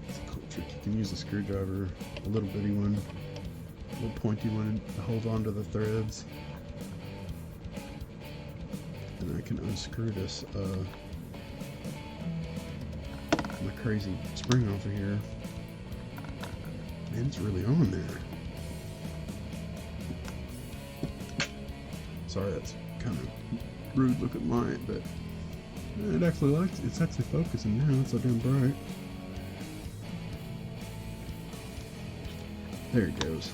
It's a cool trick. You can use a screwdriver, a little bitty one, a little pointy one, to hold on to the threads. And I can unscrew this my crazy spring off of here. Man, it's really on there. Sorry, that's kind of rude looking light, but it actually likes. It's actually focusing now. It's so damn bright. There it goes.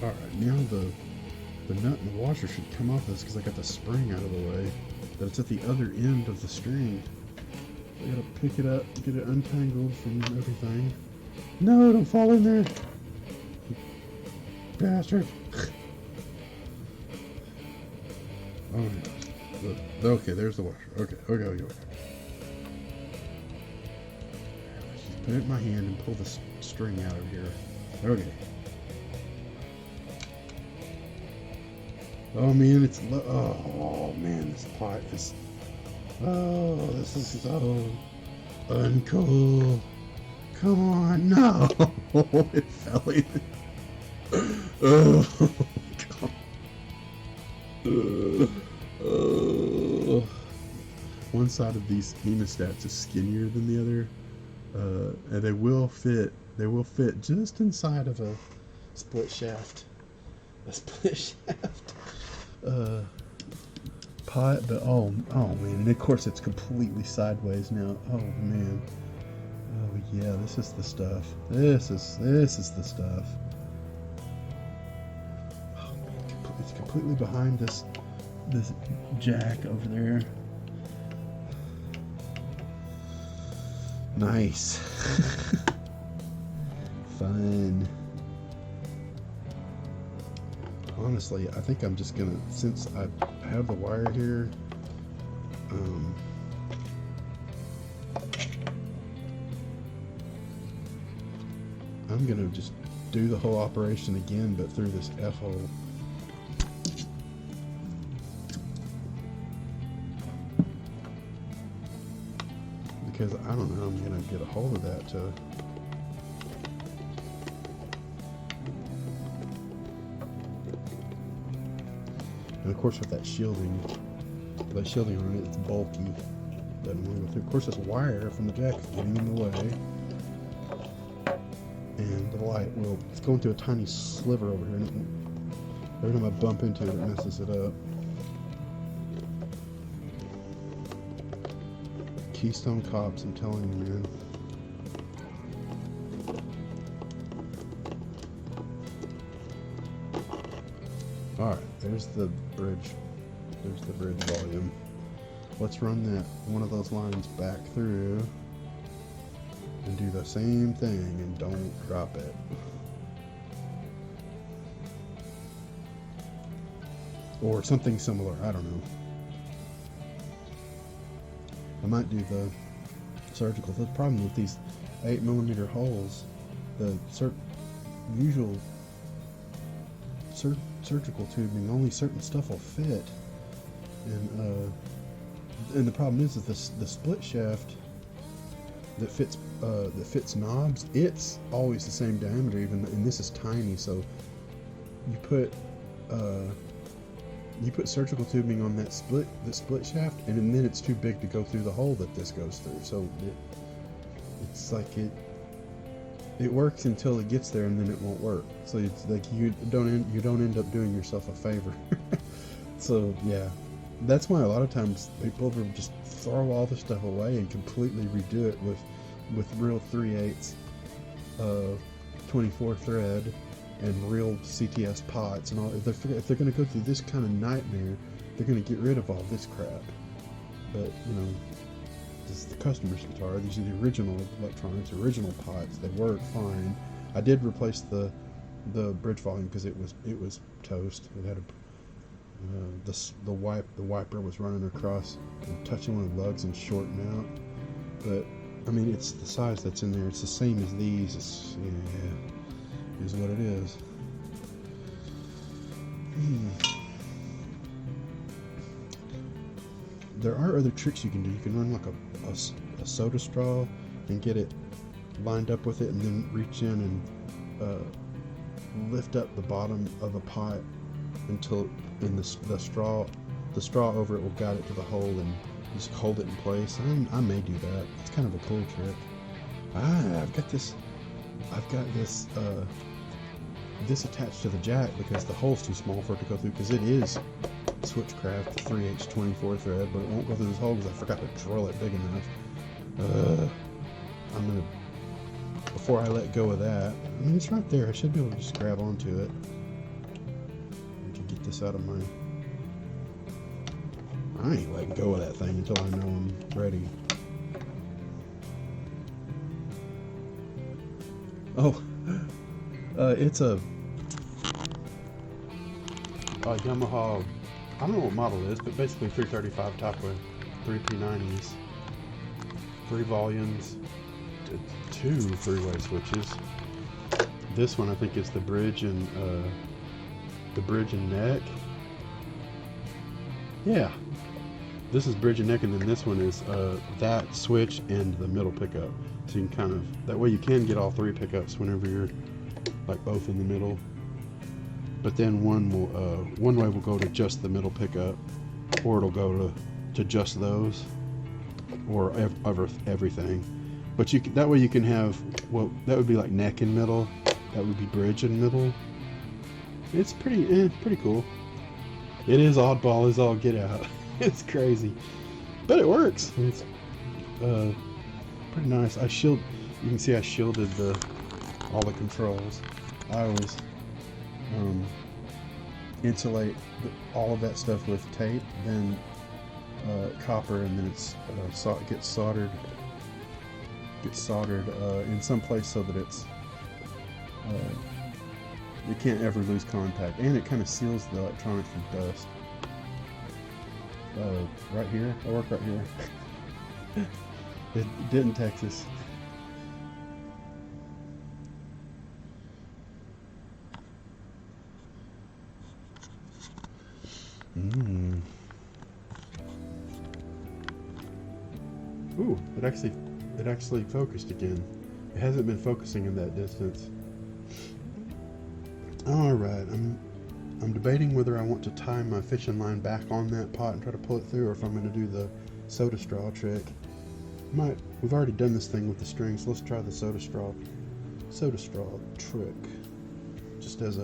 All right, now the nut and the washer should come off this because I got the spring out of the way. But it's at the other end of the string. I gotta pick it up, get it untangled from everything. No, don't fall in there. Bastard. Oh yeah. Okay, there's the washer. Okay. Just put it in my hand and pull the string out of here. Okay. Oh man, it's oh man, this pot is. Oh, this is so uncool. Come on, no! It fell in. Oh, God. One side of these hemostats is skinnier than the other, and they will fit. They will fit just inside of a split shaft. Pot, but oh man, and of course it's completely sideways now. Oh man. Oh yeah, this is the stuff. This is the stuff. Oh man, it's completely behind this jack over there. Nice. Fun. Honestly, I think I'm just gonna, since I have the wire here, I'm gonna just do the whole operation again, but through this F-hole. Because I don't know, I'm gonna get a hold of that to. And of course, with that shielding on it, it's bulky. Doesn't want to go through. Of course, this wire from the jack is getting in the way, and the light will. It's going through a tiny sliver over here, and every time I bump into it, it messes it up. Keystone cops, I'm telling you, man. Alright, there's the bridge. There's the bridge volume. Let's run that one of those lines back through and do the same thing and don't drop it. Or something similar, I don't know. I might do the surgical. The problem with these 8mm holes, the usual surgical tubing, only certain stuff will fit, and the problem is that the split shaft that fits knobs, it's always the same diameter, and this is tiny, so you put surgical tubing on that split shaft, and then it's too big to go through the hole that this goes through. So it's like it works until it gets there, and then it won't work. So it's like you don't end up doing yourself a favor. So yeah, that's why a lot of times people will just throw all the stuff away and completely redo it with real 3/8 24 thread and real CTS pots and all. If they're going to go through this kind of nightmare, they're going to get rid of all this crap. But this is the customer's guitar. These are the original electronics, original pots. They work fine. I did replace the bridge volume because it was toast. It had the wiper was running across and touching one of the lugs and shorting out. But I mean, it's the size that's in there. It's the same as these. It's, yeah, is what it is. There are other tricks you can do. You can run like a soda straw and get it lined up with it, and then reach in and lift up the bottom of a pot until the straw over it will guide it to the hole and just hold it in place. I may do that. It's kind of a cool trick. I've got this this attached to the jack because the hole's too small for it to go through, because it is Switchcraft 3H 24 thread, but it won't go through this hole because I forgot to drill it big enough. I'm gonna, before I let go of that, I mean, it's right there. I should be able to just grab onto it. I can get this out of my, I ain't letting go of that thing until I know I'm ready. Oh, it's a Yamaha, I don't know what model it is, but basically 335 top with 3 P90s, 3 volumes, 2 3-way switches. This one I think is the bridge and neck. Yeah, this is bridge and neck, and then this one is that switch and the middle pickup. So you can kind of, that way you can get all 3 pickups whenever you're like both in the middle. But then one way will go to just the middle pickup, or it'll go to just those, or everything. But that way you can have, well, that would be like neck and middle. That would be bridge and middle. It's pretty cool. It is oddball as all get out. It's crazy, but it works. It's pretty nice. You can see I shielded all the controls. I always insulate all of that stuff with tape, then copper, and then it gets soldered in some place so that it's you can't ever lose contact, and it kind of seals the electronics from dust. Right here, I work right here. It did in Texas. Ooh, it actually focused again. It hasn't been focusing in that distance. All right, I'm debating whether I want to tie my fishing line back on that pot and try to pull it through, or if I'm going to do the soda straw trick. We've already done this thing with the strings. So let's try the soda straw trick, just as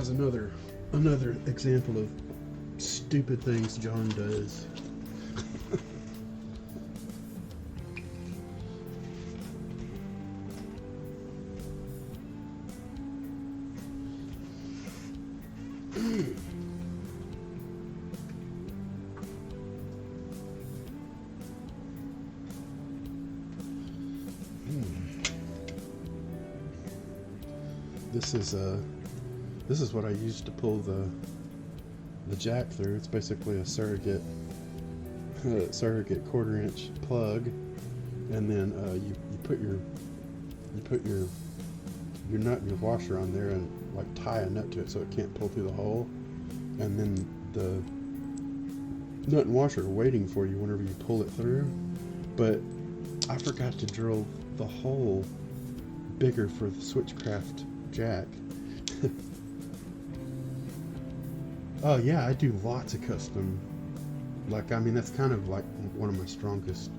another example of stupid things John does. This is what I used to pull the jack through. It's basically a surrogate 1/4-inch plug, and then you put your nut and your washer on there and like tie a nut to it so it can't pull through the hole, and then the nut and washer are waiting for you whenever you pull it through. But I forgot to drill the hole bigger for the Switchcraft jack. Oh yeah, I do lots of custom, I mean that's kind of like one of my strongest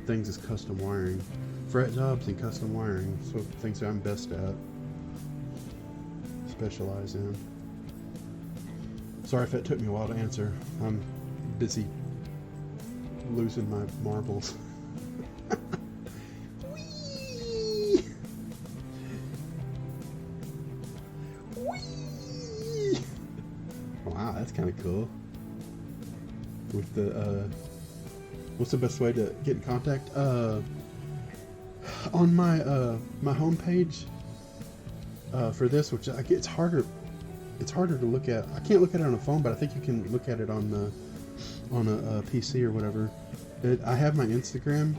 things is custom wiring. Fret jobs and custom wiring, so things that I'm best at, specialize in. Sorry if it took me a while to answer. I'm busy losing my marbles. Whee! kind of cool. With the what's the best way to get in contact? On my my homepage for this, which it's harder to look at. I can't look at it on a phone, but I think you can look at it on a PC or whatever. I have my Instagram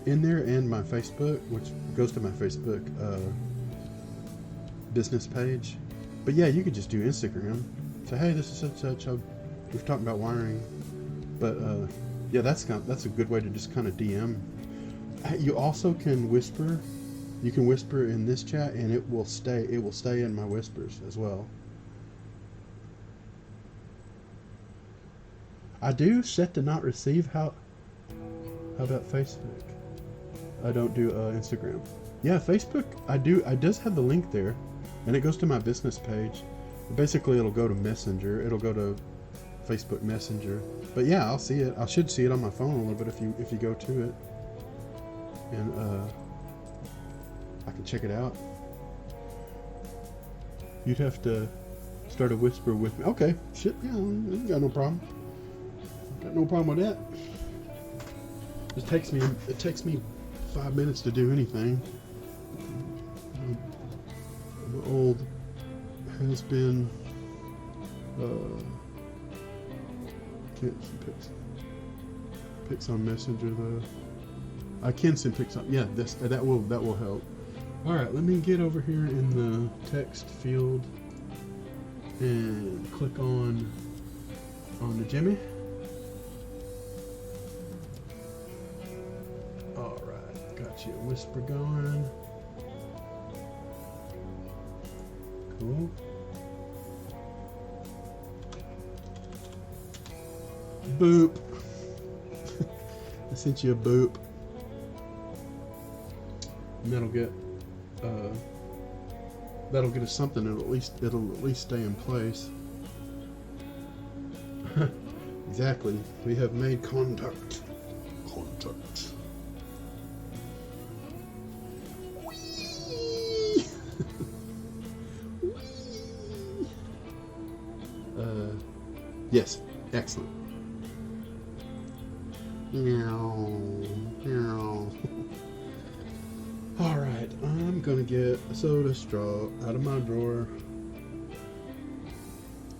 in there and my Facebook, which goes to my Facebook business page. But yeah, you could just do Instagram. Say, hey, this is such. We've talked about wiring, but yeah, that's a good way to just kind of DM. You also can whisper. You can whisper in this chat, and it will stay in my whispers as well. I do set to not receive. How about Facebook? I don't do Instagram. Yeah, Facebook. I do. It does have the link there, and it goes to my business page. Basically, it'll go to Messenger. It'll go to Facebook Messenger. But yeah, I'll see it. I should see it on my phone a little bit if you go to it, and I can check it out. You'd have to start a whisper with me. Okay, shit. Yeah, got no problem. Got no problem with that. It takes me 5 minutes to do anything. I'm old. Has been. Can't send pics on Messenger though. I can send pics on. Yeah, that will help. All right, let me get over here in the text field and click on the Jimmy. All right, got you a whisper going. Cool. Boop. I sent you a boop. And that'll get us something. It'll at least stay in place. Exactly. We have made contact. Contact. Whee! Whee! Yes. Excellent. Meow. Meow. Alright, I'm gonna get a soda straw out of my drawer,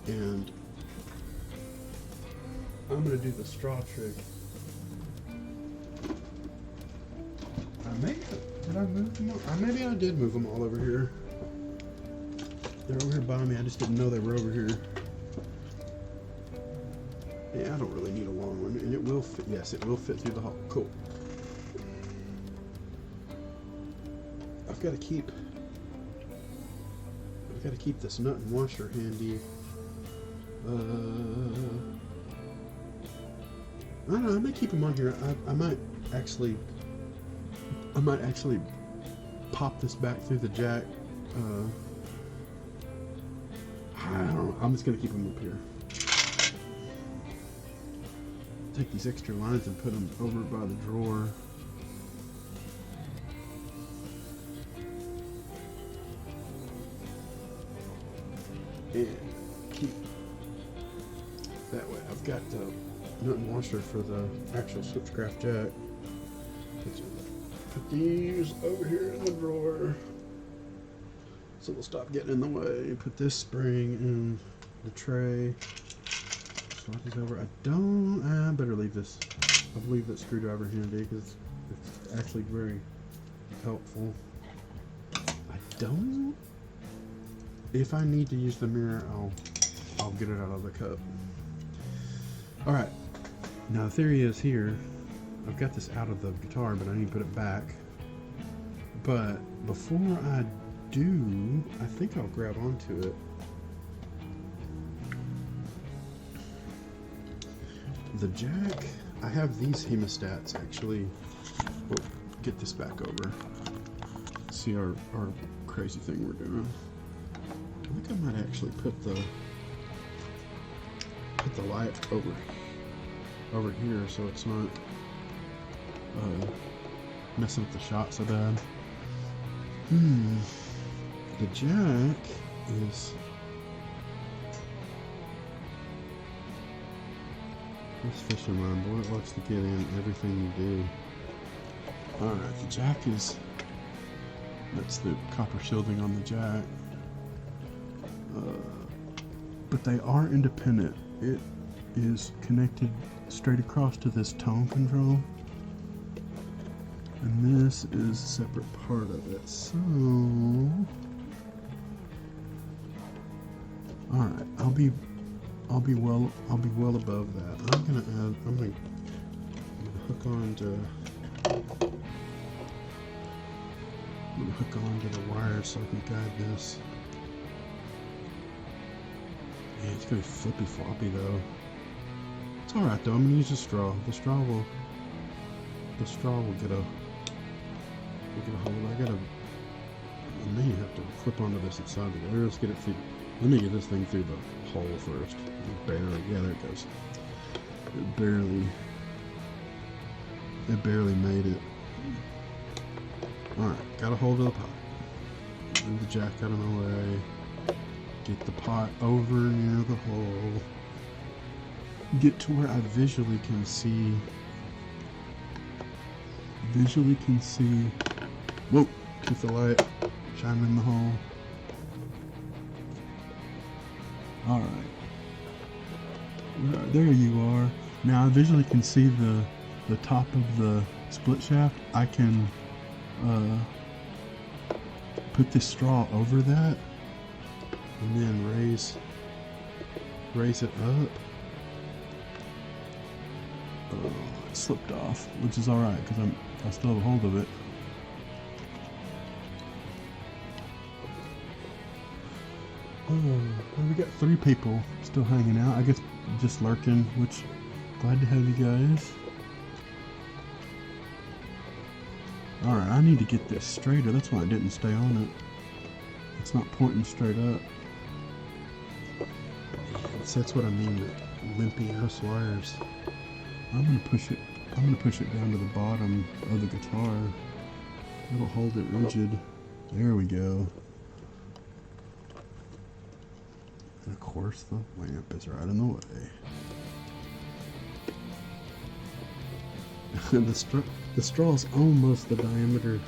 and I'm gonna do the straw trick. Did I move them all? Maybe I did move them all over here. They're over here by me, I just didn't know they were over here. Yeah, I don't really need a long one, and it will fit. Yes, it will fit through the hole. Cool. I've got to keep this nut and washer handy. I don't know. I might keep them on here. I might actually pop this back through the jack. I don't know. I'm just gonna keep them up here. Take these extra lines and put them over by the drawer. And keep that way. I've got the nut and washer for the actual switchcraft jack. Put these over here in the drawer so they'll stop getting in the way. Put this spring in the tray. Slide these over. I better leave this. I'll leave that screwdriver handy because it's actually very helpful. If I need to use the mirror, I'll get it out of the cup. All right. Now the theory is here. I've got this out of the guitar, but I need to put it back. But before I do, I think I'll grab onto it. The jack. I have these hemostats actually. We'll get this back over. See our crazy thing we're doing. I think I might actually put the light over here so it's not messing with the shot so bad. The jack is This fishing line, boy, it likes to get in everything you do. Alright, the jack is... That's the copper shielding on the jack. But they are independent. It is connected straight across to this tone control. And this is a separate part of it. So... Alright, I'll be well above that. I'm gonna hook on to the wire so I can guide this. Yeah, it's gonna be flippy floppy though. It's alright though, I'm gonna use a straw. The straw will get a hold. I may have to clip onto this inside the wire. Let's get it through. Let me get this thing through the hole first. Barely, yeah, there it goes. It barely made it. Alright, got a hold of the pot. Move the jack out of the way. Get the pot over near the hole. Get to where I visually can see. Whoa! Keep the light. Shine in the hole. Alright. There you are. Now I visually can see the top of the split shaft. I can put this straw over that and then raise it up. Oh, it slipped off, which is alright because I still have a hold of it. Oh, well, we got 3 people still hanging out. I guess just lurking, which glad to have you guys. Alright, I need to get this straighter. That's why I didn't stay on it. It's not pointing straight up. So that's what I mean with limpy ass wires. I'm gonna push it down to the bottom of the guitar. It'll hold it rigid. There we go. And of course the lamp is right in the way. The straw's almost the diameter.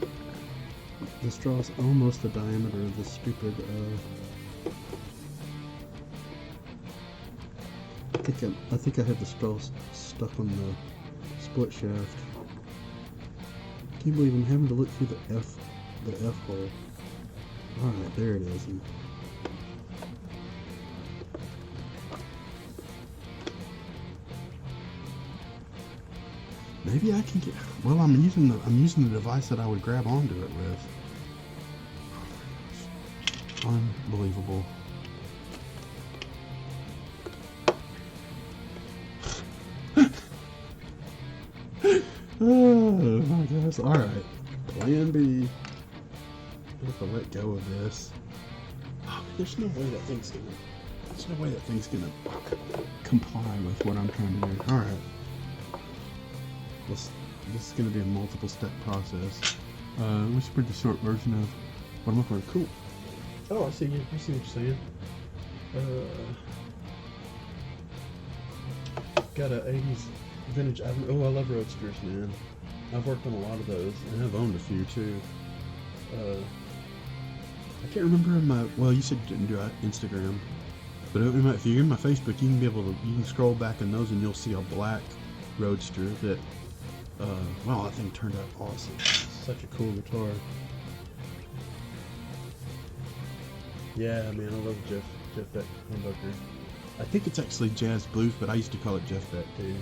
The straw's almost the diameter of the stupid. I think I had the straw stuck on the split shaft. Can't believe I'm having to look through the F hole. All right, there it is. Maybe I can get. Well, I'm using the device that I would grab onto it with. Unbelievable. Oh my gosh! All right, Plan B. I have to let go of this. Oh, there's no way that thing's gonna comply with what I'm trying to do. All right. This is going to be a multiple step process. Let's put the short version of what I'm looking for. Cool. Oh, I see you. I see what you're saying. Got a 80s vintage. I love roadsters, man. I've worked on a lot of those, and I've owned a few too. I can't remember in my. Well, you said you didn't do Instagram, but if you're in my Facebook, you can scroll back in those, and you'll see a black roadster that. Wow, that thing turned out awesome. Such a cool guitar. Yeah, man, I love Jeff Beck humbucker. I think it's actually Jazz Blues, but I used to call it Jeff Beck too.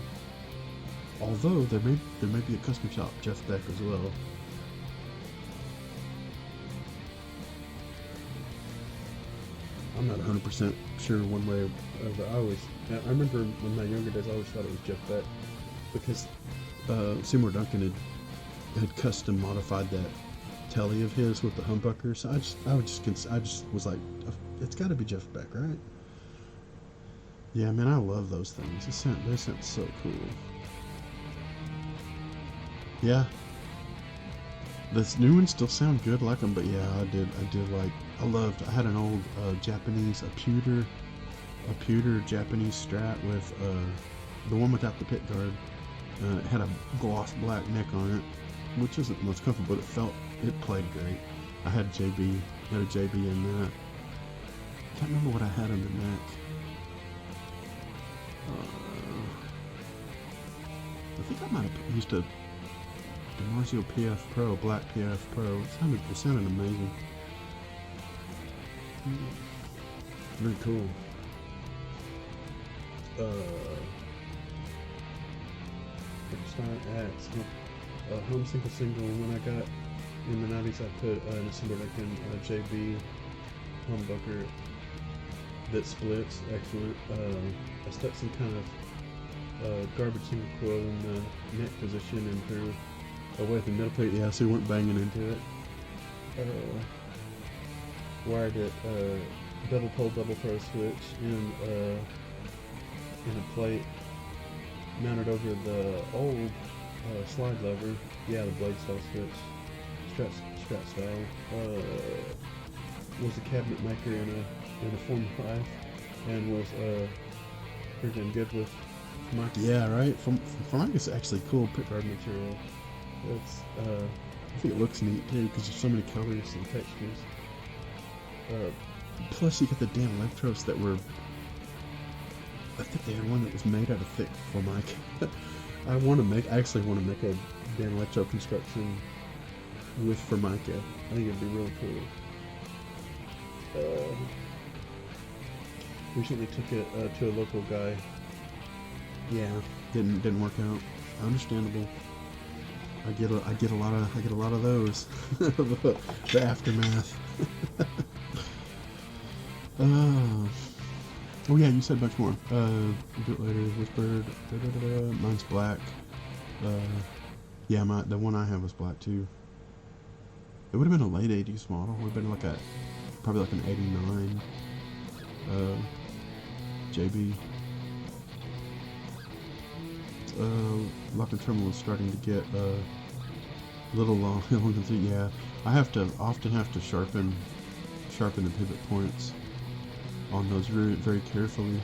Although there may be a custom shop Jeff Beck as well. I'm not 100% sure one way or the I remember in my younger days I always thought it was Jeff Beck because Seymour Duncan had custom modified that telly of his with the humbucker, so I just was like, it's got to be Jeff Beck, right? Yeah, man, I love those things. They sound so cool. Yeah, this new ones still sound good, like them, but yeah, I had an old Japanese, a pewter Japanese Strat with the one without the pit guard. It had a gloss black neck on it, which isn't the most comfortable, but it played great. I had a JB in that. Can't remember what I had on the neck. I think I might have used a DiMarzio PF Pro, black PF Pro. It sounded amazing. Very cool. Start at home single. When I got in the 90s, I put an assembler Lincoln JB humbucker that splits. Excellent. I stuck some kind of garbage single coil in the neck position and threw away the middle plate. Yeah, so we weren't banging into it. Wired it double pole, double throw switch in a plate mounted over the old slide lever. Yeah, the blade style switch, strat style. Was a cabinet maker in a Form 5 and was pretty damn good with Formica. Yeah, right. Formica's actually cool pickguard material. It's I think it looks neat too because there's so many colors and textures. Plus, you get the damn Electros that were. I think they had one that was made out of thick Formica. I actually want to make a damn Electro construction with Formica. I think it'd be really cool. Recently took it to a local guy. Yeah, didn't work out. Understandable. I get a lot of those. The aftermath. Oh yeah, you said a bunch more. Do it later. Whispered. Mine's black. Yeah, the one I have was black too. It would have been a late 80s model. It would have been probably like an 89 JB. Lock and terminal is starting to get a little long. Yeah, I often have to sharpen the pivot points on those very, very carefully.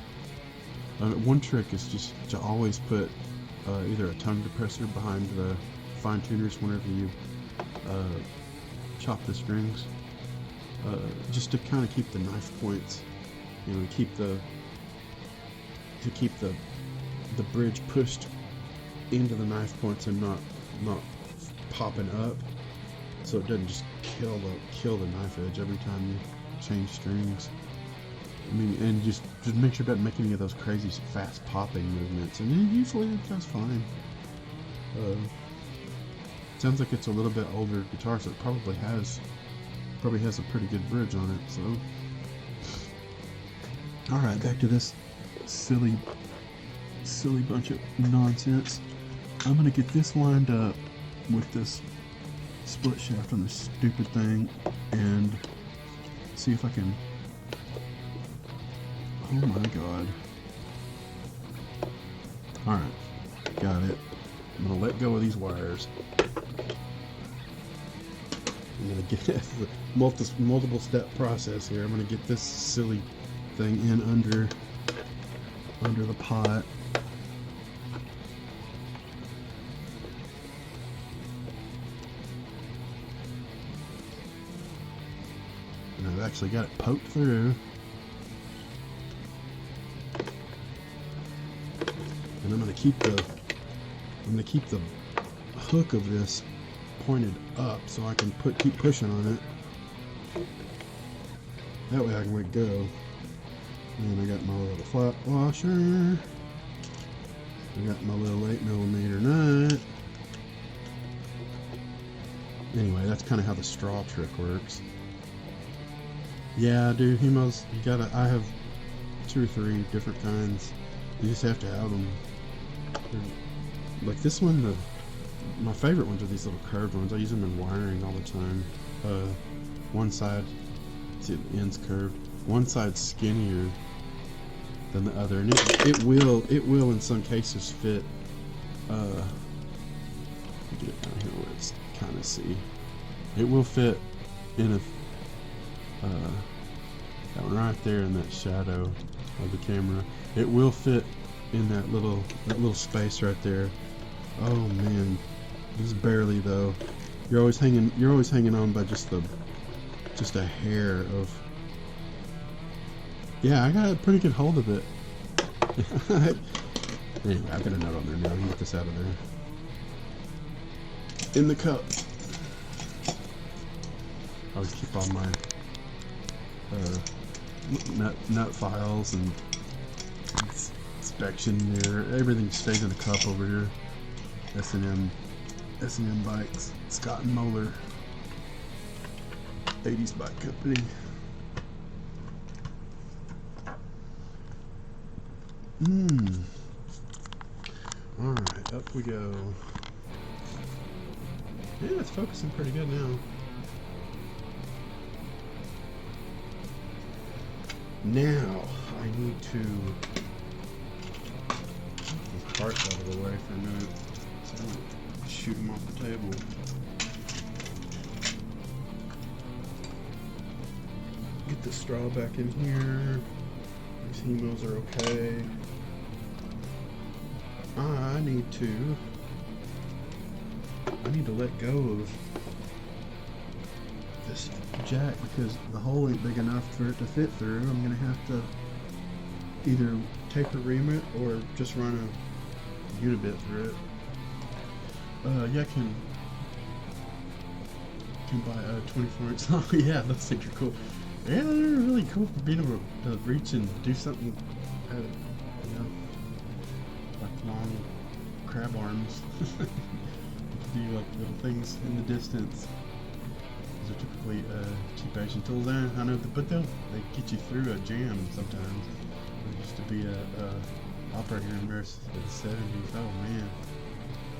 One trick is just to always put either a tongue depressor behind the fine tuners whenever you chop the strings, just to kind of keep the knife points, to keep the bridge pushed into the knife points and not popping up, so it doesn't just kill the knife edge every time you change strings. I mean, and just make sure it doesn't make any of those crazy fast popping movements, and usually it does fine. Sounds like it's a little bit older guitar, so it probably has a pretty good bridge on it. So, all right, back to this silly bunch of nonsense. I'm gonna get this lined up with this split shaft on this stupid thing, and see if I can. Oh my god. Alright, got it. I'm gonna let go of these wires. I'm gonna get the multiple step process here. I'm gonna get this silly thing in under the pot. And I've actually got it poked through. And I'm gonna keep the hook of this pointed up so I can keep pushing on it. That way I can let go. And I got my little flat washer. I got my little 8mm nut. Anyway, that's kind of how the straw trick works. Yeah, dude, Hemos, I have 2 or 3 different kinds. You just have to have them. Like this one, my favorite ones are these little curved ones. I use them in wiring all the time. One side, see the end's curved. One side's skinnier than the other, and it will in some cases fit. Get it down here where it's kind of see. It will fit in a that one right there in that shadow of the camera. It will fit in that little space right there. Oh man, just barely though. You're always hanging on by just a hair of. Yeah, I got a pretty good hold of it. Anyway, I've got a note on there now. I can get this out of there. In the cup. I always keep all my nut files and inspection there. Everything stays in a cup over here. S&M bikes. Scott and Moeller. 80s bike company. Alright, up we go. Yeah, it's focusing pretty good now. Now, I need to get these parts out of the way for a minute so I don't shoot them off the table. Get the straw back in here. These hemos are okay. I need to let go of this jack because the hole ain't big enough for it to fit through. I'm gonna have to either taper ream it or just run a unibit through it. Yeah, I can buy a 24-inch long. Yeah, those things are cool. Yeah, they're really cool for being able to reach and do something, you know, like long crab arms. Do like little things in the distance. These are typically cheap Asian tools. I know, but they get you through a jam sometimes. There used to be a operator in there in the 70s. Oh man,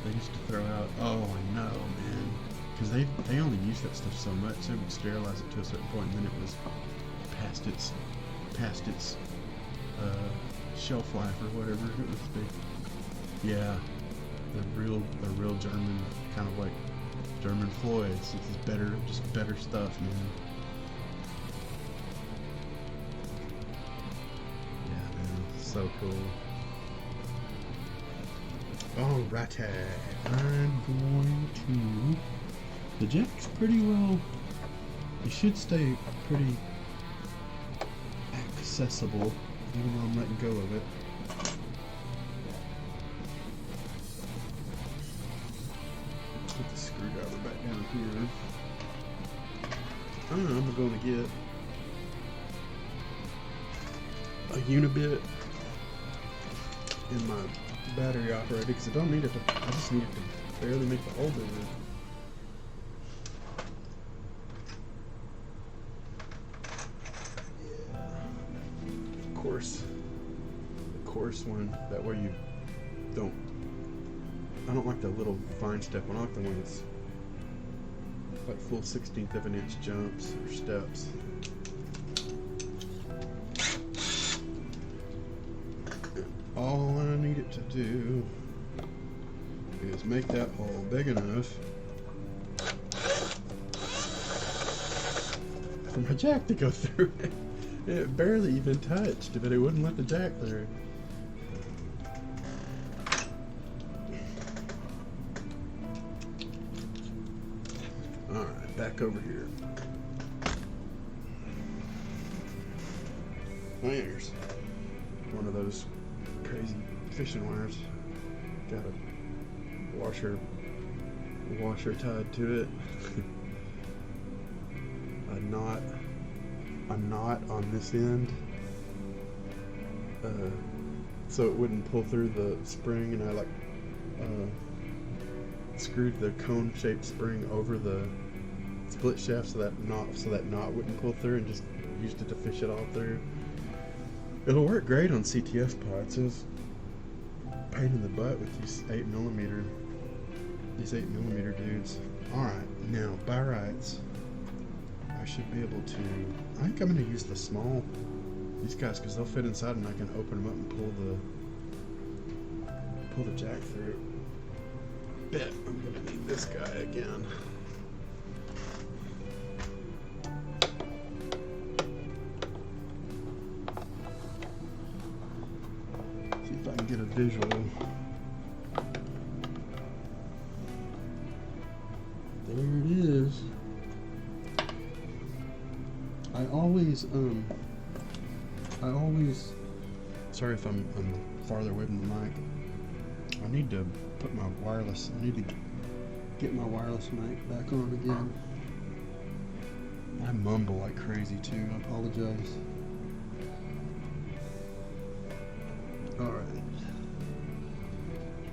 they used to throw out. Oh no, man, because they only used that stuff so much. They would sterilize it to a certain point, and then it was past its shelf life or whatever it was. Yeah. The real German, kind of like German Floyds. It's better, just better stuff, man. Yeah, man, so cool. Alrighty, I'm going to. The jack's pretty well. It should stay pretty accessible, even though I'm letting go of it. Put the screwdriver back down here. I'm going to get a unibit in my battery operated because I don't need it to. I just need it to barely make the hole bigger. Yeah. The coarse one. That way you don't. I don't like the little fine step one. I like the one that's like full 1/16 of an inch jumps or steps. All I need it to do is make that hole big enough for my jack to go through it. It barely even touched, but it wouldn't let the jack through. Back over here. Wires. One of those crazy fishing wires. Got a washer tied to it. a knot on this end. So it wouldn't pull through the spring, and I screwed the cone-shaped spring over the split shaft so that knot wouldn't pull through, and just used it to fish it all through. It'll work great on CTF pots. It was a pain in the butt with these 8mm dudes. Alright, now by rights I should be able to. I think I'm going to use these guys because they'll fit inside, and I can open them up and pull the jack through. Bet I'm going to need this guy again. See if I can get visual. There it is. I always, sorry if I'm farther away from the mic. I need to put my wireless, I need to get my wireless mic back on again. I mumble like crazy too, I apologize. Alright.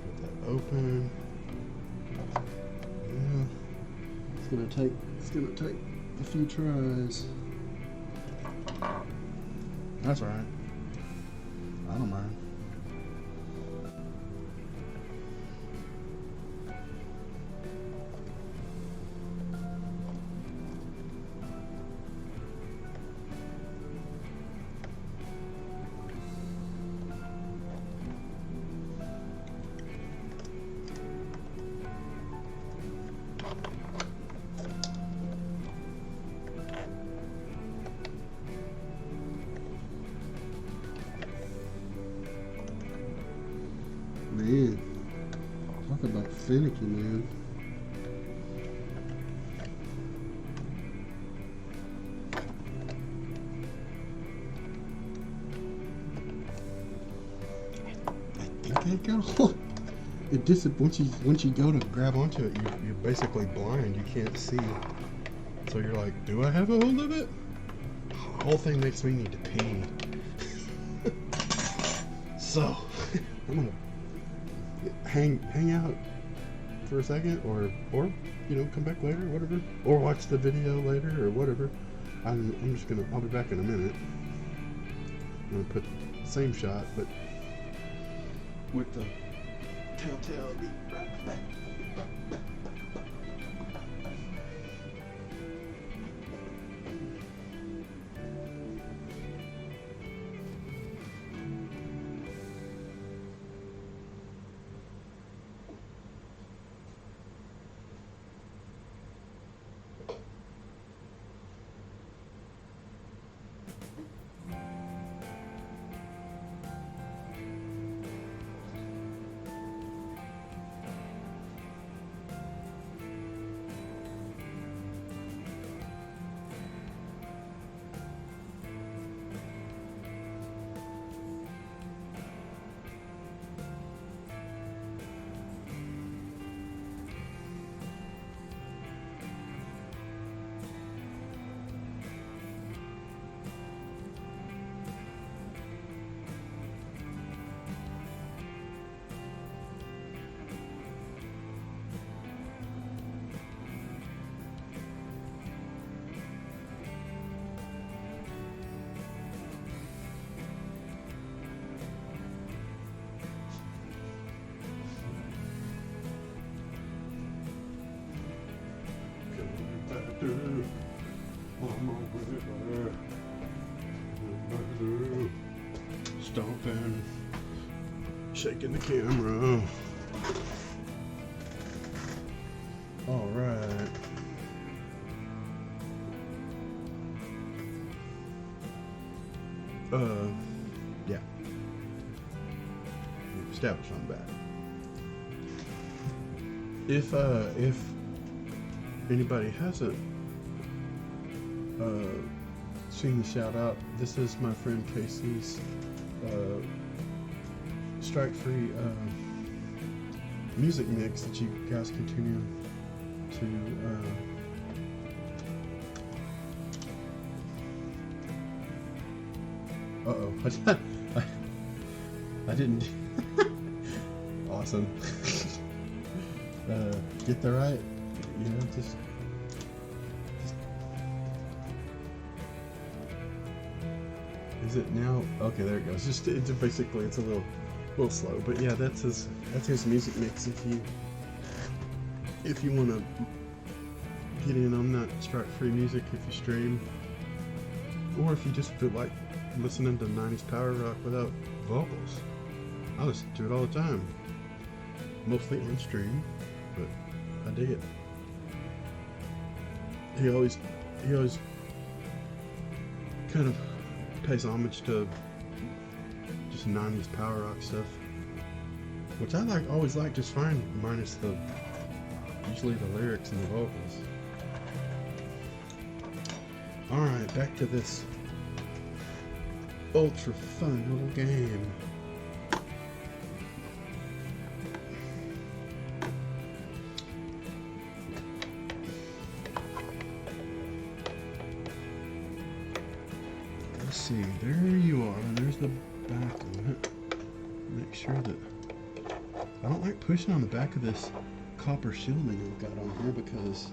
Put that open. Yeah. It's gonna take a few tries. That's alright. I don't mind. Man, talk about finicky, man. I think I got it. Once you go to grab onto it, you're basically blind. You can't see. So you're like, do I have a hold of it? The whole thing makes me need to pee. So I'm gonna hang out for a second, or you know, come back later, whatever, or watch the video later, or whatever. I'll be back in a minute. I'm gonna put the same shot, but with the telltale. I'll be right back. Stomping, shaking the camera. All right. Yeah. Established on back. If anybody hasn't seen the shout out, this is my friend Casey's strike-free music mix that you guys continue to I didn't awesome. Get the right, you know, just is it now? Okay, there it goes. Just basically, it's a little slow, but yeah, that's his music mix. If you want to get in on that strike-free music, if you stream, or if you just feel like listening to 90s power rock without vocals, I listen to it all the time. Mostly on stream, but I dig it. He always kind of pays homage to just 90s power rock stuff. which I always like just fine, minus usually the lyrics and the vocals. Alright, back to this ultra fun little game. Let's see, there you are, and there's the back of it. Make sure that I don't like pushing on the back of this copper shielding I've got on here because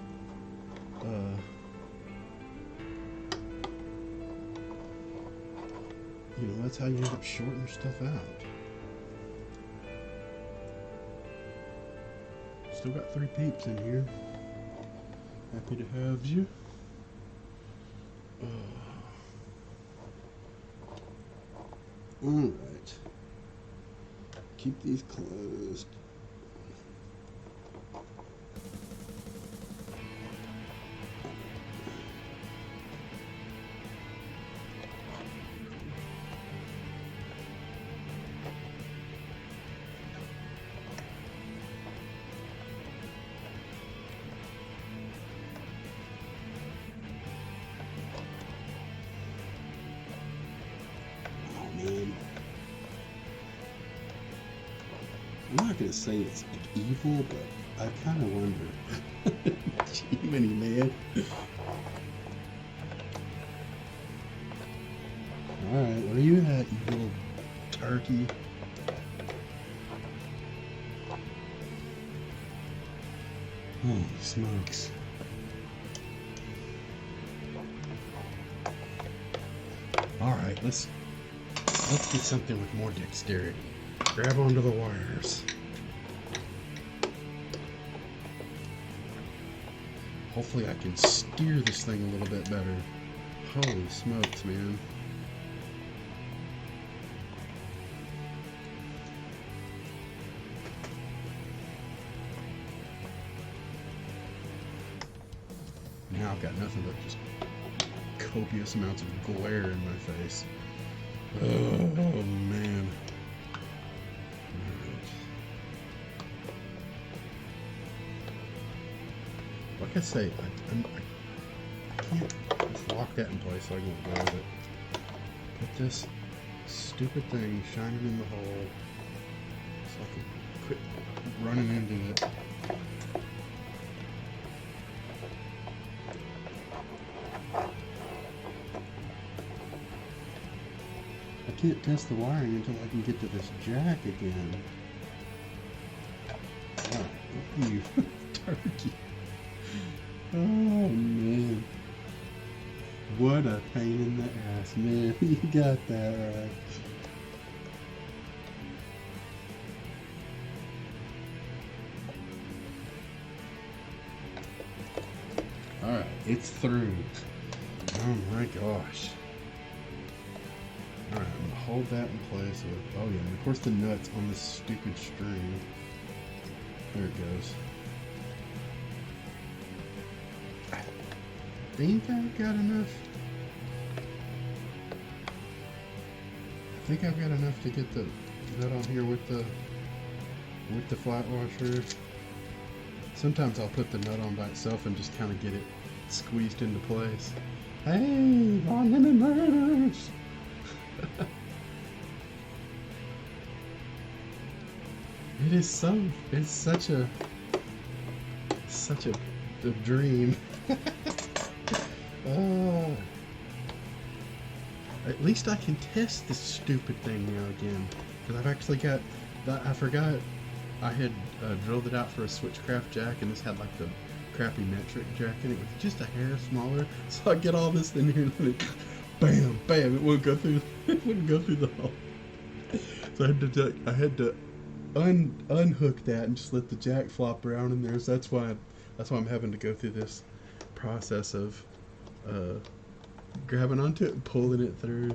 you know, that's how you end up shorting stuff out. Still got 3 peeps in here. Happy to have you. Alright. Keep these closed. I'm not gonna say it's evil, but I kind of wonder. Jiminy, man. Alright, where you at, you little turkey? Holy smokes. Alright, let's get something with more dexterity. Grab onto the wires. Hopefully I can steer this thing a little bit better. Holy smokes, man. Now I've got nothing but just copious amounts of glare in my face. Oh, man. Like I say, I can't just lock that in place so I won't go with it. Put this stupid thing shining in the hole so I can quit running into it. I can't test the wiring until I can get to this jack again. Oh, you turkey. Oh man, what a pain in the ass, man. You got that right. Alright, it's through. Oh my gosh. Alright, I'm gonna hold that in place with, oh yeah, and of course the nuts on this stupid string. There it goes. I think I've got enough. I think I've got enough to get the nut on here with the flat washer. Sometimes I'll put the nut on by itself and just kind of get it squeezed into place. Hey, Von Lemon Murders! It's such a dream. At least I can test this stupid thing now again, because I've actually got that. I forgot I had drilled it out for a switchcraft jack, and this had like the crappy metric jack in it with just a hair smaller. So I get all this in here, and it, bam, bam, it wouldn't go through. It wouldn't go through the hole. So I had to unhook that and just let the jack flop around in there. So that's why I'm having to go through this process of grabbing onto it and pulling it through.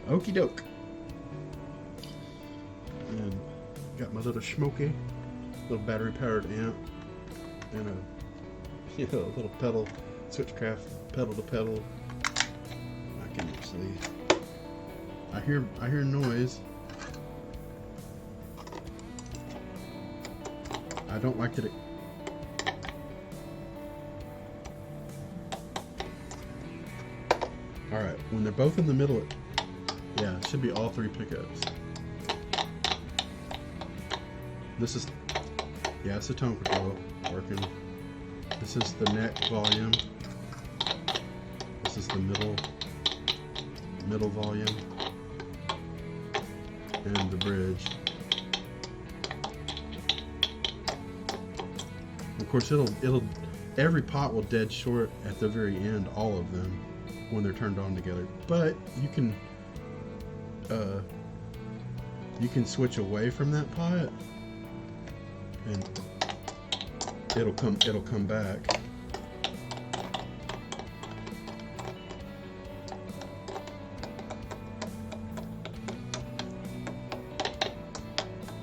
Okie doke. And got my little Smoky, little battery powered amp, and a little pedal, switchcraft pedal to pedal. I can actually, I hear noise. I don't like that it... Alright, when they're both in the middle, yeah, it should be all three pickups. This is, yeah, it's the tone control working. This is the neck volume. This is the middle volume. And the bridge. Of course, every pot will dead short at the very end, all of them, when they're turned on together. But you can switch away from that pot, and it'll come back.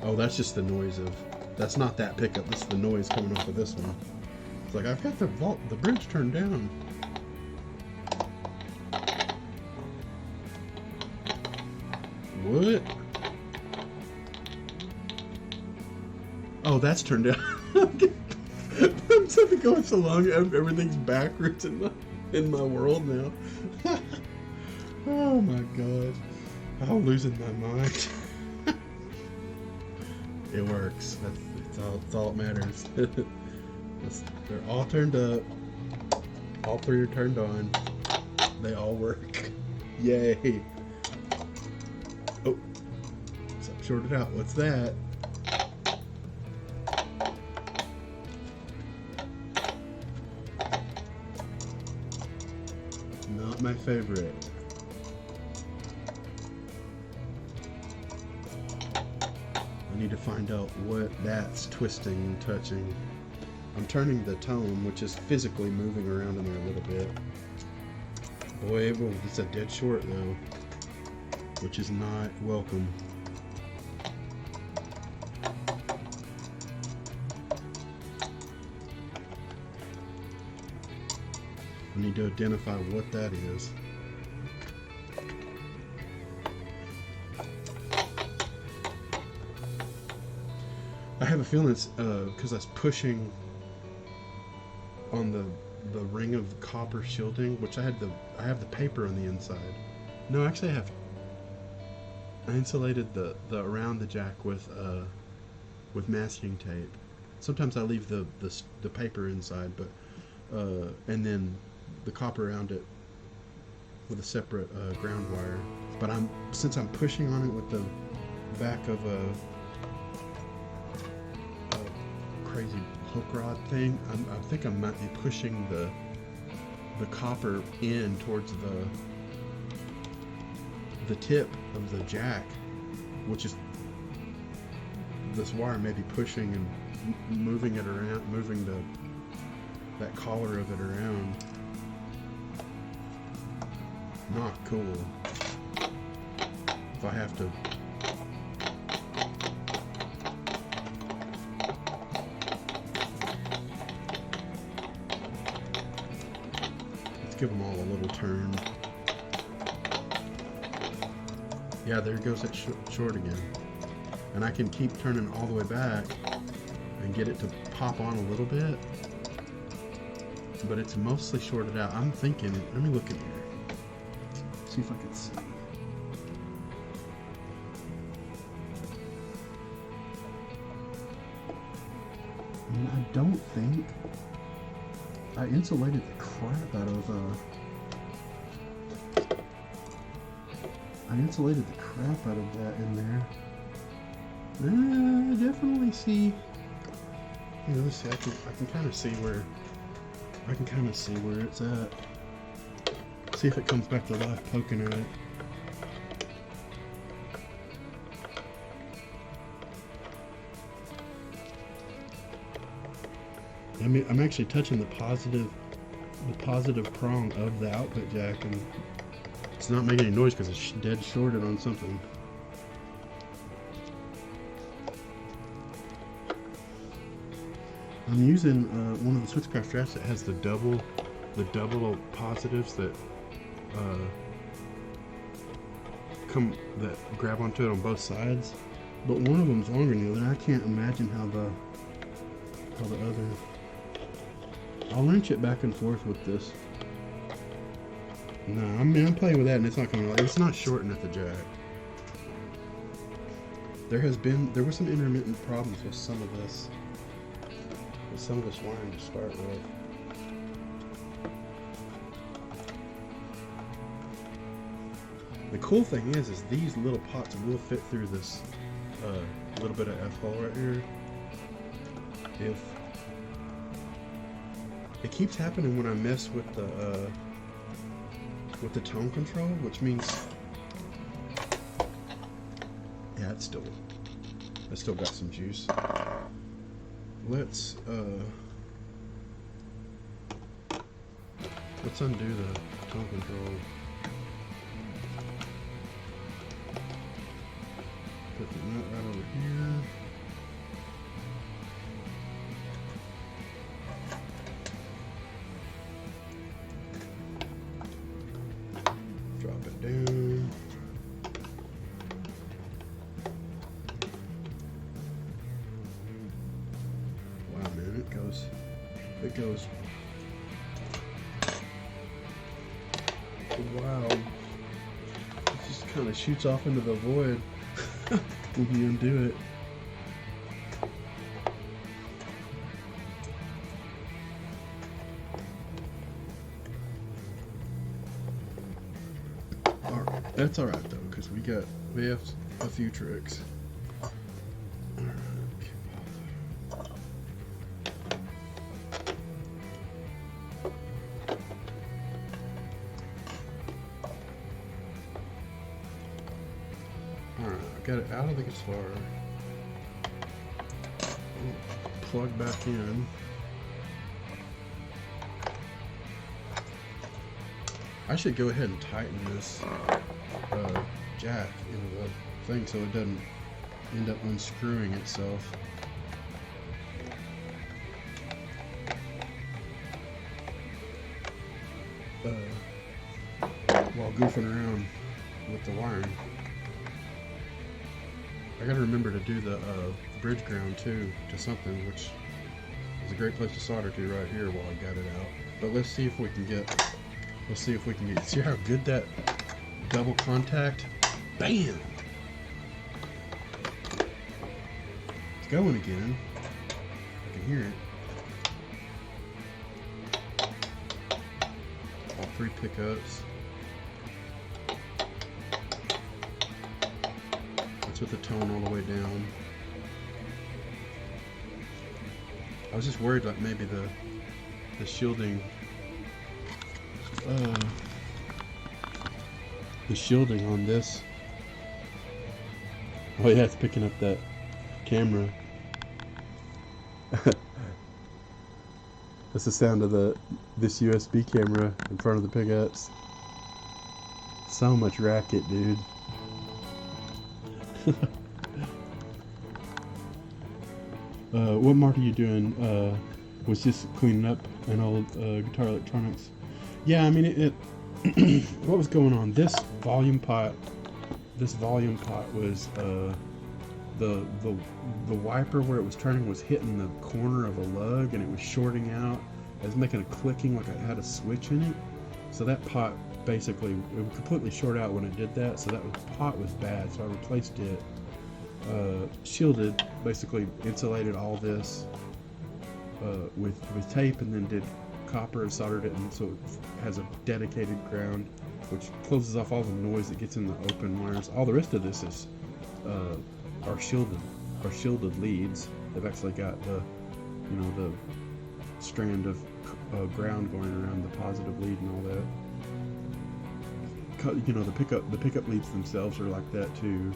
Oh, that's just the noise of. That's not that pickup. This is the noise coming off of this one. It's like I've got the bridge turned down. What? Oh, that's turned down. I'm going so long. Everything's backwards in my world now. Oh my god. I'm losing my mind. It works. That's all that matters. They're all turned up. All three are turned on. They all work. Yay. Oh, something shorted out. What's that? Not my favorite. I need to find out what that's twisting and touching. I'm turning the tone, which is physically moving around in there a little bit. Boy, it's a dead short though, which is not welcome. I need to identify what that is. I have a feeling it's because I was pushing on the ring of copper shielding, which I have the paper on the inside. No, actually I insulated the around the jack with masking tape. Sometimes I leave the paper inside, but and then the copper around it with a separate ground wire. But since I'm pushing on it with the back of a crazy hook rod thing, I think I might be pushing the copper in towards the tip of the jack, which is this wire may be pushing and moving it around, moving that collar of it around. Not cool. If I have to give them all a little turn. Yeah, there goes that short again. And I can keep turning all the way back and get it to pop on a little bit. But it's mostly shorted out. I'm thinking, let me look in here. See if I can see. I don't think I insulated the crap out of that in there. I definitely see. You know, let's see. I can kind of see where it's at. See if it comes back to life poking at it. I'm actually touching the positive prong of the output jack, and it's not making any noise because it's dead shorted on something. I'm using one of the Switchcraft straps that has the double positives that grab onto it on both sides, but one of them's longer than the other. I can't imagine how all the other. I'll wrench it back and forth with this. No, I mean, I'm playing with that and it's not coming out. It's not shorting at the jack. There were some intermittent problems with some of this. With some of this wiring to start with. The cool thing is these little pots will fit through this little bit of F-hole right here. If it keeps happening when I mess with the tone control, which means yeah, it's still got some juice. Let's undo the tone control. Put the nut right over here. Drop it down. Wow, man, it goes. Wow. It just kind of shoots off into the void when you undo it. Alright, that's alright though, because we have a few tricks. Got it out of the guitar, plug back in, I should go ahead and tighten this jack into the thing so it doesn't end up unscrewing itself. While goofing around with the wiring. I gotta remember to do the bridge ground too to something, which is a great place to solder to right here while I got it out. But let's see if we can get. See how good that double contact. Bam! It's going again. I can hear it. All 3 pickups. With the tone all the way down. I was just worried like maybe the shielding on this. Oh yeah, it's picking up that camera. That's the sound of this USB camera in front of the pickups. So much racket, dude. What Mark are you doing? Was just cleaning up an old guitar electronics. Yeah, I mean it what was going on? This volume pot was the wiper where it was turning was hitting the corner of a lug and it was shorting out. It was making a clicking like it had a switch in it. So that pot basically, it would completely short out when it did that, so that pot was bad, so I replaced it, shielded, basically insulated all this with tape, and then did copper and soldered it, and so it has a dedicated ground, which closes off all the noise that gets in the open wires. All the rest of this is are shielded leads. They've actually got the strand of ground going around the positive lead and all that. The pickup leads themselves are like that too.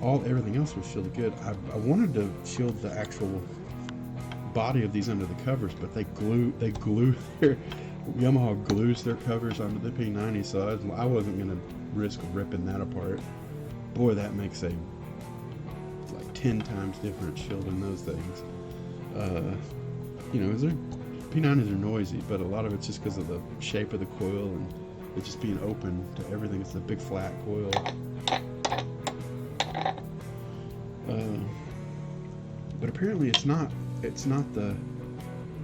Everything else was shielded good. I wanted to shield the actual body of these under the covers, but they glue their Yamaha glues their covers onto the P90, so I wasn't gonna risk ripping that apart. Boy, that makes a like 10 times different shielding those things. P90s are noisy, but a lot of it's just because of the shape of the coil and it just being open to everything. It's a big flat coil. But apparently it's not it's not the,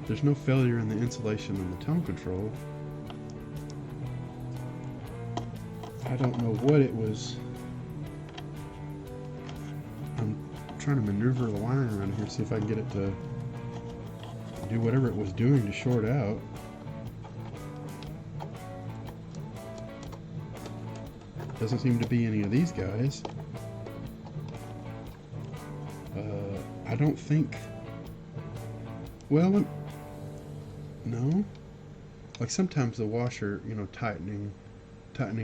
there's no failure in the insulation and the tone control. I don't know what it was. I'm trying to maneuver the wiring around here, see if I can get it to do whatever it was doing to short out. Doesn't seem to be any of these guys. I don't think, well, no. Like sometimes the washer, you know, tightening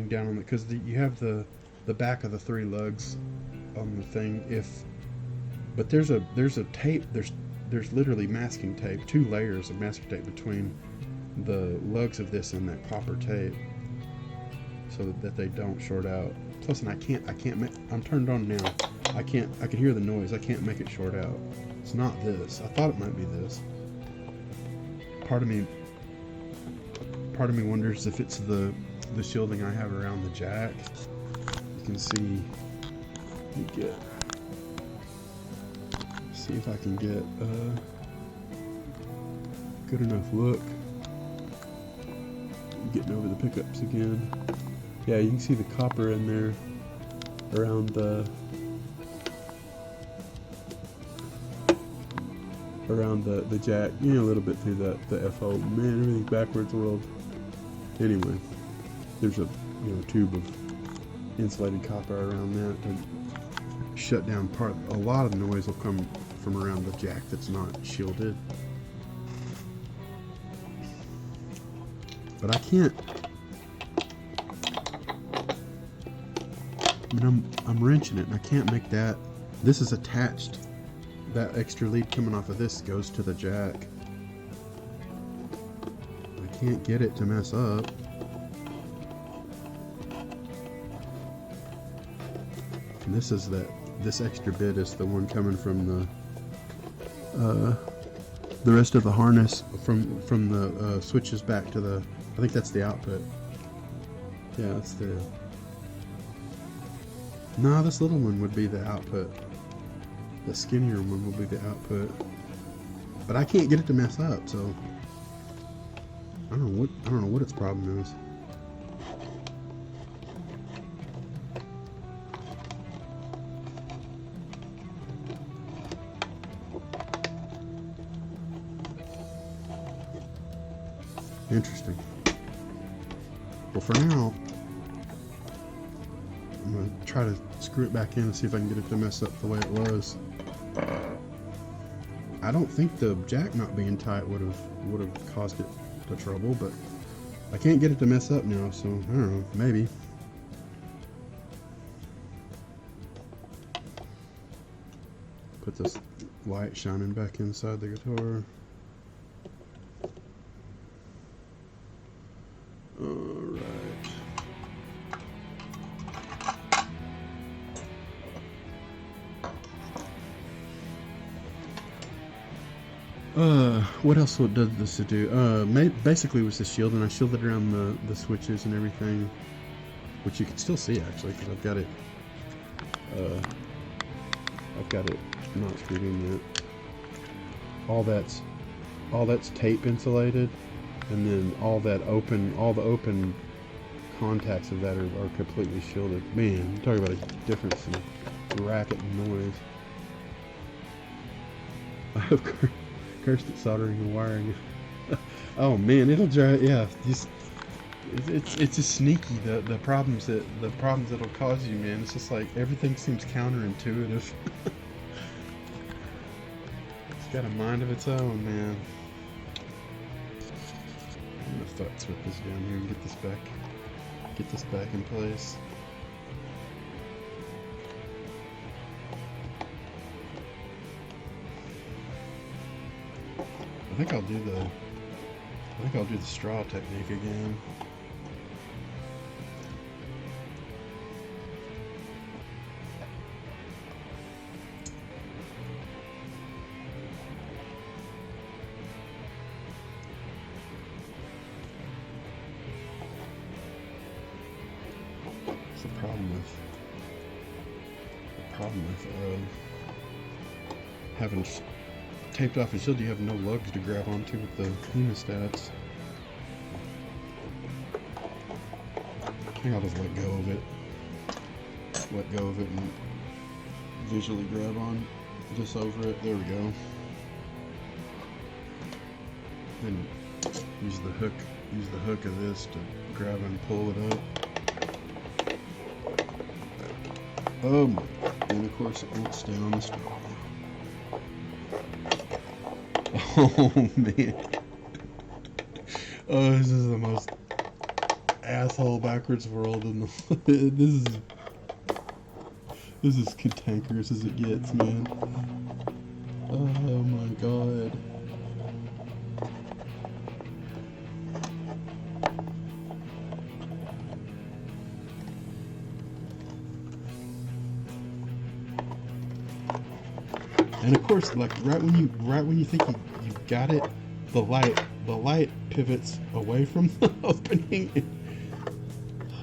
down on it, because you have the back of the 3 lugs on the thing. But there's a tape, there's literally masking tape, 2 layers of masking tape between the lugs of this and that copper tape, so that they don't short out. Plus, and I can't make, I'm turned on now. I can hear the noise. I can't make it short out. It's not this. I thought it might be this. Part of me wonders if it's the shielding I have around the jack. You can see, see if I can get a good enough look. Getting over the pickups again. Yeah, you can see the copper in there around the jack. You know, a little bit through the FO. Man, everything's backwards world. Anyway, there's a tube of insulated copper around that to shut down part. A lot of the noise will come from around the jack that's not shielded. But I can't. I mean, I'm wrenching it, and I can't make that. This is attached. That extra lead coming off of this goes to the jack. I can't get it to mess up. And this extra bit is the one coming from the rest of the harness from the switches back to the. I think that's the output. Yeah, that's the. No, this little one would be the output. The skinnier one will be the output. But I can't get it to mess up, so I don't know what its problem is. Interesting. Well, for now, I'm going to try to screw it back in and see if I can get it to mess up the way it was. I don't think the jack not being tight would have caused it the trouble, but I can't get it to mess up now, so I don't know, maybe. Put this light shining back inside the guitar. Alright. What else does this do? Basically was the shield, and I shielded around the switches and everything, which you can still see actually, because I've got it not screwed in yet. All that's tape insulated, and then all the open contacts of that are completely shielded. Man, talk about a difference in racket and noise. I have cursed at soldering and wiring. Oh man, it'll drive. Yeah, it's just sneaky. The problems that'll cause you, man. It's just like everything seems counterintuitive. It's got a mind of its own, man. I'm gonna thread this down here and get this back in place. I think I'll do the straw technique again. It's the problem with having taped off and shield, you have no lugs to grab onto with the hemostats. I think I'll just let go of it. Let go of it and visually grab on just over it. There we go. Then use the hook of this to grab and pull it up. And of course it won't stay on the straw. Oh man. Oh, this is the most asshole backwards world in the this is cantankerous as it gets, man. Oh my god. And of course, like right when you think you got it, the light pivots away from the opening,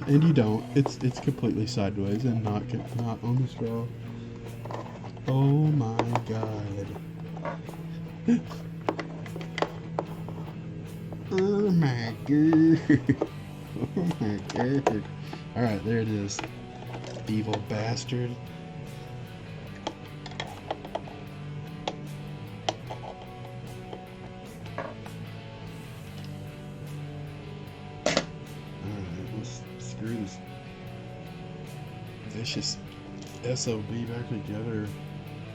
and you don't. It's completely sideways and not on the straw. Oh my god. Oh my god. Oh my god. All right, there it is. Evil bastard. Screw this vicious SOB back together.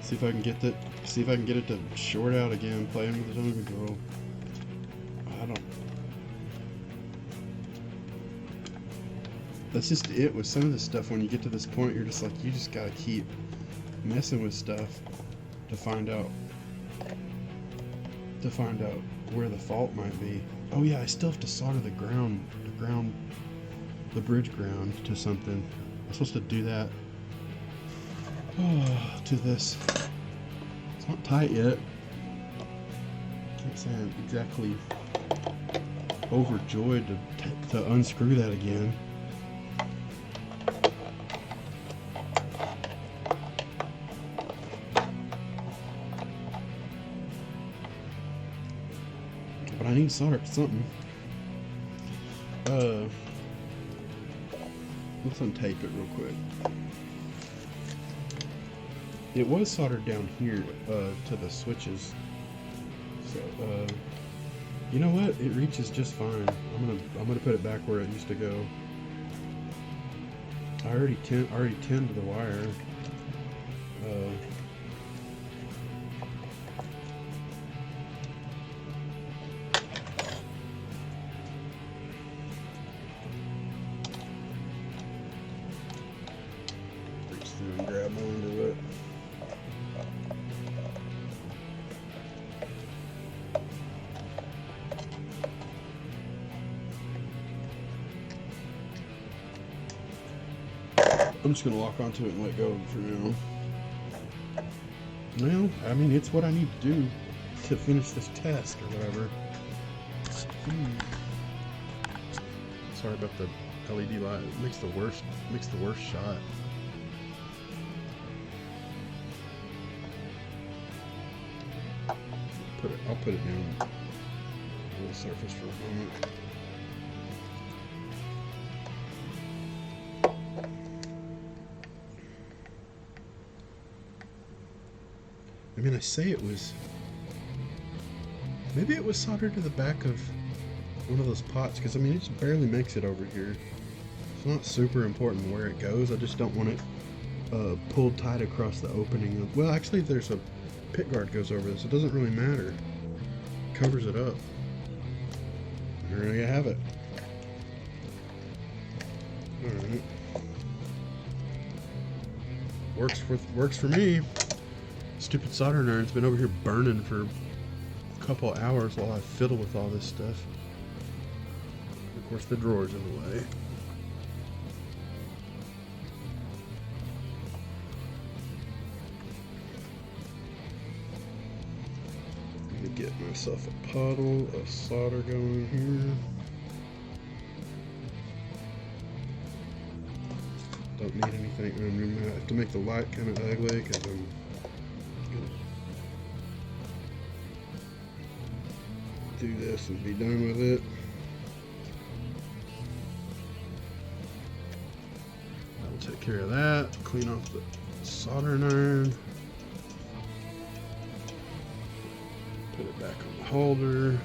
See if I can get it to short out again, playing with the tone control. That's just it with some of this stuff. When you get to this point, you're just like, you just gotta keep messing with stuff to find out where the fault might be. Oh yeah, I still have to solder the bridge ground to something. I'm supposed to do that to this. It's not tight yet. Can't say I'm exactly overjoyed to unscrew that again. But I need to solder it to something. Let's untape it real quick. It was soldered down here to the switches. So you know what? It reaches just fine. I'm gonna put it back where it used to go. I already tinned the wire. And grab onto it. I'm just gonna lock onto it and let go for now. Well, I mean, it's what I need to do to finish this test or whatever. Sorry about the LED light. It makes the worst shot. I'll put it down on the surface for a moment. I mean, I say it was... Maybe it was soldered to the back of one of those pots, because I mean, it just barely makes it over here. It's not super important where it goes. I just don't want it pulled tight across the opening of... Well, actually, there's a pit guard goes over this. It doesn't really matter. Covers it up. There you have it. Alright. Works for me. Stupid soldering iron's been over here burning for a couple hours while I fiddle with all this stuff. Of course, the drawer's in the way. Get myself a puddle of solder going here. Don't need anything. I'm gonna have to make the light kind of ugly because I'm through this and be done with it. That'll take care of that. Clean off the soldering iron. Put it back on the holder.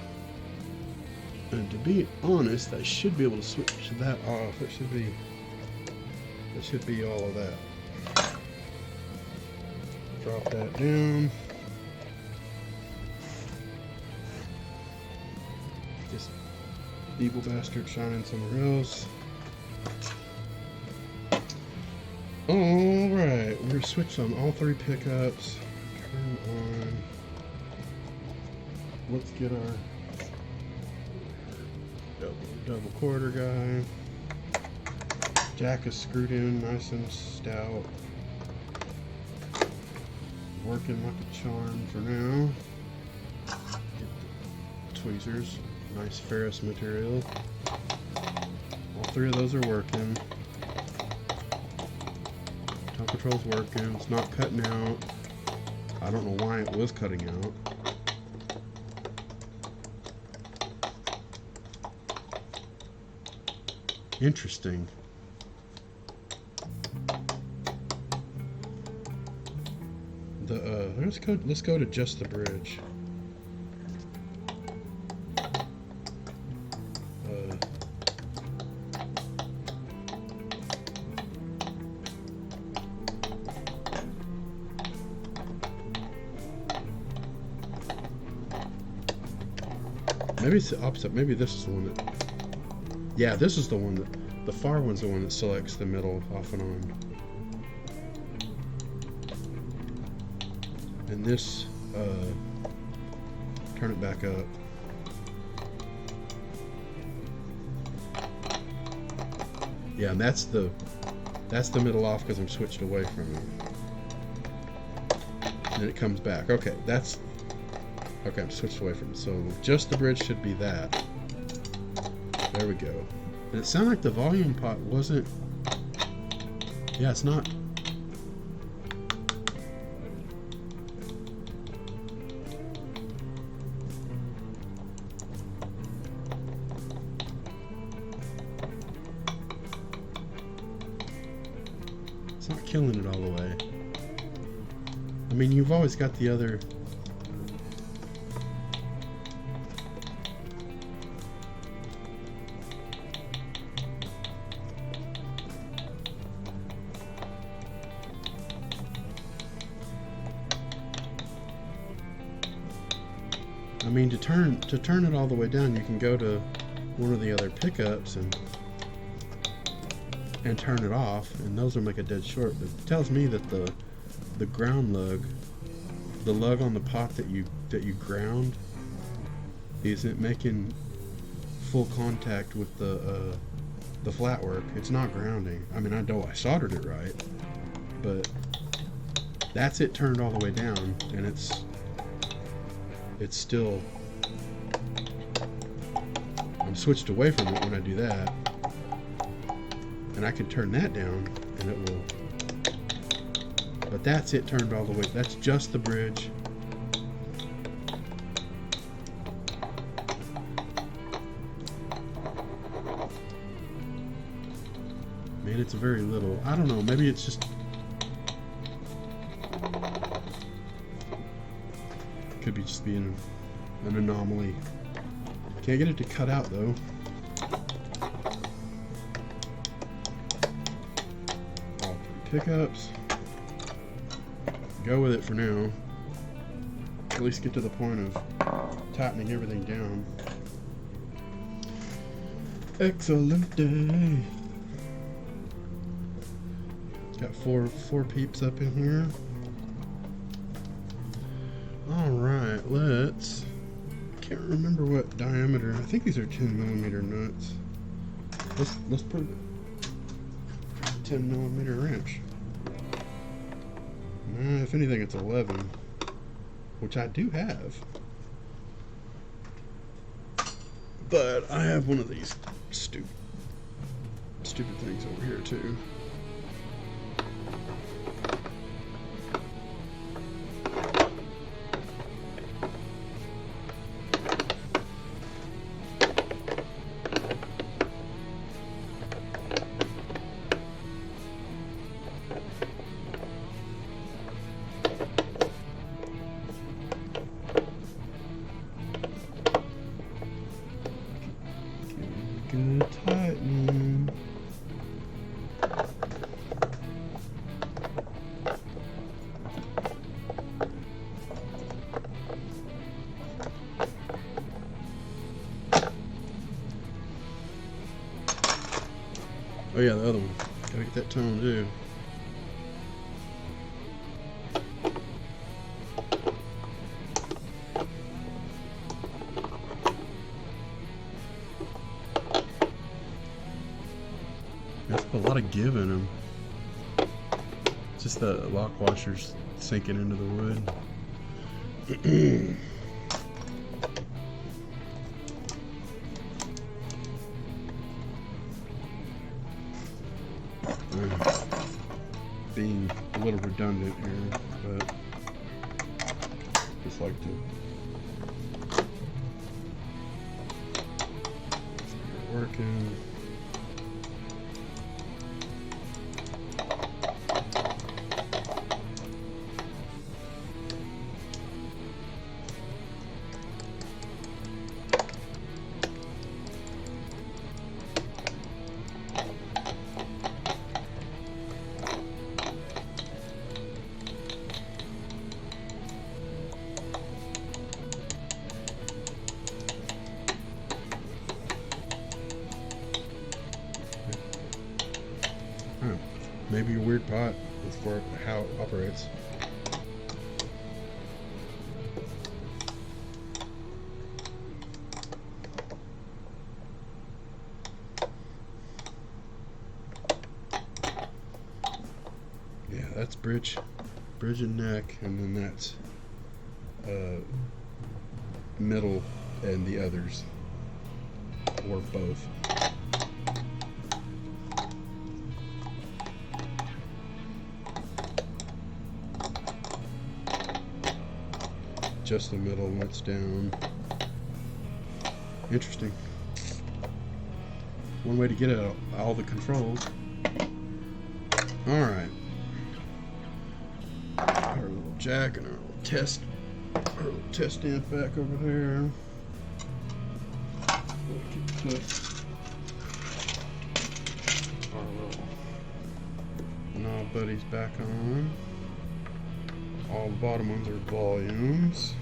And to be honest, I should be able to switch that off. That should be all of that. Drop that down. This evil bastard shining somewhere else. Alright, we're switched on all three pickups. Turn on. Let's get our double quarter guy. Jack is screwed in nice and stout. Working like a charm for now. Get the tweezers. Nice ferrous material. All three of those are working. Toe control's working. It's not cutting out. I don't know why it was cutting out. Interesting. Let's go to just the bridge. Maybe it's the opposite. Maybe this is the one that. Yeah, this is the one that. The far one's the one that selects the middle off and on. And this, turn it back up. Yeah, and that's the middle off because I'm switched away from it. And it comes back. Okay, I'm switched away from it. So just the bridge should be that. There we go. And it sounded like the volume pot wasn't. Yeah, it's not. It's not killing it all the way. I mean, you've always got the other. I mean, to turn it all the way down, you can go to one of the other pickups and turn it off, and those will make it dead short. But it tells me that the ground lug, the lug on the pot that you ground, isn't making full contact with the flat work. It's not grounding. I mean, I know I soldered it right, but that's it turned all the way down, and it's still. I'm switched away from it when I do that, and I can turn that down and it will, but that's it turned all the way. That's just the bridge. Man, it's very little. I don't know, maybe it's just could be just being an anomaly. Can't get it to cut out though. All three pickups. Go with it for now. At least get to the point of tightening everything down. Excellent day. Got four peeps up in here. Alright, let's. Can't remember what diameter. I think these are 10mm nuts. Let's put a 10mm wrench. If anything, it's 11, which I do have. But I have one of these stupid things over here too. Oh yeah, the other one. Gotta get that tone too. That's a lot of give in them. It's just the lock washers sinking into the wood. Being a little redundant here, but just like to start working. Maybe a weird pot is for how it operates. Yeah, that's bridge and neck, and then that's middle and the others, or both. Just the middle when it's down. Interesting. One way to get at all the controls. Alright. Our little jack and our little test amp back over there. Put our little knob buddies back on. All the bottom ones are volumes.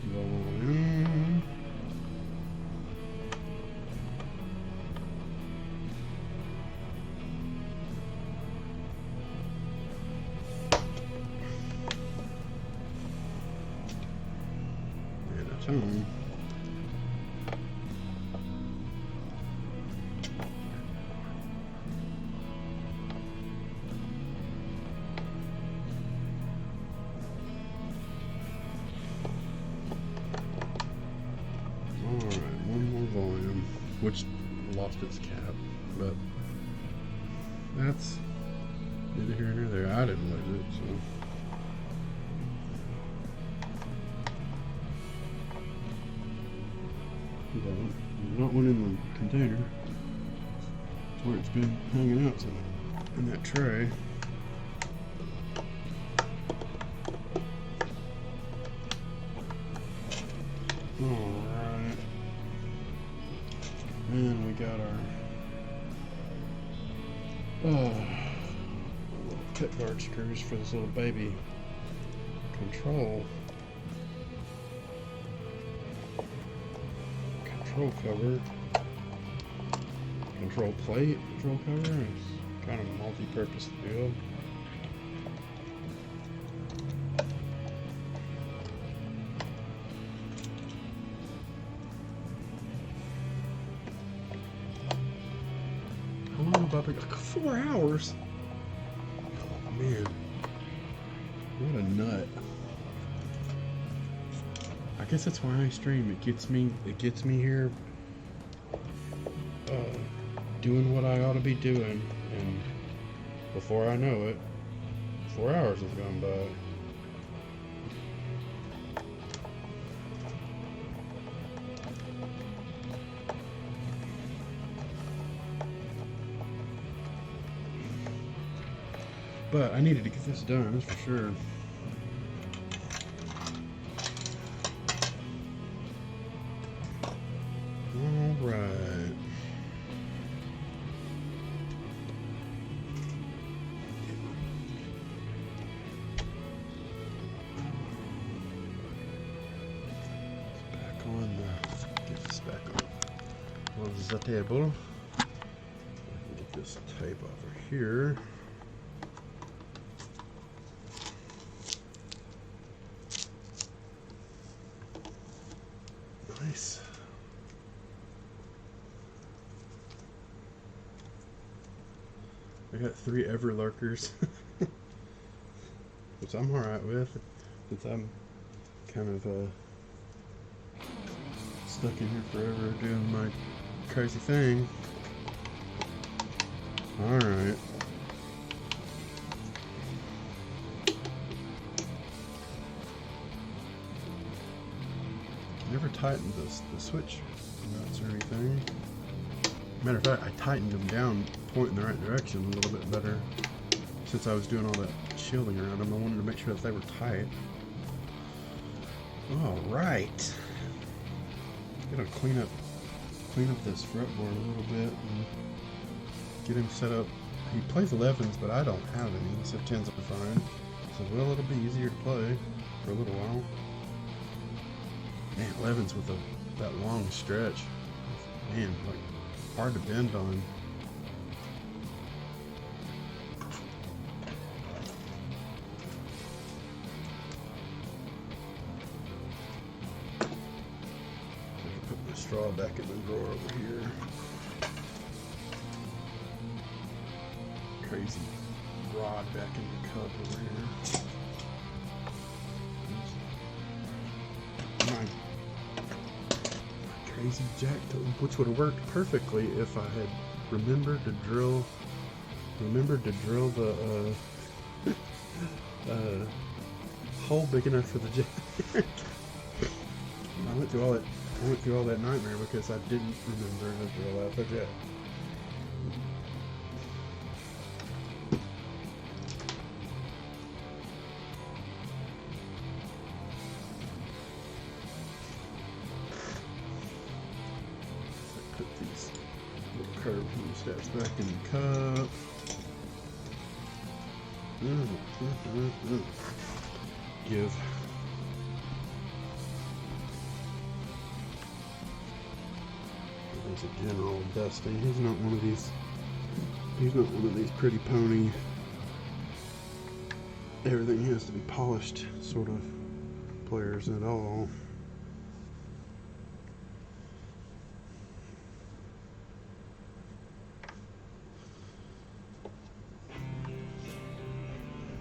Volume. And a tone. Which lost its cap, but that's neither here nor there. I didn't lose it, so. There's not one in the container. It's where it's been hanging out in that tray. Alright. And we got our little pit guard screws for this little baby control cover, control plate, control cover. It's kind of a multi-purpose deal. Like 4 hours. Oh man, what a nut! I guess that's why I stream. It gets me here, doing what I ought to be doing, and before I know it, 4 hours has gone by. But I needed to get this done, that's for sure. All right. the table. I can get this tape over here. Nice. I got 3 Everlurkers, which I'm alright with, since I'm kind of stuck in here forever doing my crazy thing. Alright. Never tightened the switch nuts or anything. Matter of fact, I tightened them down, pointing the right direction a little bit better. Since I was doing all that shielding around them, I wanted to make sure that they were tight. Alright. Gotta clean up this fretboard a little bit and get him set up. He plays 11s, but I don't have any, so 10s will be fine. So, well, it'll be easier to play for a little while. Man, 11s with that long stretch. Man, like, hard to bend on. Put my straw back in the drawer over here. Crazy rod back in the cup over here. My crazy jack tool, which would have worked perfectly if I had remembered to drill the hole big enough for the jack. I went through all that nightmare because I didn't remember to drill out the jack. Put these little curved hemostats back in the cup. Give. There's a general dusting. He's not one of these pretty pony. Everything has to be polished sort of players at all.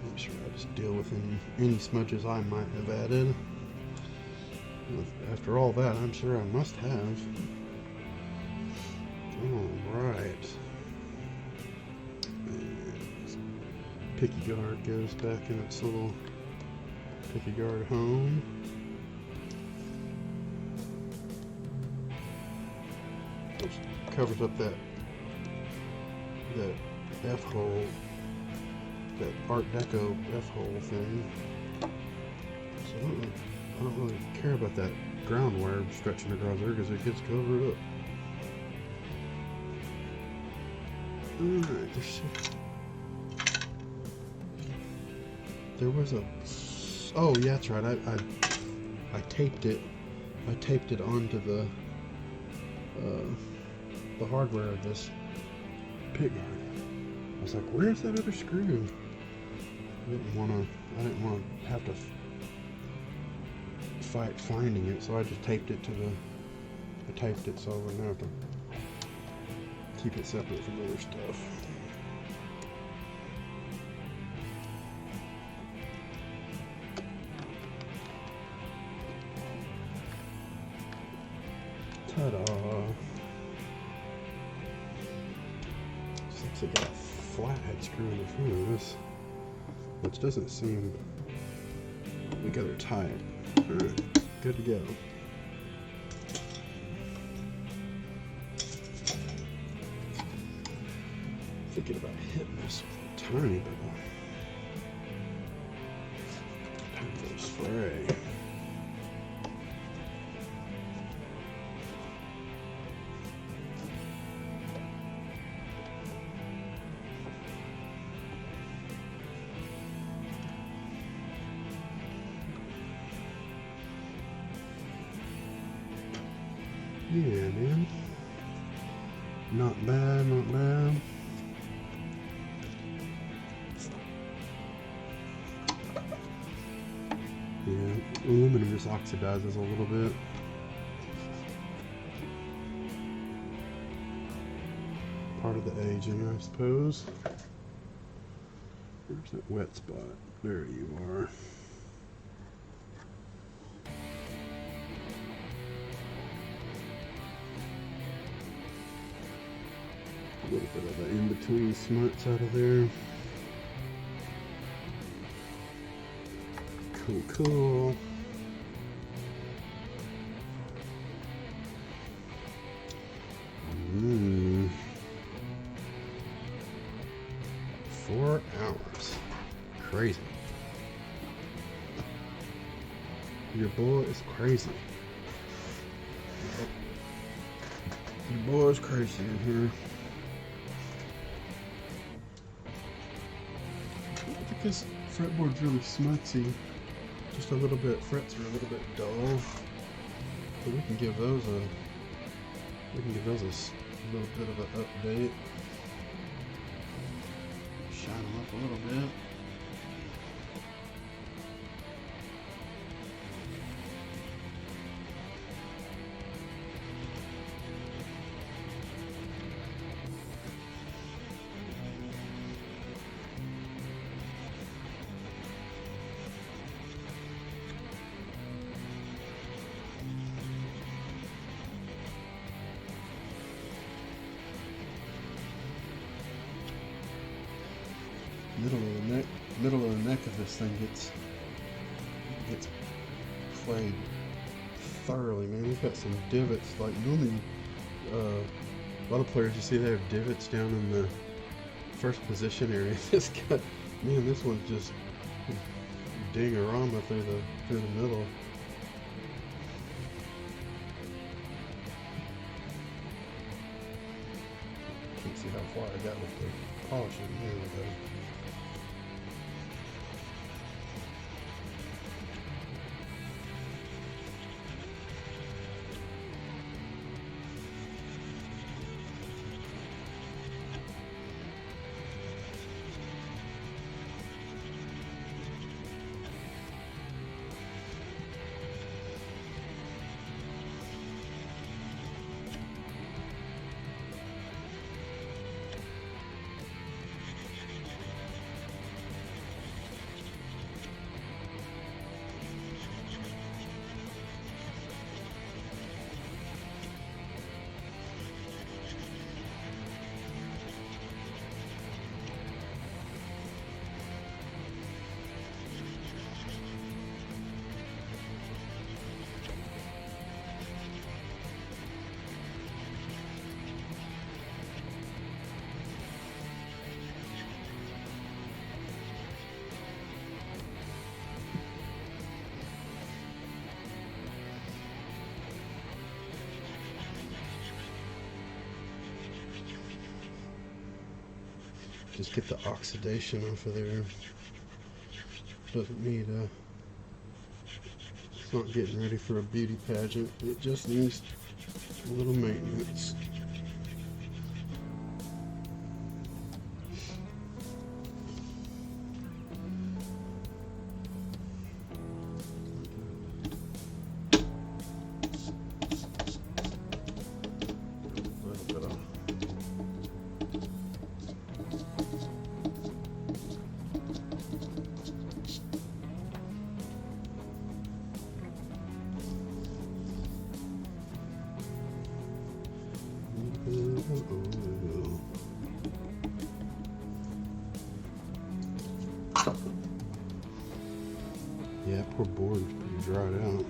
Make sure I just deal with any smudges I might have added. After all that, I'm sure I must have. Alright. Picky guard goes back in its little picky guard home. Which covers up that F-hole, that Art Deco F-hole thing. So I don't really care about that ground wire stretching across there because it gets covered up. Alright, there was a... Oh, yeah, that's right. I taped it. I taped it onto the hardware of this pick guard. I was like, where's that other screw? I didn't want to have to fight finding it, so I just taped it I taped it so I wouldn't have to keep it separate from other stuff. Ta-da! Looks like I got a flathead screw in the front of this, which doesn't seem together tight. Alright, good to go. Thinking about hitting this with a tiny bit of spray. Yeah, man. Not bad, not bad. Yeah, aluminum just oxidizes a little bit. Part of the aging, I suppose. Where's that wet spot? There you are. A little bit of the in-between smuts out of there. Cool, cool. Mm. 4 hours. Crazy. Your boy is crazy. Your boy is crazy in here. I think this fretboard's really smutsy. Just a little bit, frets are a little bit dull. But we can give those a little bit of an update. Shine them up a little bit. Middle of the neck of this thing gets played thoroughly, man. We've got some divots. Like normally, a lot of players you see they have divots down in the first position area. This got, man, this one's just ding-a-rama through the middle. Can't see how far I got with the polishing. There we go. Just get the oxidation off of there. Doesn't need it's not getting ready for a beauty pageant. It just needs a little maintenance. Yeah, poor board's pretty dried out.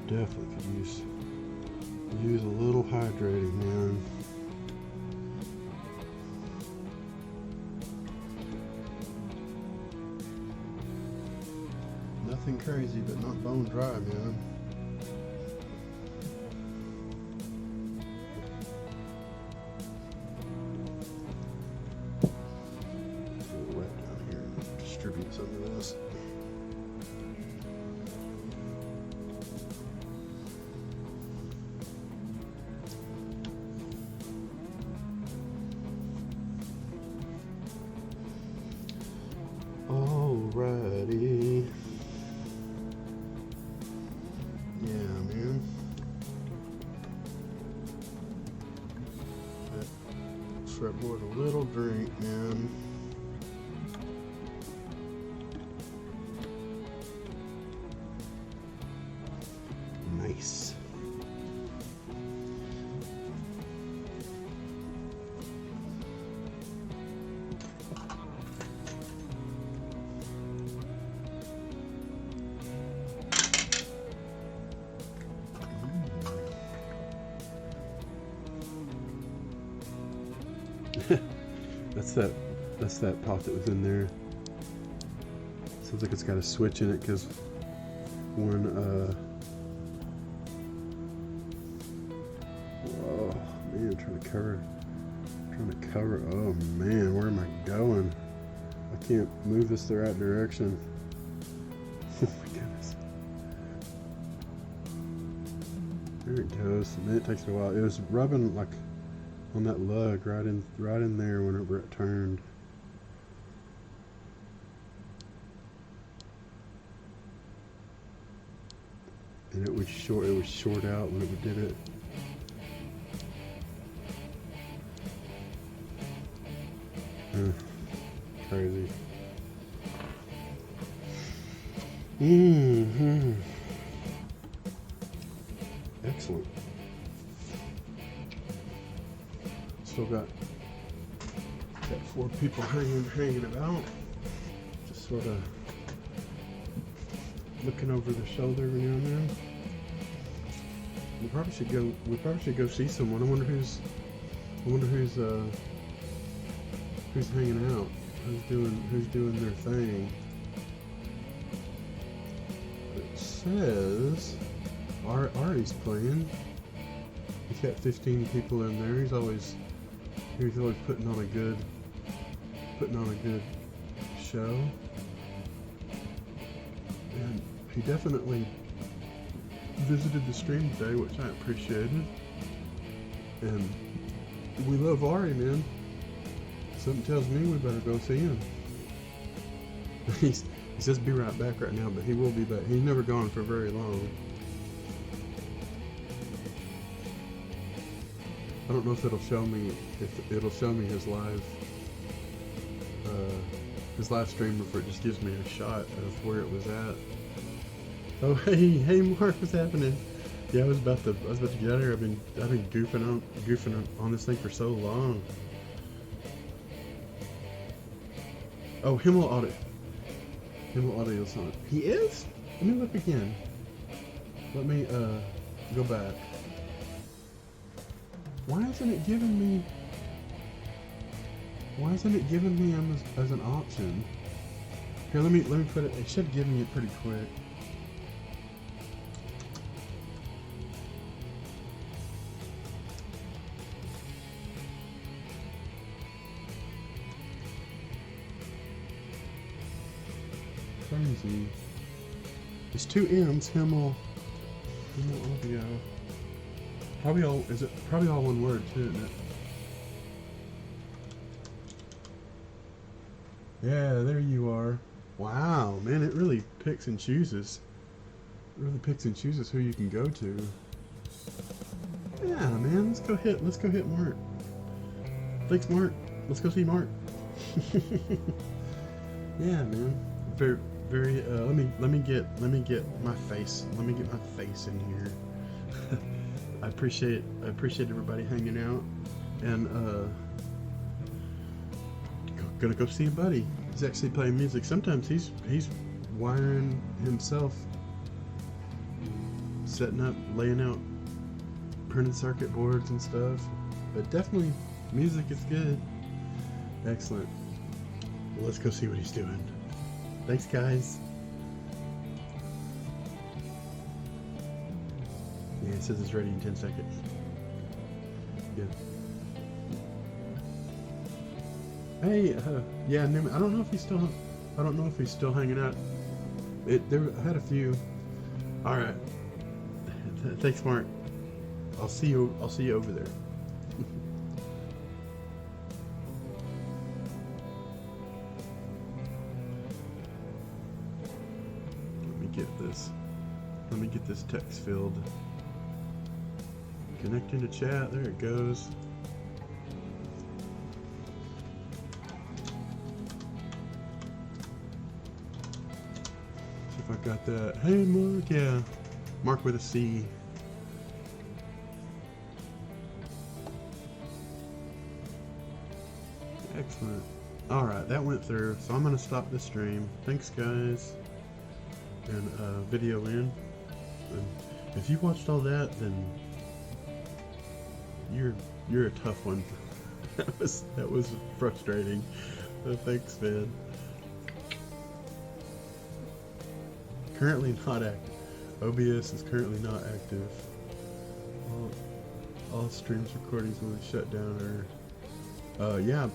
Definitely could use a little hydrating, man. Nothing crazy, but not bone dry, man. Distribute some of this. fretboard a little drink, man. Nice. That's that pot that was in there. Sounds like it's got a switch in it because when whoa man, trying to cover, oh man, where am I going? I can't move this the right direction. Oh my goodness. There it goes. Man, it takes a while. It was rubbing like on that lug right in there whenever it turned. And it was short out when it did it. Crazy. Excellent. Still got 4 people hanging about, just sort of looking over their shoulder every now and then. We probably should go see someone. I wonder who's hanging out, who's doing their thing. It says Ari's playing. He's got 15 people in there. He's always putting on a good show. And he definitely visited the stream today, which I appreciated. And we love Ari, man. Something tells me we better go see him. He says be right back right now, but he will be back. He's never gone for very long. I don't know if it'll show me his live stream, or if it just gives me a shot of where it was at. Oh hey Mark, what's happening? Yeah, I was about to get out of here. I've been goofing on this thing for so long. Oh, Himmel Audio's on. He is? Let me look again. Let me go back. Why isn't it giving me him as an option? Here, let me put it. It should give me it pretty quick. Crazy. It's 2 M's, Himmel Audio. Probably all one word too, isn't it? Yeah, there you are. Wow, man, it really picks and chooses. It really picks and chooses who you can go to. Yeah, man, let's go hit Mark. Thanks, Mark. Let's go see Mark. Yeah, man. Very let me get my face in here. I appreciate everybody hanging out, and gonna go see a buddy. He's actually playing music. Sometimes he's wiring himself, setting up, laying out printed circuit boards and stuff. But definitely music is good. Excellent. Well, let's go see what he's doing. Thanks, guys. Yeah, it says it's ready in 10 seconds. Yeah. Hey, yeah, Newman. I don't know if he's still hanging out. I had a few. All right. Thanks, Mark. I'll see you over there. Let me get this text filled. Connecting to chat. There it goes. got that. Hey, Mark. Yeah. Mark with a C. Excellent. Alright, that went through, so I'm going to stop the stream. Thanks, guys. And video in. And if you watched all that, then you're a tough one. that was frustrating. Thanks, man. Currently not active. OBS is currently not active. All streams recordings will be shut down or yeah,